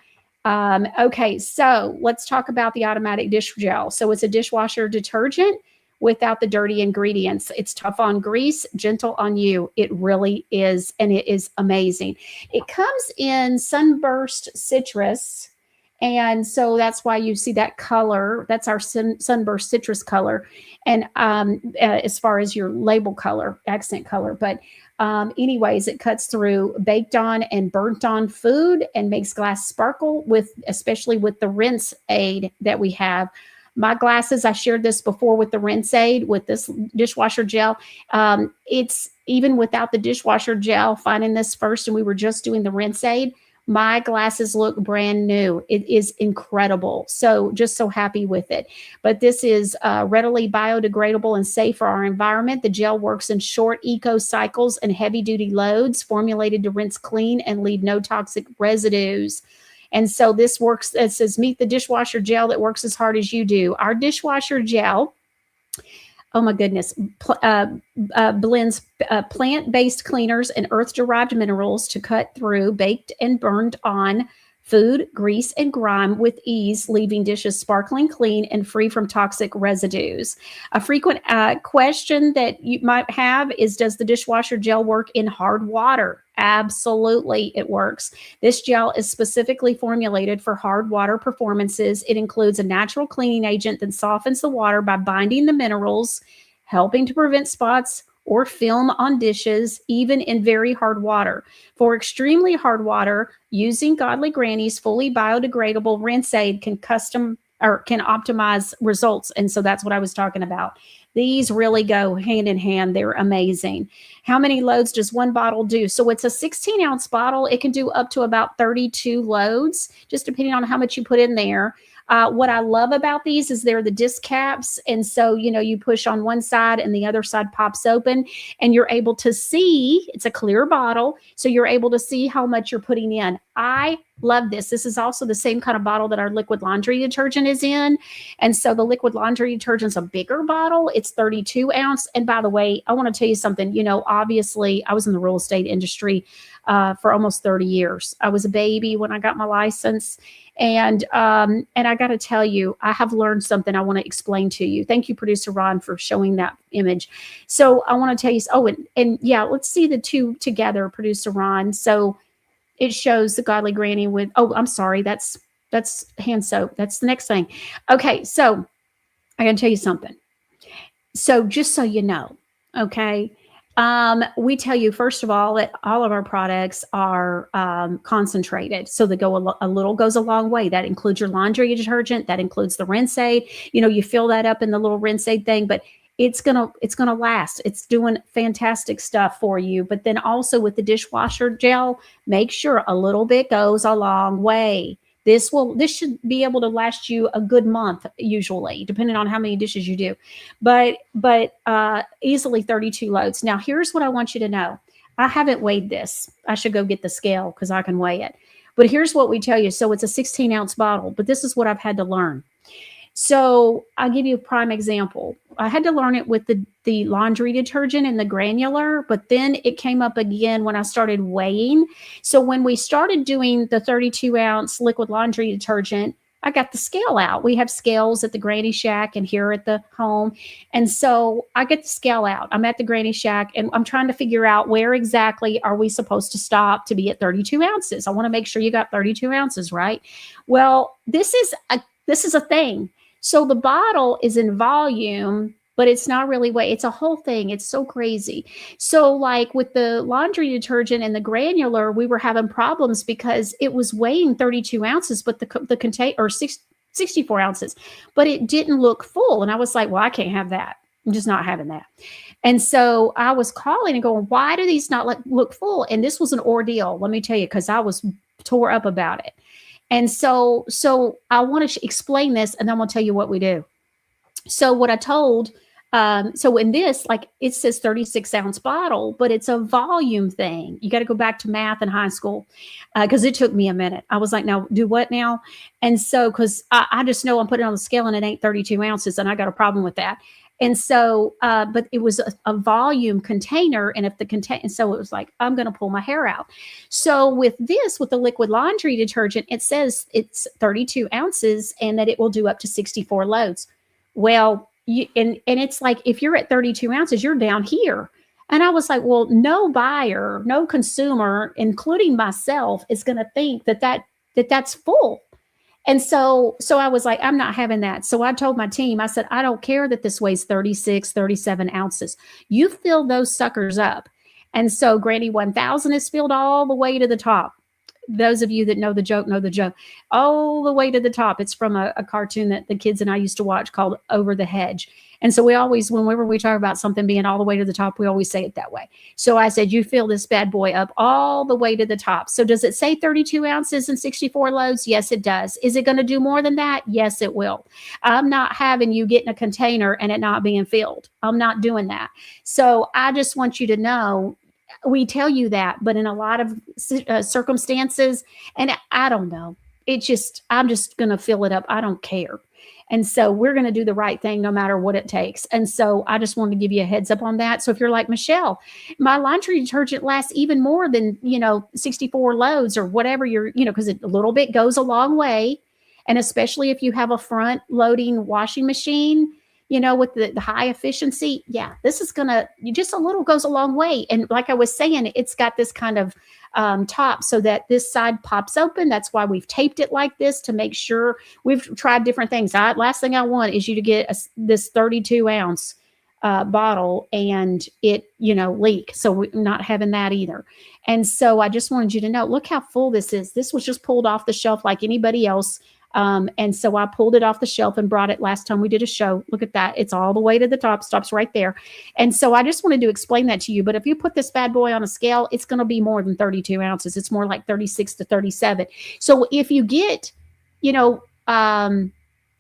C: Okay, so let's talk about the automatic dish gel. So it's a dishwasher detergent without the dirty ingredients. It's tough on grease, gentle on you. It really is, and it is amazing. It comes in sunburst citrus, and so that's why you see that color. That's our sunburst citrus color, and as far as your label color, accent color. But anyways, it cuts through baked on and burnt on food and makes glass sparkle especially with the rinse aid that we have. My glasses, I shared this before with the rinse aid, with this dishwasher gel. It's even without the dishwasher gel, finding this first, and we were just doing the rinse aid, my glasses look brand new. It is incredible. So just so happy with it. But this is readily biodegradable and safe for our environment. The gel works in short eco cycles and heavy duty loads, formulated to rinse clean and leave no toxic residues. And so this works, it says, meet the dishwasher gel that works as hard as you do. Our dishwasher gel, oh my goodness, blends plant-based cleaners and earth-derived minerals to cut through baked and burned on food, grease, and grime with ease, leaving dishes sparkling clean and free from toxic residues. A frequent question that you might have is, does the dishwasher gel work in hard water? Absolutely, it works. This gel is specifically formulated for hard water performances. It includes a natural cleaning agent that softens the water by binding the minerals, helping to prevent spots or film on dishes, even in very hard water. For extremely hard water, using Godly Granny's fully biodegradable rinse aid can optimize results. And so that's what I was talking about. These really go hand in hand. They're amazing. How many loads does one bottle do? So it's a 16-ounce bottle. It can do up to about 32 loads, just depending on how much you put in there. What I love about these is they're the disc caps. And so, you push on one side and the other side pops open and you're able to see, it's a clear bottle. So you're able to see how much you're putting in. I love this. This is also the same kind of bottle that our liquid laundry detergent is in. And so the liquid laundry detergent's a bigger bottle. It's 32 ounce. And by the way, I want to tell you something, obviously I was in the real estate industry for almost 30 years. I was a baby when I got my license. And I got to tell you, I have learned something I want to explain to you. Thank you, Producer Ron, for showing that image. So I want to tell you, and yeah, let's see the two together, Producer Ron. So it shows the Godly Granny with, I'm sorry, that's hand soap. That's the next thing. Okay, so I got to tell you something. So just so you know, okay, we tell you, first of all, that all of our products are concentrated. So they go a little goes a long way. That includes your laundry detergent. That includes the rinse aid. You fill that up in the little rinse aid thing, but it's gonna last. It's doing fantastic stuff for you. But then also with the dishwasher gel, make sure a little bit goes a long way. This should be able to last you a good month, usually, depending on how many dishes you do, but easily 32 loads. Now, here's what I want you to know. I haven't weighed this. I should go get the scale because I can weigh it. But here's what we tell you. So it's a 16-ounce bottle, but this is what I've had to learn. So I'll give you a prime example. I had to learn it with the laundry detergent and the granular, but then it came up again when I started weighing. So when we started doing the 32-ounce liquid laundry detergent, I got the scale out. We have scales at the Granny Shack and here at the home. And so I get the scale out. I'm at the Granny Shack and I'm trying to figure out where exactly are we supposed to stop to be at 32 ounces. I want to make sure you got 32 ounces, right? Well, this is a thing. So the bottle is in volume, but it's not really weight. It's a whole thing. It's so crazy. So like with the laundry detergent and the granular, we were having problems because it was weighing 32 ounces, but the contain or 64 ounces, but it didn't look full. And I was like, well, I can't have that. I'm just not having that. And so I was calling and going, why do these not look full? And this was an ordeal, let me tell you, because I was tore up about it. And so I want to explain this, and then I'm going to tell you what we do. So what I told, so in this, like it says 36-ounce bottle, but it's a volume thing. You got to go back to math in high school because it took me a minute. I was like, now do what now? And so, because I just know I'm putting it on the scale and it ain't 32 ounces, and I got a problem with that. And so, but it was a volume container. And if the container, so it was like, I'm going to pull my hair out. So with the liquid laundry detergent, it says it's 32 ounces and that it will do up to 64 loads. Well, and it's like, if you're at 32 ounces, you're down here. And I was like, well, no buyer, no consumer, including myself, is going to think that's full. And so I was like, I'm not having that. So I told my team, I said, I don't care that this weighs 36, 37 ounces. You fill those suckers up. And so Granny 1000 is filled all the way to the top. Those of you that know the joke, all the way to the top. It's from a cartoon that the kids and I used to watch called Over the Hedge. And so we always, whenever we talk about something being all the way to the top, we always say it that way. So I said, you fill this bad boy up all the way to the top. So does it say 32 ounces and 64 loads? Yes, it does. Is it going to do more than that? Yes, it will. I'm not having you get in a container and it not being filled. I'm not doing that. So I just want you to know, we tell you that, but in a lot of circumstances, and I don't know, I'm just going to fill it up. I don't care. And so we're going to do the right thing no matter what it takes. And so I just wanted to give you a heads up on that. So if you're like, Michelle, my laundry detergent lasts even more than, 64 loads or whatever because a little bit goes a long way. And especially if you have a front loading washing machine, with the high efficiency, this is just a little goes a long way. And like I was saying, it's got this kind of top so that this side pops open. That's why we've taped it like this, to make sure. We've tried different things. Last thing I want is you to get this 32 ounce bottle and it, leak. So we're not having that either. And so I just wanted you to know, look how full this is. This was just pulled off the shelf like anybody else. And so I pulled it off the shelf and brought it last time we did a show. Look at that. It's all the way to the top, stops right there. And so I just wanted to explain that to you. But if you put this bad boy on a scale, it's going to be more than 32 ounces. It's more like 36 to 37. So if you get,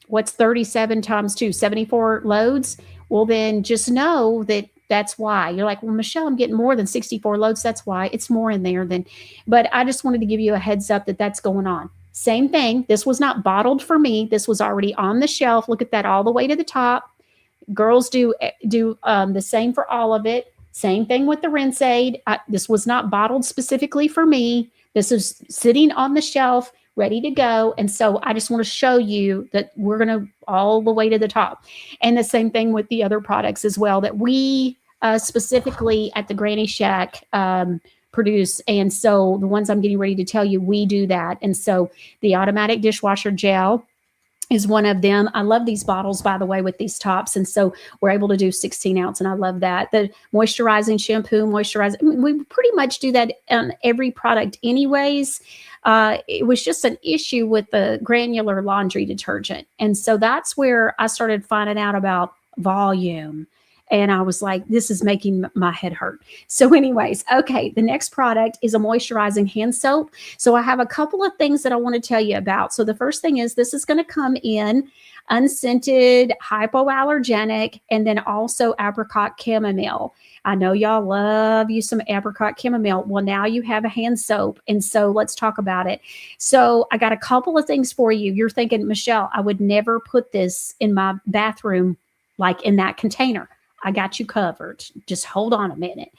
C: what's 37 times 2, 74 loads, well, then just know that that's why. You're like, well, Michelle, I'm getting more than 64 loads. That's why. It's more in there than. But I just wanted to give you a heads up that that's going on. Same thing. This was not bottled for me. This was already on the shelf. Look at that, all the way to the top. Girls do the same for all of it. Same thing with the rinse aid. This was not bottled specifically for me. This is sitting on the shelf, ready to go. And so I just want to show you that we're going to all the way to the top. And the same thing with the other products as well that we specifically at the Granny Shack produce. And so the ones I'm getting ready to tell you, we do that. And so the automatic dishwasher gel is one of them. I love these bottles, by the way, with these tops. And so we're able to do 16 ounce. And I love that. The moisturizing shampoo, we pretty much do that on every product anyways. It was just an issue with the granular laundry detergent. And so that's where I started finding out about volume. And I was like, this is making my head hurt. So anyways, okay, the next product is a moisturizing hand soap. So I have a couple of things that I want to tell you about. So the first thing is this is going to come in unscented, hypoallergenic, and then also apricot chamomile. I know y'all love you some apricot chamomile. Well, now you have a hand soap. And so let's talk about it. So I got a couple of things for you. You're thinking, Michelle, I would never put this in my bathroom, like in that container. I got you covered. Just hold on a minute.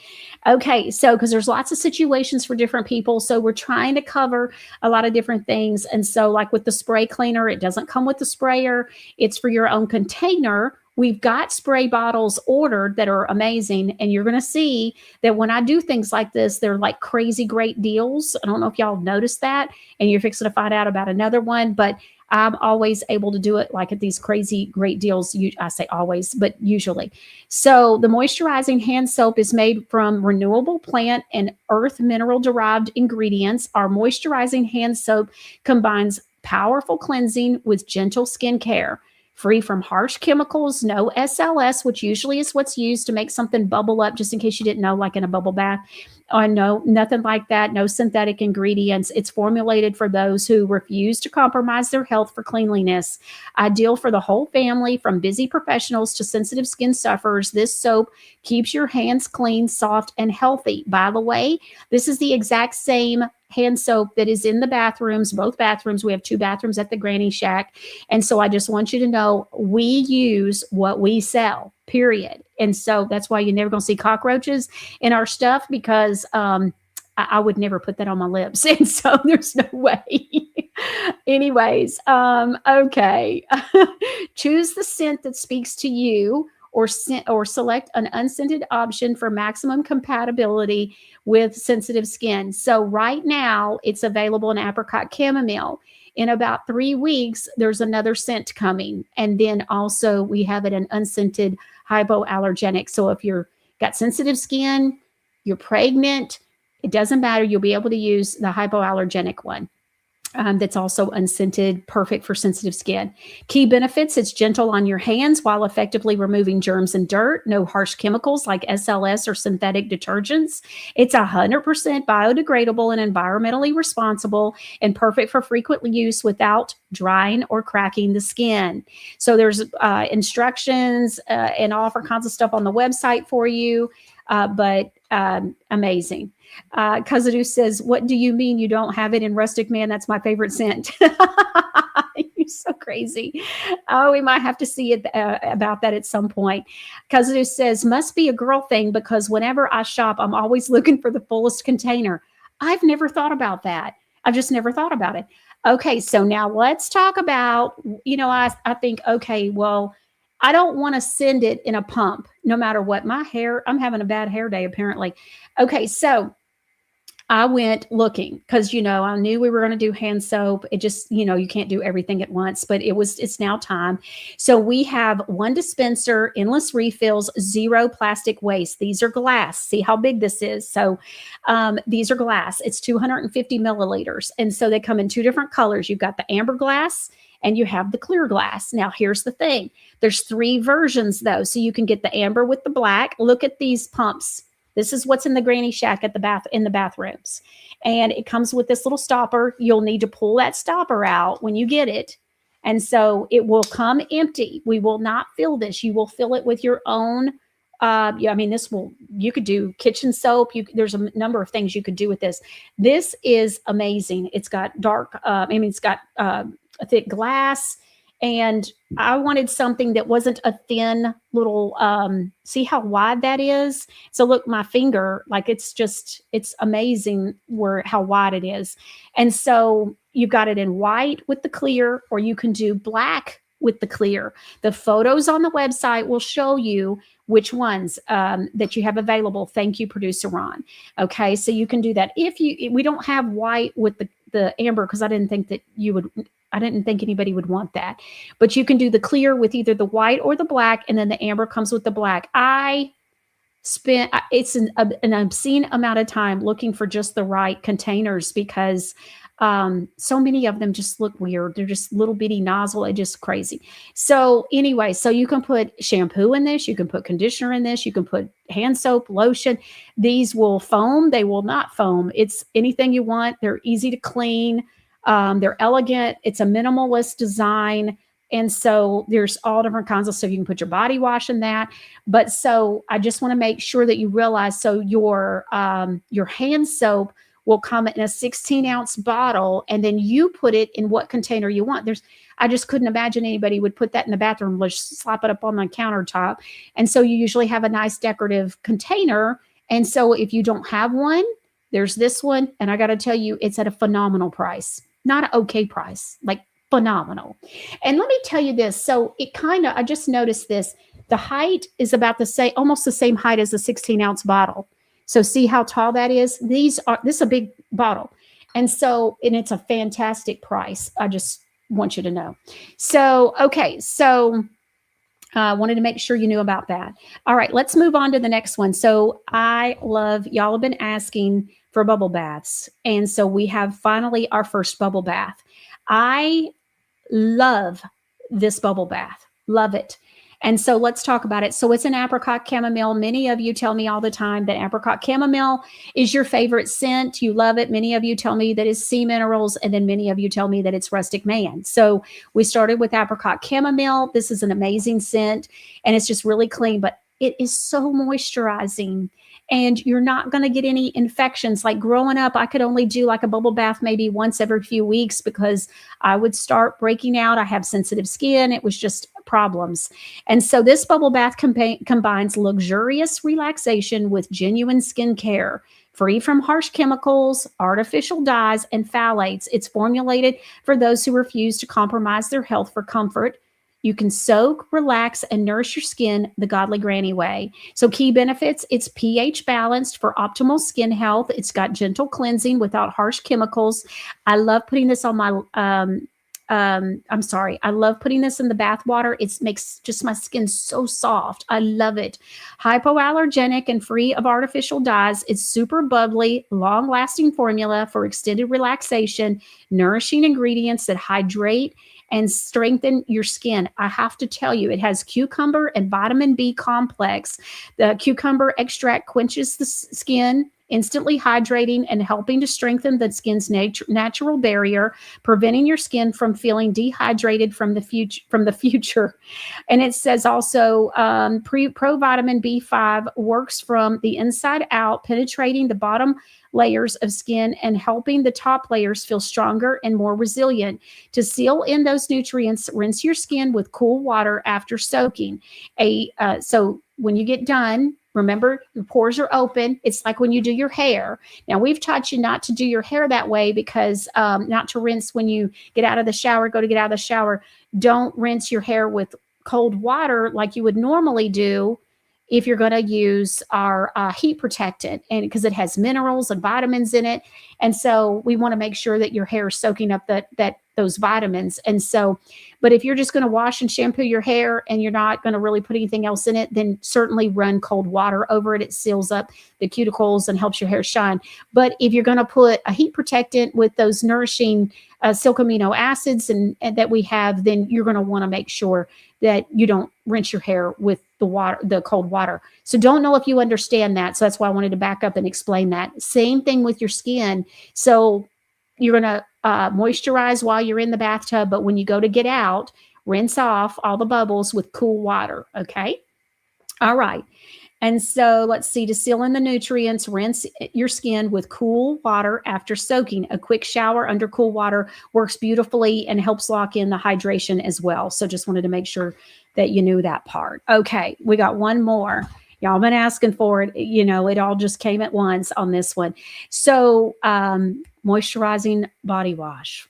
C: Okay. So, because there's lots of situations for different people. So we're trying to cover a lot of different things. And so like with the spray cleaner, it doesn't come with the sprayer. It's for your own container. We've got spray bottles ordered that are amazing. And you're going to see that when I do things like this, they're like crazy great deals. I don't know if y'all noticed that. And you're fixing to find out about another one. But I'm always able to do it like at these crazy great deals. I say always, but usually. So the moisturizing hand soap is made from renewable plant and earth mineral derived ingredients. Our moisturizing hand soap combines powerful cleansing with gentle skin care. Free from harsh chemicals, no SLS, which usually is what's used to make something bubble up, just in case you didn't know, like in a bubble bath. No, nothing like that. No synthetic ingredients. It's formulated for those who refuse to compromise their health for cleanliness. Ideal for the whole family, from busy professionals to sensitive skin sufferers. This soap keeps your hands clean, soft, and healthy. By the way, this is the exact same hand soap that is in the bathrooms, both bathrooms. We have 2 bathrooms at the Granny Shack. And so I just want you to know we use what we sell, period. And so that's why you're never going to see cockroaches in our stuff, because I would never put that on my lips. And so there's no way. Anyways, okay. Choose the scent that speaks to you, or select an unscented option for maximum compatibility with sensitive skin. So right now it's available in apricot chamomile. In about 3 weeks, there's another scent coming. And then also we have it in unscented hypoallergenic. So if you're got sensitive skin, you're pregnant, it doesn't matter. You'll be able to use the hypoallergenic one. That's also unscented, perfect for sensitive skin. Key benefits: it's gentle on your hands while effectively removing germs and dirt. No harsh chemicals like SLS or synthetic detergents. It's 100% biodegradable and environmentally responsible, and perfect for frequent use without drying or cracking the skin. So there's instructions and all kinds of stuff on the website for you, but amazing. Kazadu says, what do you mean you don't have it in Rustic Man? That's my favorite scent. You're so crazy. Oh, we might have to see it about that at some point. Kazadu says, must be a girl thing because whenever I shop, I'm always looking for the fullest container. I've never thought about that. I've just never thought about it. Okay, so now let's talk about, I think, okay, well, I don't want to send it in a pump no matter what. My hair, I'm having a bad hair day apparently. Okay, so I went looking because, I knew we were going to do hand soap. It just, you can't do everything at once, but it's now time. So we have one dispenser, endless refills, 0 plastic waste. These are glass. See how big this is. So these are glass. It's 250 milliliters. And so they come in 2 different colors. You've got the amber glass and you have the clear glass. Now, here's the thing. There's 3 versions though. So you can get the amber with the black. Look at these pumps. This is what's in the granny shack at in the bathrooms. And it comes with this little stopper. You'll need to pull that stopper out when you get it. And so it will come empty. We will not fill this. You will fill it with your own. You could do kitchen soap. There's a number of things you could do with this. This is amazing. It's got it's got a thick glass. And I wanted something that wasn't a thin little, see how wide that is? So look, my finger, like it's amazing how wide it is. And so you've got it in white with the clear, or you can do black with the clear. The photos on the website will show you which ones that you have available. Thank you, Producer Ron. Okay, so you can do that. We don't have white with the amber because I didn't think anybody would want that. But you can do the clear with either the white or the black, and then the amber comes with the black. It's an obscene amount of time looking for just the right containers because so many of them just look weird. They're just little bitty nozzle. It's just crazy. So anyway, so you can put shampoo in this. You can put conditioner in this. You can put hand soap, lotion. These will foam. They will not foam. It's anything you want. They're easy to clean. They're elegant. It's a minimalist design. And so there's all different kinds of stuff. You can put your body wash in that. But so I just want to make sure that you realize, so your hand soap will come in a 16-ounce bottle, and then you put it in what container you want. I just couldn't imagine anybody would put that in the bathroom, just slap it up on the countertop. And so you usually have a nice decorative container. And so if you don't have one, there's this one. And I got to tell you, it's at a phenomenal price. Not an okay price, like phenomenal. And let me tell you this. So I just noticed this. The height is about almost the same height as a 16-ounce bottle. So see how tall that is? This is a big bottle. And it's a fantastic price. I just want you to know. So, okay. So I wanted to make sure you knew about that. All right, let's move on to the next one. So y'all have been asking for bubble baths. And so we have finally our first bubble bath. I love this bubble bath. Love it. And so let's talk about it. So it's an apricot chamomile. Many of you tell me all the time that apricot chamomile is your favorite scent. You love it. Many of you tell me that it's sea minerals, and then many of you tell me that it's rustic man. So we started with apricot chamomile. This is an amazing scent, and it's just really clean, but it is so moisturizing. And you're not going to get any infections. Like growing up, I could only do like a bubble bath maybe once every few weeks because I would start breaking out. I have sensitive skin. It was just problems. And so this bubble bath combines luxurious relaxation with genuine skin care free from harsh chemicals, artificial dyes, and phthalates. It's formulated for those who refuse to compromise their health for comfort. You can soak, relax, and nourish your skin the Godly Granny way. So key benefits, it's pH balanced for optimal skin health. It's got gentle cleansing without harsh chemicals. I love putting this on my I love putting this in the bath water. It makes just my skin so soft. I love it. Hypoallergenic and free of artificial dyes. It's super bubbly, long-lasting formula for extended relaxation, nourishing ingredients that hydrate and strengthen your skin. I have to tell you, it has cucumber and vitamin B complex. The cucumber extract quenches the skin, instantly hydrating and helping to strengthen the skin's natural barrier, preventing your skin from feeling dehydrated from the future. And it says also pro vitamin B5 works from the inside out, penetrating the bottom layers of skin and helping the top layers feel stronger and more resilient. To seal in those nutrients, rinse your skin with cool water after soaking. So when you get done, remember, the pores are open. It's like when you do your hair. Now, we've taught you not to do your hair that way because not to rinse when you get out of the shower, get out of the shower. Don't rinse your hair with cold water like you would normally do if you're going to use our heat protectant, and because it has minerals and vitamins in it. And so we want to make sure that your hair is soaking up those vitamins. And so, but if you're just going to wash and shampoo your hair and you're not going to really put anything else in it, then certainly run cold water over it. It seals up the cuticles and helps your hair shine. But if you're going to put a heat protectant with those nourishing silk amino acids and that we have, then you're going to want to make sure that you don't rinse your hair with the cold water. So don't know if you understand that. So that's why I wanted to back up and explain that. Same thing with your skin. So you're going to moisturize while you're in the bathtub, but when you go to get out, rinse off all the bubbles with cool water. Okay. All right. And so let's see, to seal in the nutrients, rinse your skin with cool water after soaking. A quick shower under cool water works beautifully and helps lock in the hydration as well. So just wanted to make sure that you knew that part. Okay, we got one more. Y'all been asking for it. You know, it all just came at once on this one. So moisturizing body wash.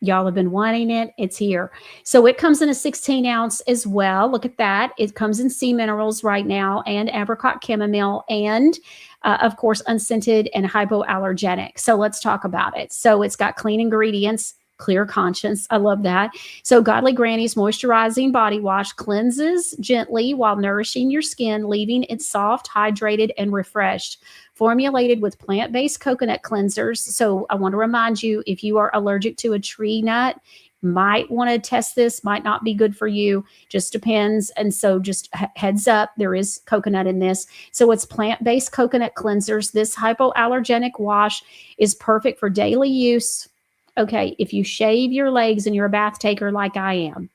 C: Y'all have been wanting it. It's here. So it comes in a 16 ounce as well. Look at that. It comes in sea minerals right now and apricot chamomile and of course, unscented and hypoallergenic. So let's talk about it. So it's got clean ingredients, clear conscience. I love that. So Godly Granny's moisturizing body wash cleanses gently while nourishing your skin, leaving it soft, hydrated, and refreshed. Formulated with plant-based coconut cleansers. So I want to remind you, if you are allergic to a tree nut, might want to test this, might not be good for you, just depends. And so just heads up, there is coconut in this. So it's plant-based coconut cleansers. This hypoallergenic wash is perfect for daily use. Okay, if you shave your legs and you're a bath taker like I am,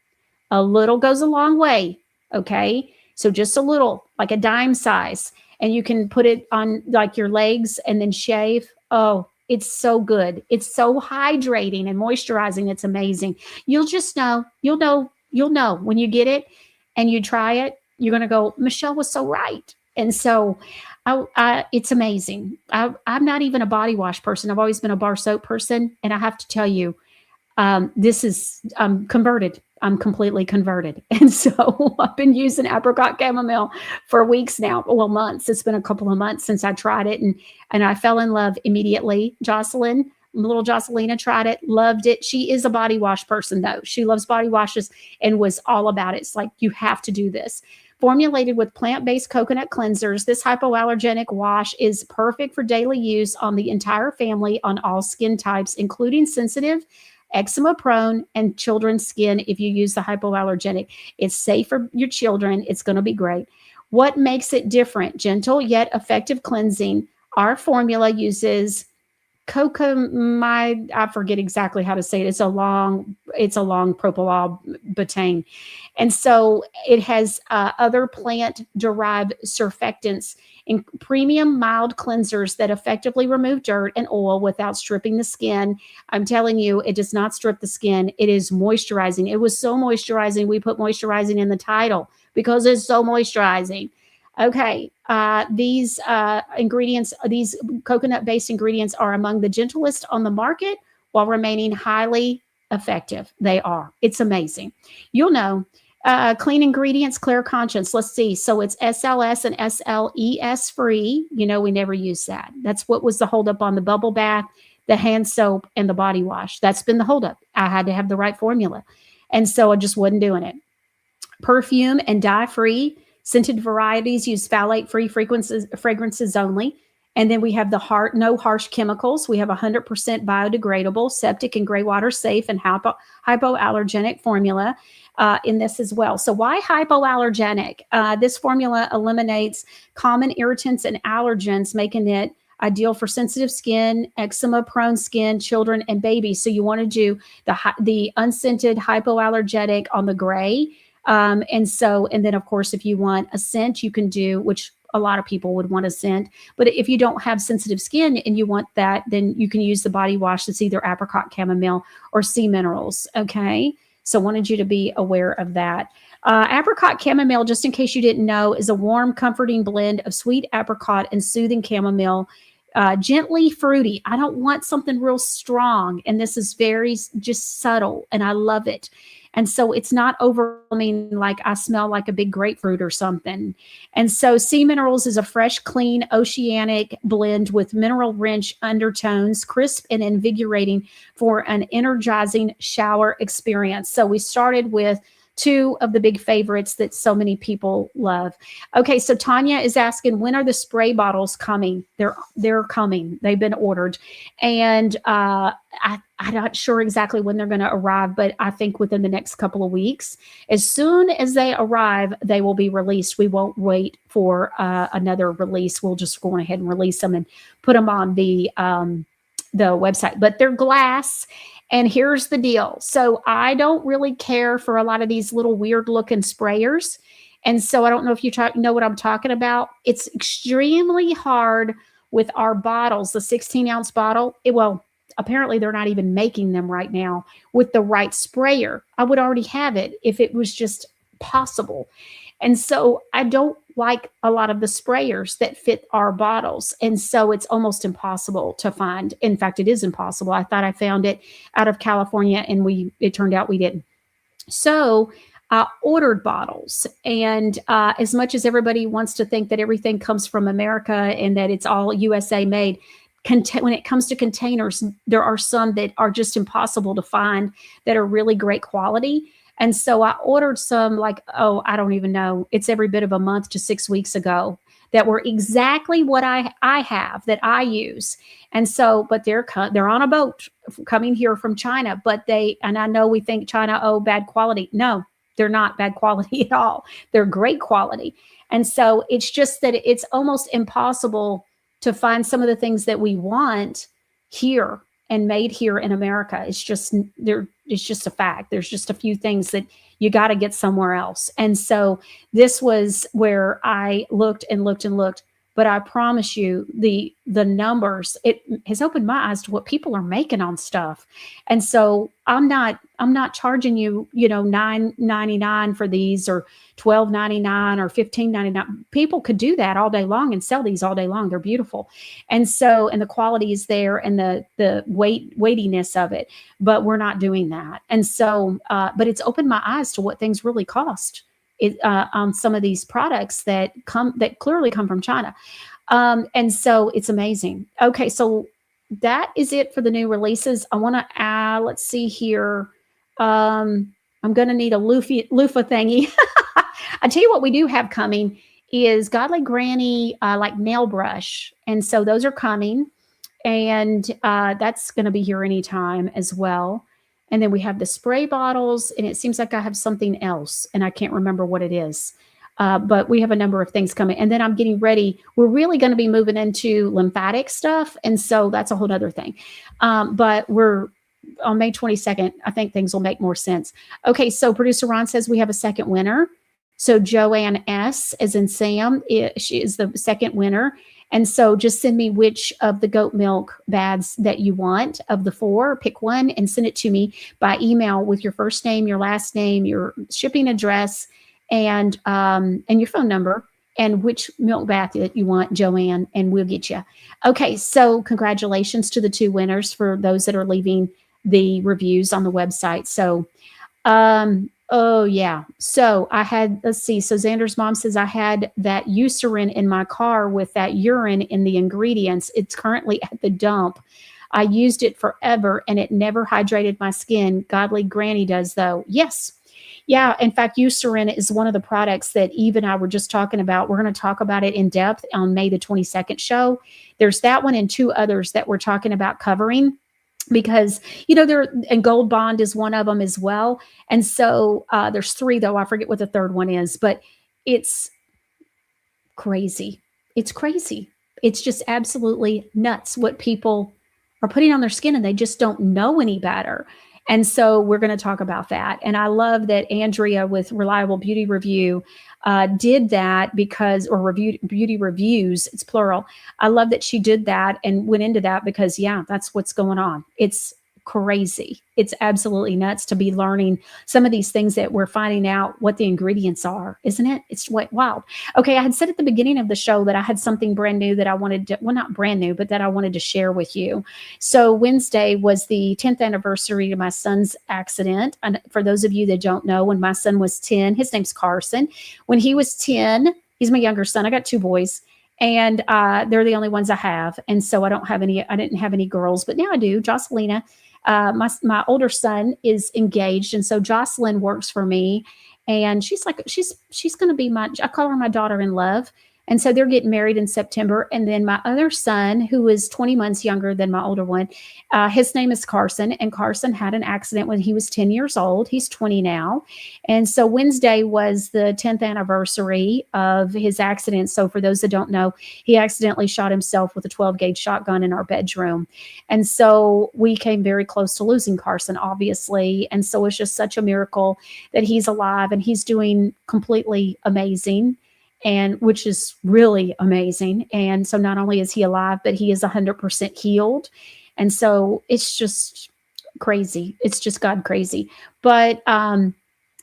C: a little goes a long way. Okay, so just a little, like a dime size. And you can put it on like your legs and then shave. Oh, it's so good. It's so hydrating and moisturizing. It's amazing. You'll just know, you'll know when you get it and you try it, you're going to go, Michelle was so right. And so it's amazing. I'm not even a body wash person. I've always been a bar soap person. And I have to tell you, I'm converted. I'm completely converted. And so I've been using apricot chamomile for weeks now. Well, months. It's been a couple of months since I tried it. And I fell in love immediately. Little Jocelina tried it, loved it. She is a body wash person though. She loves body washes and was all about it. It's like, you have to do this. Formulated with plant-based coconut cleansers, this hypoallergenic wash is perfect for daily use on the entire family on all skin types, including sensitive, eczema prone, and children's skin. If you use the hypoallergenic, it's safe for your children. It's going to be great. What makes it different? Gentle yet effective cleansing. Our formula uses cocamide. I forget exactly how to say it. It's a long propyl butane. And so it has other plant-derived surfactants and premium mild cleansers that effectively remove dirt and oil without stripping the skin. I'm telling you, it does not strip the skin. It is moisturizing. It was so moisturizing. We put moisturizing in the title because it's so moisturizing. Okay, these ingredients, these coconut-based ingredients are among the gentlest on the market while remaining highly effective. They are. It's amazing. You'll know. Clean ingredients, clear conscience. Let's see. So it's SLS and SLES free. You know, we never use that. That's what was the holdup on the bubble bath, the hand soap, and the body wash. That's been the holdup. I had to have the right formula. And so I just wasn't doing it. Perfume and dye free. Scented varieties use phthalate-free fragrances only. And then we have the no harsh chemicals. We have 100% biodegradable, septic and gray water safe, and hypoallergenic formula in this as well. So why hypoallergenic? This formula eliminates common irritants and allergens, making it ideal for sensitive skin, eczema-prone skin, children, and babies. So you want to do the unscented hypoallergenic on the gray. And then of course, if you want a scent, you can do, which a lot of people would want a scent, but if you don't have sensitive skin and you want that, then you can use the body wash that's either apricot chamomile or sea minerals. Okay. So wanted you to be aware of that. Apricot chamomile, just in case you didn't know, is a warm, comforting blend of sweet apricot and soothing chamomile. Gently fruity. I don't want something real strong. And this is very just subtle, and I love it. And so it's not overwhelming, like I smell like a big grapefruit or something. And so sea minerals is a fresh, clean, oceanic blend with mineral-rich undertones, crisp and invigorating for an energizing shower experience. So we started with two of the big favorites that so many people love. Okay, so Tanya is asking, when are the spray bottles coming? They're coming. They've been ordered. And I'm not sure exactly when they're going to arrive, but I think within the next couple of weeks. As soon as they arrive, they will be released. We won't wait for another release. We'll just go ahead and release them and put them on the website. But they're glass. And here's the deal. So I don't really care for a lot of these little weird looking sprayers. And so I don't know if you know what I'm talking about. It's extremely hard with our bottles, the 16-ounce bottle. Apparently they're not even making them right now with the right sprayer. I would already have it if it was just possible. And so I don't like a lot of the sprayers that fit our bottles. And so it's almost impossible to find. In fact, it is impossible. I thought I found it out of California, and it turned out we didn't. So I ordered bottles. And as much as everybody wants to think that everything comes from America and that it's all USA made, when it comes to containers, there are some that are just impossible to find that are really great quality. And so I ordered some, I don't even know. It's every bit of a month to 6 weeks ago, that were exactly what I have that I use. And so, but they're on a boat coming here from China, and I know we think China, bad quality. No, they're not bad quality at all. They're great quality. And so it's just that it's almost impossible to find some of the things that we want here and made here in America. It's just a fact. There's just a few things that you got to get somewhere else. And so this was where I looked and looked and looked, but I promise you the numbers, it has opened my eyes to what people are making on stuff. And so I'm not charging you, $9.99 for these, or $12.99 or $15.99. People could do that all day long and sell these all day long. They're beautiful. And so, and the quality is there, and the weightiness of it, but we're not doing that. And so, but it's opened my eyes to what things really cost on some of these products that clearly come from China. And so it's amazing. Okay. So that is it for the new releases. I want to let's see here. I'm going to need a loofah thingy. I tell you what we do have coming is Godly Granny, like nail brush. And so those are coming, and that's going to be here anytime as well. And then we have the spray bottles, and it seems like I have something else, and I can't remember what it is. But we have a number of things coming. And then I'm getting ready. We're really going to be moving into lymphatic stuff. And so that's a whole other thing. But we're on May 22nd. I think things will make more sense. Okay. So producer Ron says we have a second winner. So Joanne S, as in Sam, she is the second winner. And so just send me which of the goat milk baths that you want of the 4. Pick one and send it to me by email with your first name, your last name, your shipping address, and your phone number. and which milk bath that you want, Joanne, and we'll get you. Okay, so congratulations to the 2 winners for those that are leaving the reviews on the website. So, oh yeah. So I had, let's see. So Xander's mom says I had that Eucerin in my car with that urine in the ingredients. It's currently at the dump. I used it forever and it never hydrated my skin. Godly Granny does though. Yes. Yeah. In fact, Eucerin is one of the products that Eve and I were just talking about. We're going to talk about it in depth on May the 22nd show. There's that one and 2 others that we're talking about covering, because and Gold Bond is one of them as well. And so there's 3 though. I forget what the 3rd one is, but it's crazy. It's crazy. It's just absolutely nuts what people are putting on their skin, and they just don't know any better. And so we're going to talk about that. And I love that Andrea with Reliable Beauty Review did that or beauty reviews, it's plural. I love that she did that and went into that because, yeah, that's what's going on. It's crazy. It's absolutely nuts to be learning some of these things that we're finding out what the ingredients are, isn't it? It's wild. Okay, I had said at the beginning of the show that I had something brand new that I wanted to, well, not brand new, but that I wanted to share with you. So Wednesday was the 10th anniversary of my son's accident. And for those of you that don't know, when my son was 10, his name's Carson. When he was 10, he's my younger son. I got 2 boys. And they're the only ones I have. And so I didn't have any girls, but now I do. Jocelina, my older son is engaged. And so Jocelyn works for me, and she's going to be I call her my daughter in love. And so they're getting married in September. And then my other son, who is 20 months younger than my older one, his name is Carson. And Carson had an accident when he was 10 years old. He's 20 now. And so Wednesday was the 10th anniversary of his accident. So for those that don't know, he accidentally shot himself with a 12-gauge shotgun in our bedroom. And so we came very close to losing Carson, obviously. And so it's just such a miracle that he's alive and he's doing completely amazing, and which is really amazing. And so not only is he alive, but he is 100% healed. And so it's just crazy. It's just God crazy. But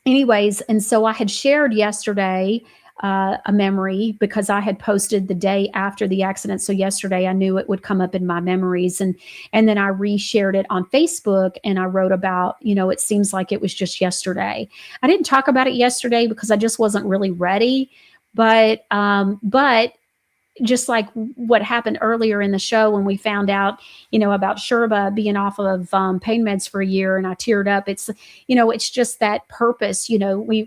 C: anyways, and so I had shared yesterday a memory because I had posted the day after the accident. So yesterday I knew it would come up in my memories, and then I reshared it on Facebook, and I wrote about, it seems like it was just yesterday. I didn't talk about it yesterday because I just wasn't really ready. But just like what happened earlier in the show when we found out, about Sherba being off of pain meds for a year, and I teared up. It's, it's just that purpose. We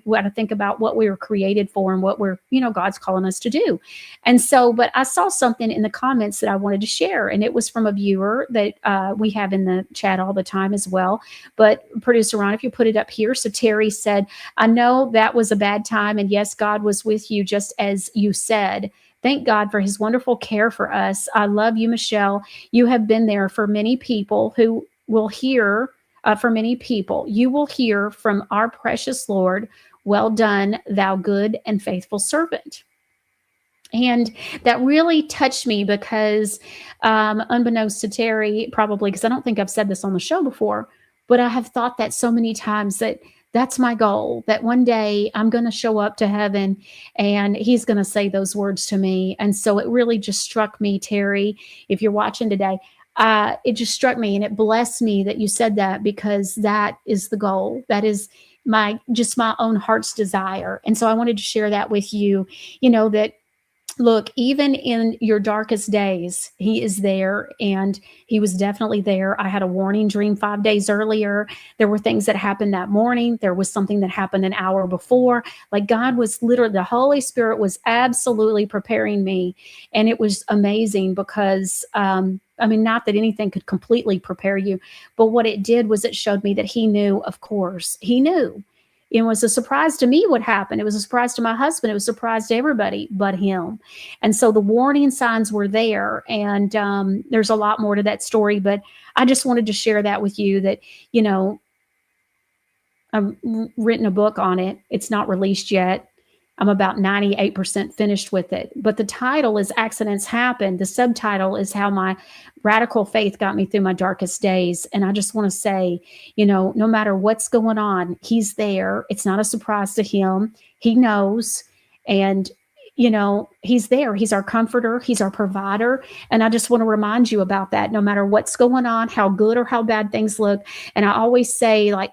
C: got to think about what we were created for and what we're, God's calling us to do. And so, but I saw something in the comments that I wanted to share, and it was from a viewer that we have in the chat all the time as well. But producer Ron, if you put it up here. So Terry said, I know that was a bad time, and yes, God was with you just as you said. Thank God for his wonderful care for us. I love you, Michelle. You have been there for many people who will hear, you will hear from our precious Lord, well done, thou good and faithful servant. And that really touched me because unbeknownst to Terry, probably because I don't think I've said this on the show before, but I have thought that so many times that's my goal, that one day I'm going to show up to heaven and he's going to say those words to me. And so it really just struck me, Terry, if you're watching today, it just struck me and it blessed me that you said that, because that is the goal. That is my own heart's desire. And so I wanted to share that with you, that look, even in your darkest days, he is there, and he was definitely there. I had a warning dream 5 days earlier. There were things that happened that morning. There was something that happened an hour before. Like God was literally, the Holy Spirit was absolutely preparing me. And it was amazing because, not that anything could completely prepare you, but what it did was it showed me that he knew, of course, he knew. It was a surprise to me what happened. It was a surprise to my husband. It was a surprise to everybody but him. And so the warning signs were there. And there's a lot more to that story, but I just wanted to share that with you that, I've written a book on it. It's not released yet. I'm about 98% finished with it. But the title is Accidents Happen. The subtitle is How My Radical Faith Got Me Through My Darkest Days. And I just want to say, no matter what's going on, he's there. It's not a surprise to him. He knows. And, he's there. He's our comforter. He's our provider. And I just want to remind you about that, no matter what's going on, how good or how bad things look. And I always say, like,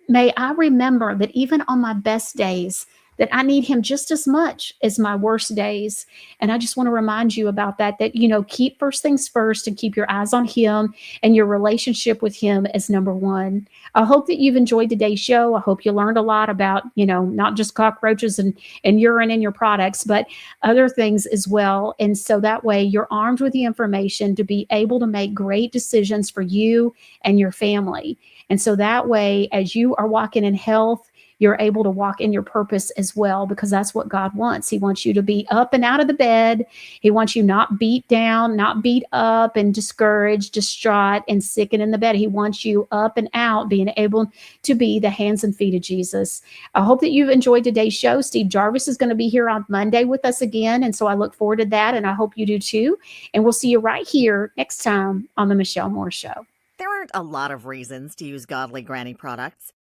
C: may I remember that even on my best days, that I need him just as much as my worst days. And I just want to remind you about that, keep first things first and keep your eyes on him and your relationship with him as number one. I hope that you've enjoyed today's show. I hope you learned a lot about, not just cockroaches and urine in your products, but other things as well. And so that way you're armed with the information to be able to make great decisions for you and your family. And so that way, as you are walking in health, you're able to walk in your purpose as well, because that's what God wants. He wants you to be up and out of the bed. He wants you not beat down, not beat up and discouraged, distraught, and sick and in the bed. He wants you up and out, being able to be the hands and feet of Jesus. I hope that you've enjoyed today's show. Steve Jarvis is going to be here on Monday with us again. And so I look forward to that. And I hope you do too. And we'll see you right here next time on The Michelle Moore Show.
F: There aren't a lot of reasons to use Godly Granny products.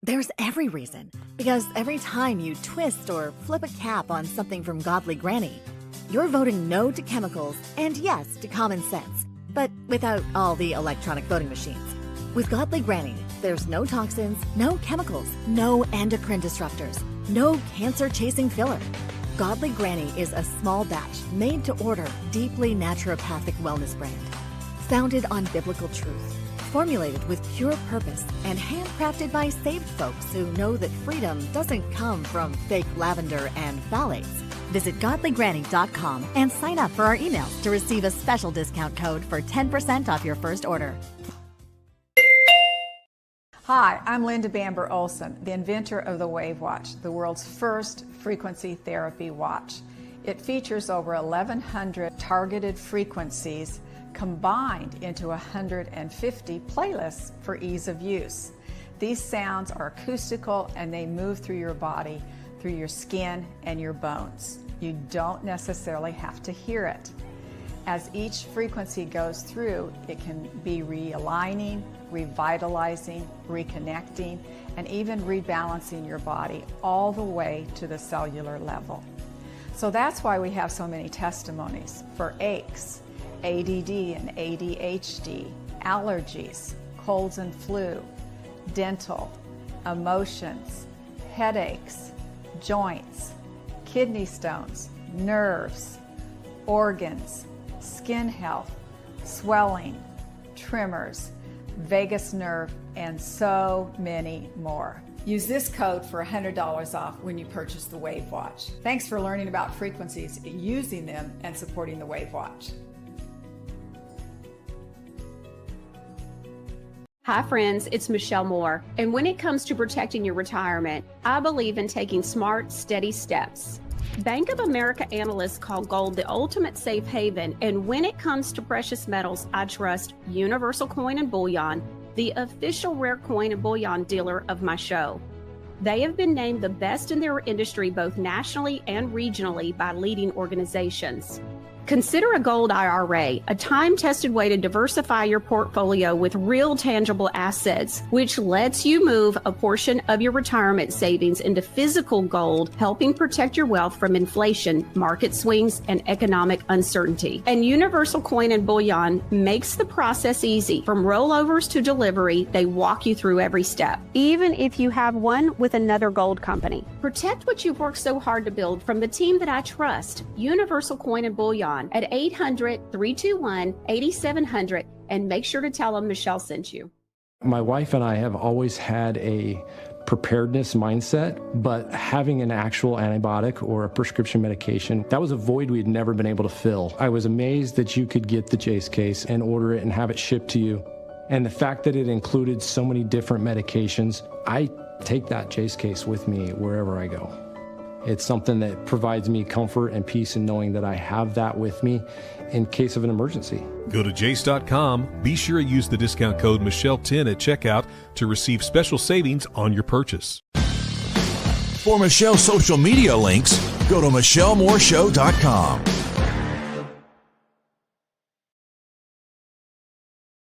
F: There's every reason, because every time you twist or flip a cap on something from Godly Granny, you're voting no to chemicals and yes to common sense, but without all the electronic voting machines. With Godly Granny, there's no toxins, no chemicals, no endocrine disruptors, no cancer-chasing filler. Godly Granny is a small batch, made-to-order, deeply naturopathic wellness brand, founded on biblical truth. Formulated with pure purpose and handcrafted by saved folks who know that freedom doesn't come from fake lavender and phthalates. Visit godlygranny.com and sign up for our emails to receive a special discount code for 10% off your first order.
G: Hi, I'm Linda Bamber Olson, the inventor of the Wave Watch, the world's first frequency therapy watch. It features over 1,100 targeted frequencies combined into 150 playlists for ease of use. These sounds are acoustical and they move through your body, through your skin and your bones. You don't necessarily have to hear it. As each frequency goes through, it can be realigning, revitalizing, reconnecting, and even rebalancing your body all the way to the cellular level. So that's why we have so many testimonies for aches, ADD and ADHD, allergies, colds and flu, dental, emotions, headaches, joints, kidney stones, nerves, organs, skin health, swelling, tremors, vagus nerve, and so many more. Use this code for $100 off when you purchase the Wave Watch. Thanks for learning about frequencies, using them, and supporting the Wave Watch.
C: Hi friends, it's Michelle Moore. And when it comes to protecting your retirement, I believe in taking smart, steady steps. Bank of America analysts call gold the ultimate safe haven. And when it comes to precious metals, I trust Universal Coin and Bullion, the official rare coin and bullion dealer of my show. They have been named the best in their industry, both nationally and regionally, by leading organizations. Consider a gold IRA, a time-tested way to diversify your portfolio with real tangible assets, which lets you move a portion of your retirement savings into physical gold, helping protect your wealth from inflation, market swings, and economic uncertainty. And Universal Coin and Bullion makes the process easy. From rollovers to delivery, they walk you through every step, even if you have one with another gold company. Protect what you've worked so hard to build from the team that I trust, Universal Coin and Bullion, at 800-321-8700, and make sure to tell them Michelle sent you.
H: My wife and I have always had a preparedness mindset, but having an actual antibiotic or a prescription medication, that was a void we had never been able to fill. I was amazed that you could get the Jace case and order it and have it shipped to you. And the fact that it included so many different medications, I take that Jace case with me wherever I go. It's something that provides me comfort and peace in knowing that I have that with me in case of an emergency.
I: Go to jace.com. Be sure to use the discount code Michelle10 at checkout to receive special savings on your purchase.
B: For Michelle's social media links, go to michellemooreshow.com.